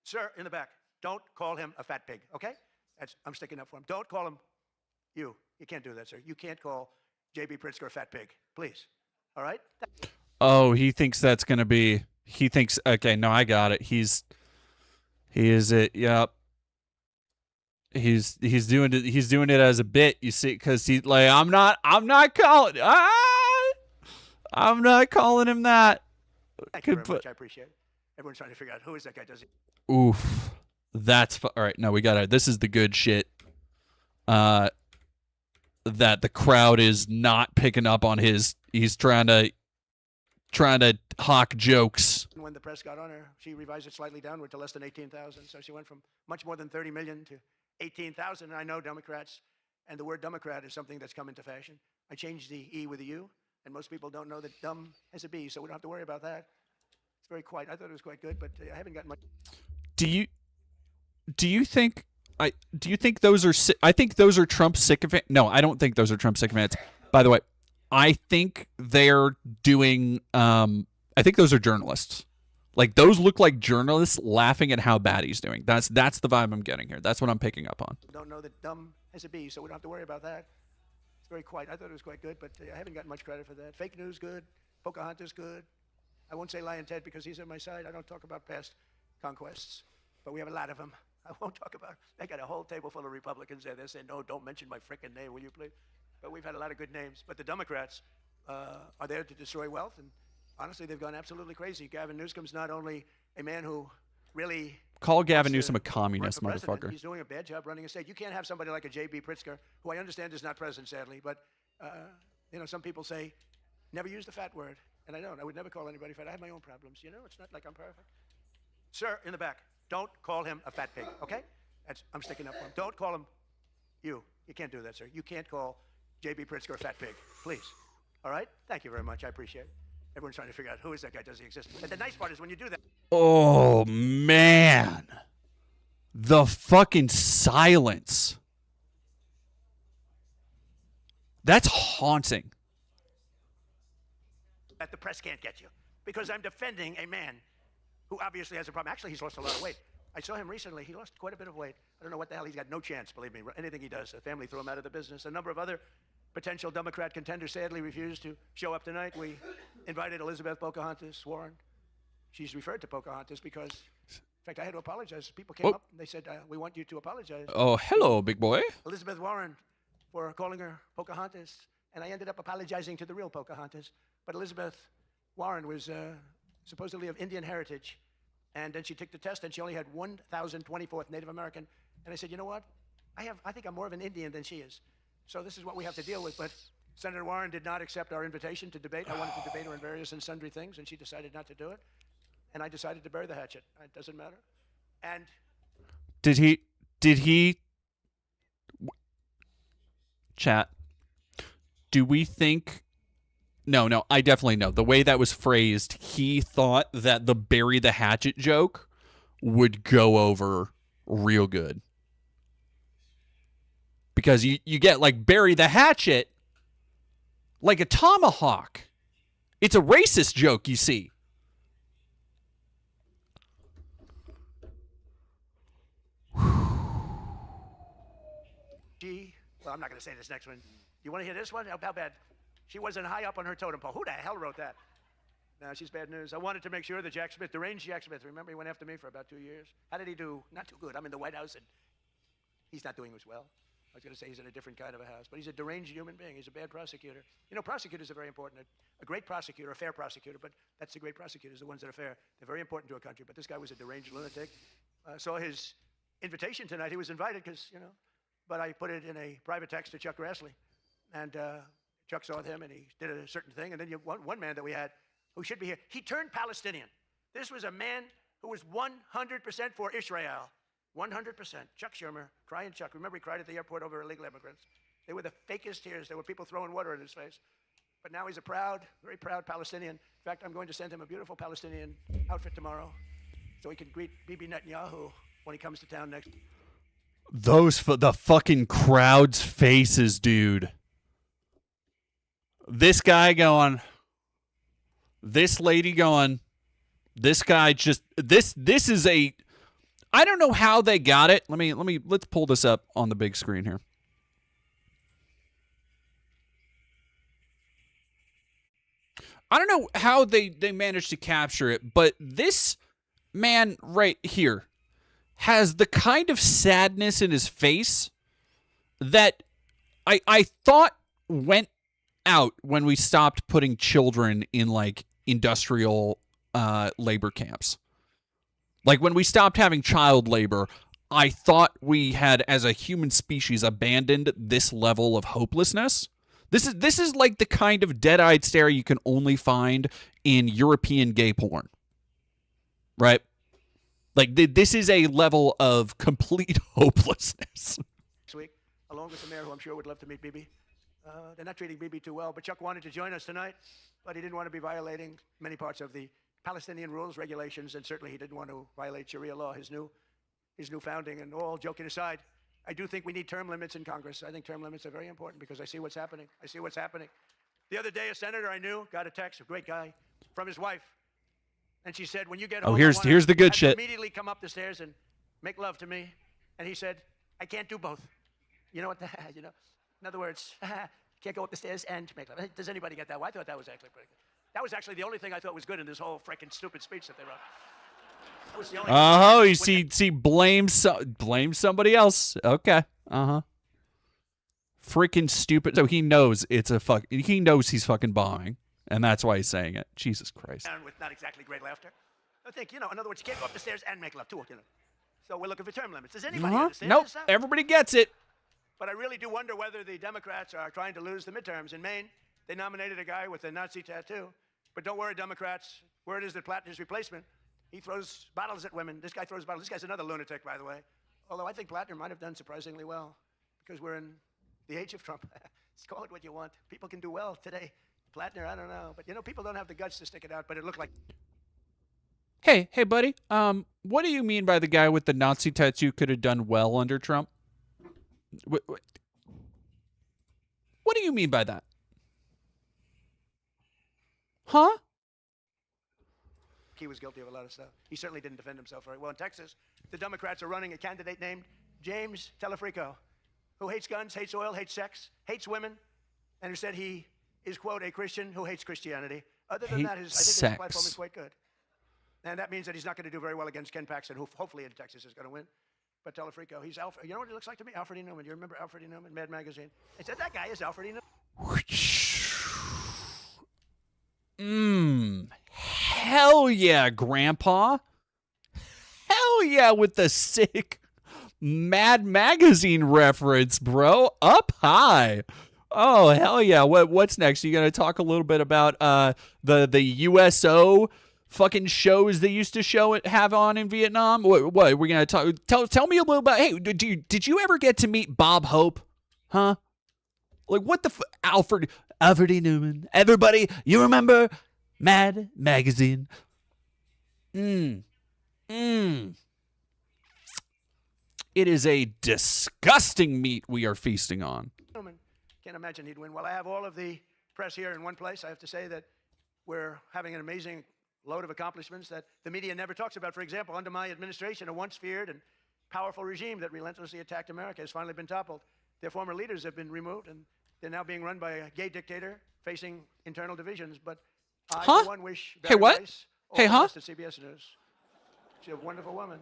Sir, in the back, don't call him a fat pig, okay? I'm sticking up for him. Don't call him you. You can't do that, sir. You can't call J.B. Pritzker a fat pig. Please. All right? Oh, he thinks that's going to be... He thinks... Okay, no, I got it. He is it. Yep. He's doing it. He's doing it as a bit, you see, because he's like, I'm not calling him that. Thank you very much. I appreciate it. Everyone's trying to figure out who is that guy. Does he? Oof. That's... All right, no, we got it. This is the good shit. That the crowd is not picking up on his. He's trying to hawk jokes. When the press got on her, she revised it slightly downward to less than 18,000. So she went from much more than 30 million to 18,000. And I know Democrats, and the word Democrat is something that's come into fashion. I changed the E with a U, and most people don't know that dumb has a B, so we don't have to worry about that. It's very quiet. I thought it was quite good, but I haven't gotten much. Do you think? Do you think those are? I think those are Trump sycophants. No, I don't think those are Trump sycophants. By the way, I think they're doing. I think those are journalists. Like those look like journalists laughing at how bad he's doing. That's the vibe I'm getting here. That's what I'm picking up on. Don't know that dumb has a B, so we don't have to worry about that. It's very quiet. I thought it was quite good, but I haven't gotten much credit for that. Fake news, good. Pocahontas, good. I won't say Lion Ted because he's on my side. I don't talk about past conquests. but we have a lot of them. I won't talk about it. They got a whole table full of Republicans there. They're saying, no, don't mention my frickin' name, will you please? But we've had a lot of good names. But the Democrats are there to destroy wealth, and honestly, they've gone absolutely crazy. Gavin Newsom's not only a man who really Call Gavin Newsom a communist, motherfucker. He's doing a bad job running a state. You can't have somebody like a J.B. Pritzker, who I understand is not president, sadly, but you know, some people say, never use the fat word, and I don't. I would never call anybody fat. I have my own problems, you know? It's not like I'm perfect. Sir, in the back, don't call him a fat pig, okay? I'm sticking up for him. Don't call him you. You can't do that, sir. You can't call J.B. Pritzker a fat pig, please. All right? Thank you very much. I appreciate it. Everyone's trying to figure out who is that guy, does he exist? And the nice part is when you do that. Oh, man. The fucking silence. That's haunting. That the press can't get you. Because I'm defending a man who obviously has a problem. Actually, he's lost a lot of weight. I saw him recently. He lost quite a bit of weight. I don't know what the hell. He's got no chance, believe me. Anything he does, the family threw him out of the business. A number of other potential Democrat contenders sadly refused to show up tonight. We invited Elizabeth Pocahontas Warren. She's referred to Pocahontas because, in fact, I had to apologize. People came up and they said, we want you to apologize. Oh, hello, big boy. Elizabeth Warren for calling her Pocahontas. And I ended up apologizing to the real Pocahontas. But Elizabeth Warren was supposedly of Indian heritage. And then she took the test, and she only had 1,024th Native American. And I said, you know what? I think I'm more of an Indian than she is. So this is what we have to deal with. But Senator Warren did not accept our invitation to debate. I wanted to debate her on various and sundry things, and she decided not to do it. And I decided to bury the hatchet. It doesn't matter. And did he chat? Do we think? No, I definitely know. The way that was phrased, he thought that the bury the hatchet joke would go over real good. Because you get like bury the hatchet like a tomahawk. It's a racist joke, you see. Well, I'm not going to say this next one. You want to hear this one? How bad? She wasn't high up on her totem pole. Who the hell wrote that? No, she's bad news. I wanted to make sure that Jack Smith, deranged Jack Smith, remember he went after me for about 2 years? How did he do? Not too good. I'm in the White House, and he's not doing as well. I was going to say he's in a different kind of a house, but he's a deranged human being. He's a bad prosecutor. You know, prosecutors are very important. A great prosecutor, a fair prosecutor, but that's the great prosecutors, the ones that are fair. They're very important to a country, but this guy was a deranged lunatic. Saw his invitation tonight. He was invited because, you know, but I put it in a private text to Chuck Grassley, and Chuck saw him, and he did a certain thing. And then you one man that we had who should be here, he turned Palestinian. This was a man who was 100% for Israel. 100%. Chuck Schumer, crying Chuck. Remember he cried at the airport over illegal immigrants. They were the fakest tears. There were people throwing water in his face. But now he's a proud, very proud Palestinian. In fact, I'm going to send him a beautiful Palestinian outfit tomorrow so he can greet Bibi Netanyahu when he comes to town next. The fucking crowd's faces, dude. This guy going, this lady going, this guy just, this is a, I don't know how they got it. Let's pull this up on the big screen here. I don't know how they managed to capture it, but this man right here has the kind of sadness in his face that I thought went out when we stopped putting children in like industrial labor camps. Like when we stopped having child labor, I thought we had as a human species abandoned this level of hopelessness. This is like the kind of dead-eyed stare you can only find in European gay porn. Right? Like this is a level of complete hopelessness. Next week, along with the mayor, who I'm sure would love to meet Bibi. They're not treating Bibi too well, but Chuck wanted to join us tonight, but he didn't want to be violating many parts of the Palestinian rules, regulations, and certainly he didn't want to violate Sharia law, his new founding. And all joking aside, I do think we need term limits in Congress. I think term limits are very important because I see what's happening. The other day, a senator I knew got a text, a great guy, from his wife. And she said, when you get home, here's the good shit. Immediately come up the stairs and make love to me. And he said, I can't do both. You know what? You know, in other words, can't go up the stairs and make love. Does anybody get that? Well, I thought that was actually pretty good. That was actually the only thing I thought was good in this whole freaking stupid speech that they wrote. Oh, you see, blame somebody else. Okay. Freaking stupid. So he knows he knows he's fucking bombing, and that's why he's saying it. Jesus Christ. And with not exactly great laughter. I think, in other words, you can't go up the stairs and make love too, So we're looking for term limits. Does anybody understand Nope. this stuff? Everybody gets it. But I really do wonder whether the Democrats are trying to lose the midterms. In Maine, they nominated a guy with a Nazi tattoo. But don't worry, Democrats. Word is that Plattner's replacement. He throws bottles at women. This guy throws bottles. This guy's another lunatic, by the way. Although I think Plattner might have done surprisingly well because we're in the age of Trump. Call it what you want. People can do well today. Plattner, I don't know. But, people don't have the guts to stick it out, but it looked like... Hey, buddy. What do you mean by the guy with the Nazi tattoo could have done well under Trump? What do you mean by that? Huh? He was guilty of a lot of stuff. He certainly didn't defend himself very well. In Texas, the Democrats are running a candidate named James Telefrico, who hates guns, hates oil, hates sex, hates women, and who said he is, quote, a Christian who hates Christianity. Other than that, I think his platform is quite good. And that means that he's not going to do very well against Ken Paxton, who hopefully in Texas is going to win. But Telefrico, he's Alfred. You know what he looks like to me? Alfred E. Newman. Do you remember Alfred E. Newman, Mad Magazine? They said that guy is Alfred E. Newman. Hell yeah, Grandpa. Hell yeah with the sick Mad Magazine reference, bro. Up high. Oh, hell yeah. What's next? You going to talk a little bit about the USO fucking shows they used to have on in Vietnam? What we're going to talk? Tell me a little about, hey, did you ever get to meet Bob Hope? Huh? Like, what the Alfred E. Newman. Everybody, you remember Mad Magazine? It is a disgusting meat we are feasting on. Can't imagine he'd win. Well, I have all of the press here in one place. I have to say that we're having an amazing load of accomplishments that the media never talks about. For example, under my administration, a once feared and powerful regime that relentlessly attacked America has finally been toppled. Their former leaders have been removed, and they're now being run by a gay dictator facing internal divisions. But I, for one, wish Barry Weiss all the best at CBS News. She's a wonderful woman.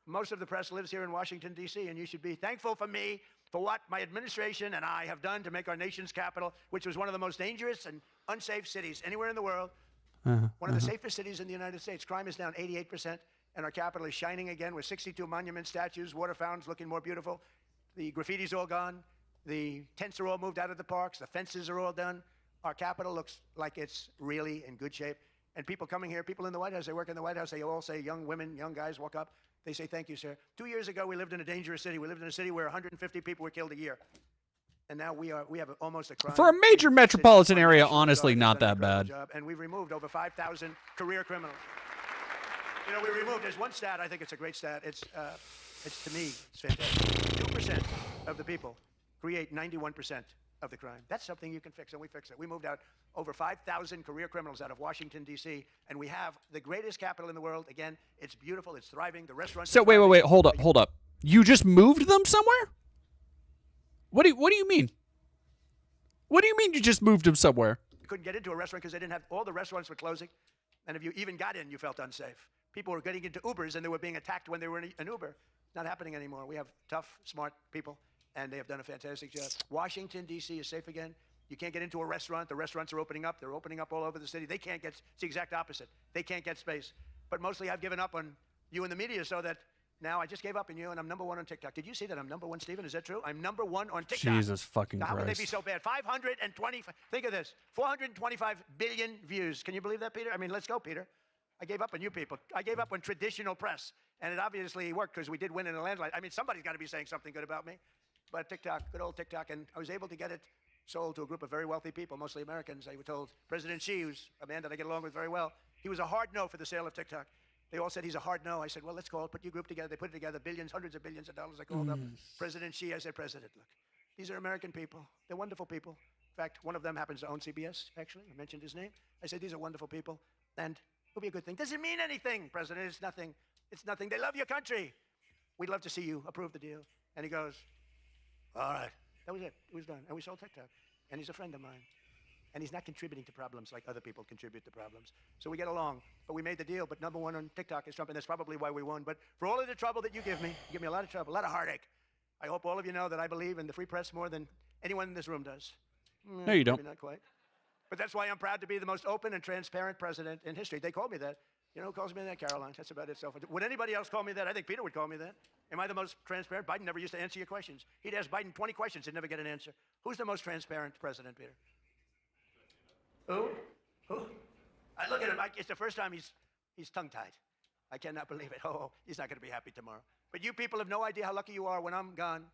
Most of the press lives here in Washington, D.C., and you should be thankful for me for what my administration and I have done to make our nation's capital, which was one of the most dangerous and unsafe cities anywhere in the world, one of the safest cities in the United States. Crime is down 88%, and our capital is shining again with 62 monument statues, water fountains looking more beautiful. The graffiti's all gone. The tents are all moved out of the parks. The fences are all done. Our capital looks like it's really in good shape. And people coming here, people in the White House, they work in the White House, they all say, young women, young guys walk up. They say, thank you, sir. 2 years ago, we lived in a dangerous city. We lived in a city where 150 people were killed a year. And now we have almost a crime. For a major metropolitan area, honestly, not that bad. And we've removed over 5,000 career criminals. We removed, there's one stat, I think it's a great stat. It's to me, it's fantastic. 2% of the people create 91% of the crime. That's something you can fix, and we fix it. We moved out over 5,000 career criminals out of Washington, D.C., and we have the greatest capital in the world. Again, it's beautiful, it's thriving, the restaurants... So, wait, hold up. You just moved them somewhere? What do you mean? What do you mean you just moved them somewhere? You couldn't get into a restaurant because they didn't have... All the restaurants were closing, and if you even got in, you felt unsafe. People were getting into Ubers, and they were being attacked when they were in an Uber. Not happening anymore. We have tough, smart people, and they have done a fantastic job. Washington, D.C. is safe again. You can't get into a restaurant. The restaurants are opening up. They're opening up all over the city. They can't get... It's the exact opposite. They can't get space. But mostly I've given up on you and the media so that now I just gave up on you, and I'm #1 on TikTok. Did you see that I'm #1, Stephen? Is that true? I'm #1 on TikTok. Jesus fucking Christ. How would they be so bad? 525... Think of this. 425 billion views. Can you believe that, Peter? I mean, let's go, Peter. I gave up on you people. I gave up on traditional press. And it obviously worked because we did win in a landslide. I mean, somebody's got to be saying something good about me. But TikTok, good old TikTok, and I was able to get it sold to a group of very wealthy people, mostly Americans. I was told President Xi, who's a man that I get along with very well, he was a hard no for the sale of TikTok. They all said he's a hard no. I said, well, let's call it, put your group together. They put it together, billions, hundreds of billions of dollars. I called up President Xi. I said, President, look, these are American people. They're wonderful people. In fact, one of them happens to own CBS, actually. I mentioned his name. I said, these are wonderful people, and it'll be a good thing. Does it mean anything, President? It's nothing. It's nothing. They love your country. We'd love to see you approve the deal. And he goes, all right. That was it. It was done. And we sold TikTok. And he's a friend of mine. and he's not contributing to problems like other people contribute to problems. So we get along. But we made the deal. But #1 on TikTok is Trump, and that's probably why we won. But for all of the trouble that you give me a lot of trouble, a lot of heartache. I hope all of you know that I believe in the free press more than anyone in this room does. No, you don't. Maybe not quite. But that's why I'm proud to be the most open and transparent president in history. They call me that. You know who calls me that? Caroline. That's about it. Would anybody else call me that? I think Peter would call me that. Am I the most transparent? Biden never used to answer your questions. He'd ask Biden 20 questions and never get an answer. Who's the most transparent president, Peter? Who? I look at him. It's the first time he's tongue-tied. I cannot believe it. Oh, he's not going to be happy tomorrow. But you people have no idea how lucky you are. When I'm gone,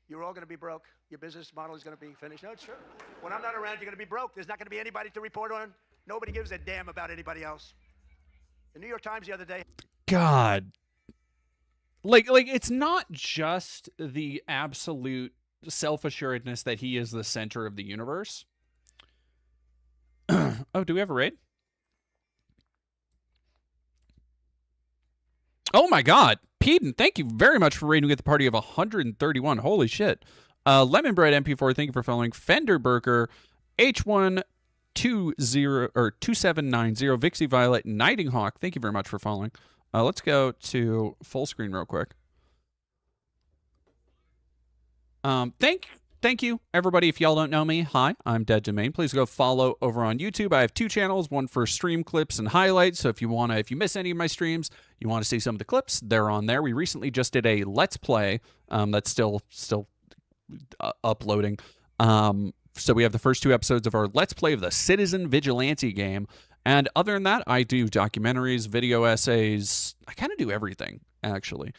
you're all going to be broke. Your business model is going to be finished. No, it's true. When I'm not around, you're going to be broke. There's not going to be anybody to report on. Nobody gives a damn about anybody else. The New York Times the other day. God. Like it's not just the absolute self-assuredness that he is the center of the universe. Oh, do we have a raid? Oh my God. Peden, thank you very much for raiding with the party of 131. Holy shit. Lemon Bread MP4, thank you for following. Fender Burger, H120 or 2790, Vixie Violet, Nightinghawk, thank you very much for following. Let's go to full screen real quick. Thank you, everybody. If y'all don't know me, hi, I'm Dead Domain. Please go follow over on YouTube. I have 2 channels, one for stream clips and highlights. So if you miss any of my streams, you want to see some of the clips, they're on there. We recently just did a Let's Play that's still uploading. So we have the first 2 episodes of our Let's Play of the Citizen Vigilante game. And other than that, I do documentaries, video essays. I kind of do everything, actually.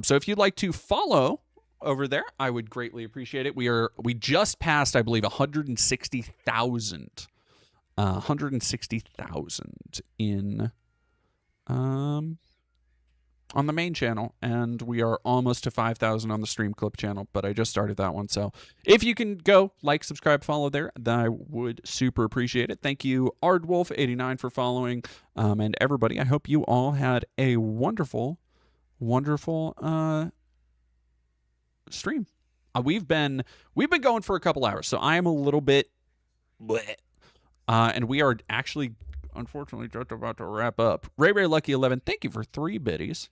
So if you'd like to follow over there, I would greatly appreciate it. We just passed, I believe, 160,000 in on the main channel, and we are almost to 5,000 on the stream clip channel, but I just started that one. So if you can go like, subscribe, follow there, then I would super appreciate it. Thank you, Ardwolf89, for following, and everybody. I hope you all had a wonderful stream. We've been going for a couple hours, so I am a little bit bleh. And we are actually, unfortunately, just about to wrap up. Ray Lucky 11, thank you for 3 biddies.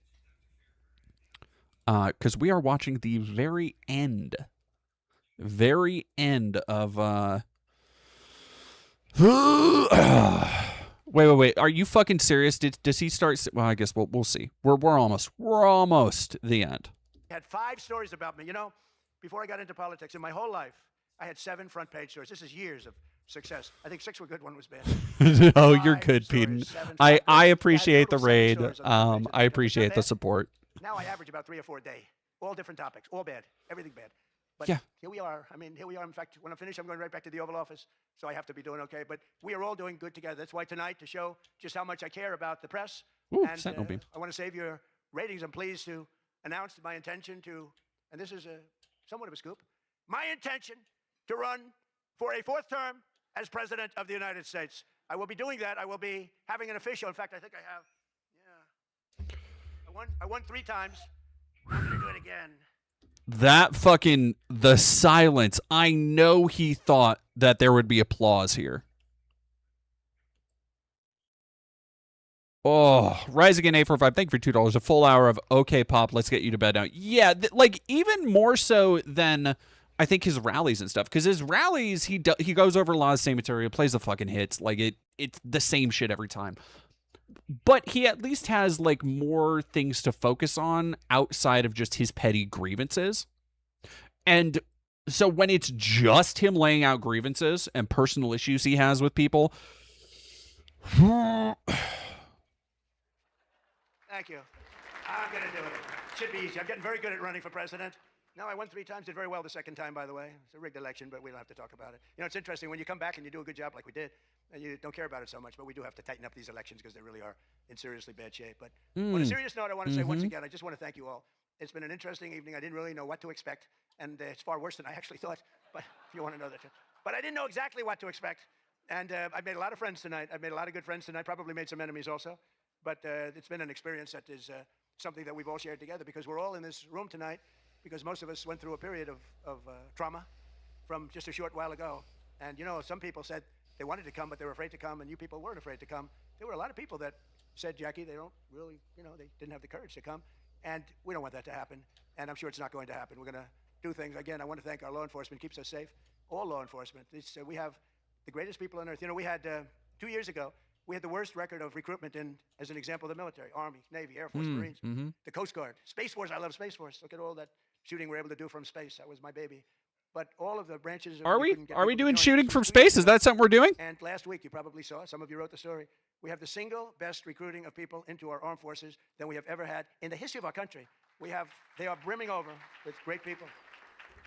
Because we are watching the very end of wait. Are you fucking serious? Does he start? Well, I guess we'll see. We're almost the end. I had 5 stories about me. You know, before I got into politics, in my whole life, I had 7 front-page stories. This is years of success. I think 6 were good, 1 was bad. Oh, you're good, Peden. I appreciate the raid. I appreciate the support. Now I average about 3 or 4 a day. All different topics. All bad. Everything bad. But yeah. Here we are. Here we are. In fact, when I'm finished, I'm going right back to the Oval Office. So I have to be doing okay. But we are all doing good together. That's why tonight, to show just how much I care about the press. Ooh, and Sentinel Beam. I want to save your ratings. I'm pleased to announce my intention to, and this is somewhat of a scoop, my intention to run for a 4th term as President of the United States. I will be doing that. I will be having an official. In fact, I think I have. Yeah. I won 3 times. I'm going to do it again. That fucking, the silence. I know he thought that there would be applause here. Oh, Rise Again 845, thank you for $2. A full hour of OK Pop, let's get you to bed now. Yeah, like even more so than I think his rallies and stuff, because his rallies, he goes over a lot of the same material, plays the fucking hits, like it's the same shit every time. But he at least has like more things to focus on outside of just his petty grievances. And so when it's just him laying out grievances and personal issues he has with people. Thank you. I'm going to do it. Should be easy. I'm getting very good at running for president. No, I won 3 times, did very well the second time, by the way. It's a rigged election, but we don't have to talk about it. You know, it's interesting, when you come back and you do a good job like we did, and you don't care about it so much, but we do have to tighten up these elections because they really are in seriously bad shape. But on a serious note, I want to say once again, I just want to thank you all. It's been an interesting evening. I didn't really know what to expect, and it's far worse than I actually thought, but if you want to know that too. But I didn't know exactly what to expect, and I've made a lot of friends tonight. I've made a lot of good friends tonight, probably made some enemies also, but it's been an experience that is something that we've all shared together, because we're all in this room tonight because most of us went through a period of trauma from just a short while ago. And, you know, some people said they wanted to come, but they were afraid to come, and you people weren't afraid to come. There were a lot of people that said, Jackie, they don't really, they didn't have the courage to come, and we don't want that to happen, and I'm sure it's not going to happen. We're going to do things. Again, I want to thank our law enforcement, keeps us safe, all law enforcement. We have the greatest people on earth. We had 2 years ago, we had the worst record of recruitment in, as an example, the military, Army, Navy, Air Force, Marines, the Coast Guard, Space Force. I love Space Force. Look at all that shooting we're able to do from space. That was my baby. But all of the branches. Are we doing shooting from space? Is that something we're doing? And last week, you probably saw, some of you wrote the story, we have the single best recruiting of people into our armed forces than we have ever had in the history of our country. They are brimming over with great people.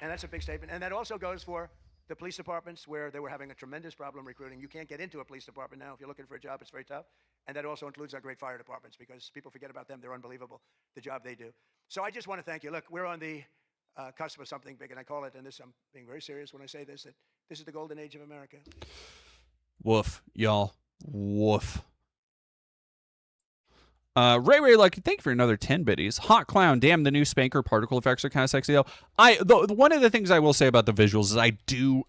And that's a big statement. And that also goes for the police departments, where they were having a tremendous problem recruiting. You can't get into a police department now. If you're looking for a job, it's very tough. And that also includes our great fire departments, because people forget about them. They're unbelievable, the job they do. So I just want to thank you. Look, we're on the cusp of something big, and I call it, and this, I'm being very serious when I say this, that this is the golden age of America. Woof, y'all. Woof. Ray Lucky, thank you for another 10 biddies. Hot Clown, damn, the new Spanker particle effects are kind of sexy though. One of the things I will say about the visuals is I do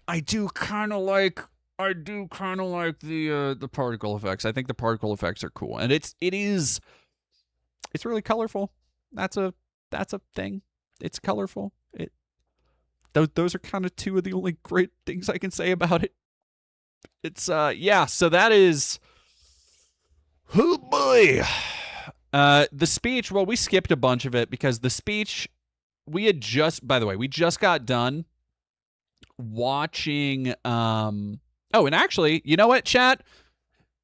kind of like the particle effects. I think the particle effects are cool, and it's really colorful. That's a thing. It's colorful. Those are kind of two of the only great things I can say about it. It's yeah. So that is, oh boy. The speech, well, we skipped a bunch of it because the speech, by the way, we just got done watching, oh, and actually, you know what, chat?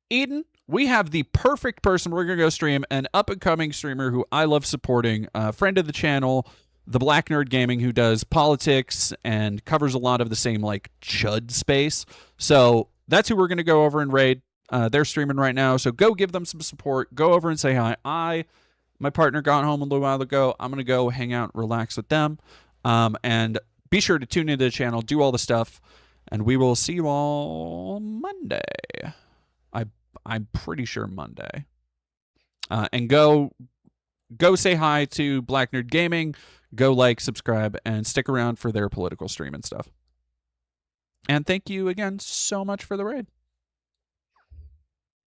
Eden, we have the perfect person. We're going to go stream an up-and-coming streamer who I love supporting, a friend of the channel, the Black Nerd Gaming, who does politics and covers a lot of the same, like, chud space. So that's who we're going to go over and raid. They're streaming right now, so go give them some support. Go over and say hi. My partner got home a little while ago. I'm going to go hang out, relax with them. And be sure to tune into the channel, do all the stuff, and we will see you all Monday. I'm pretty sure Monday. And go say hi to Black Nerd Gaming. Go like, subscribe, and stick around for their political stream and stuff. And thank you again so much for the raid.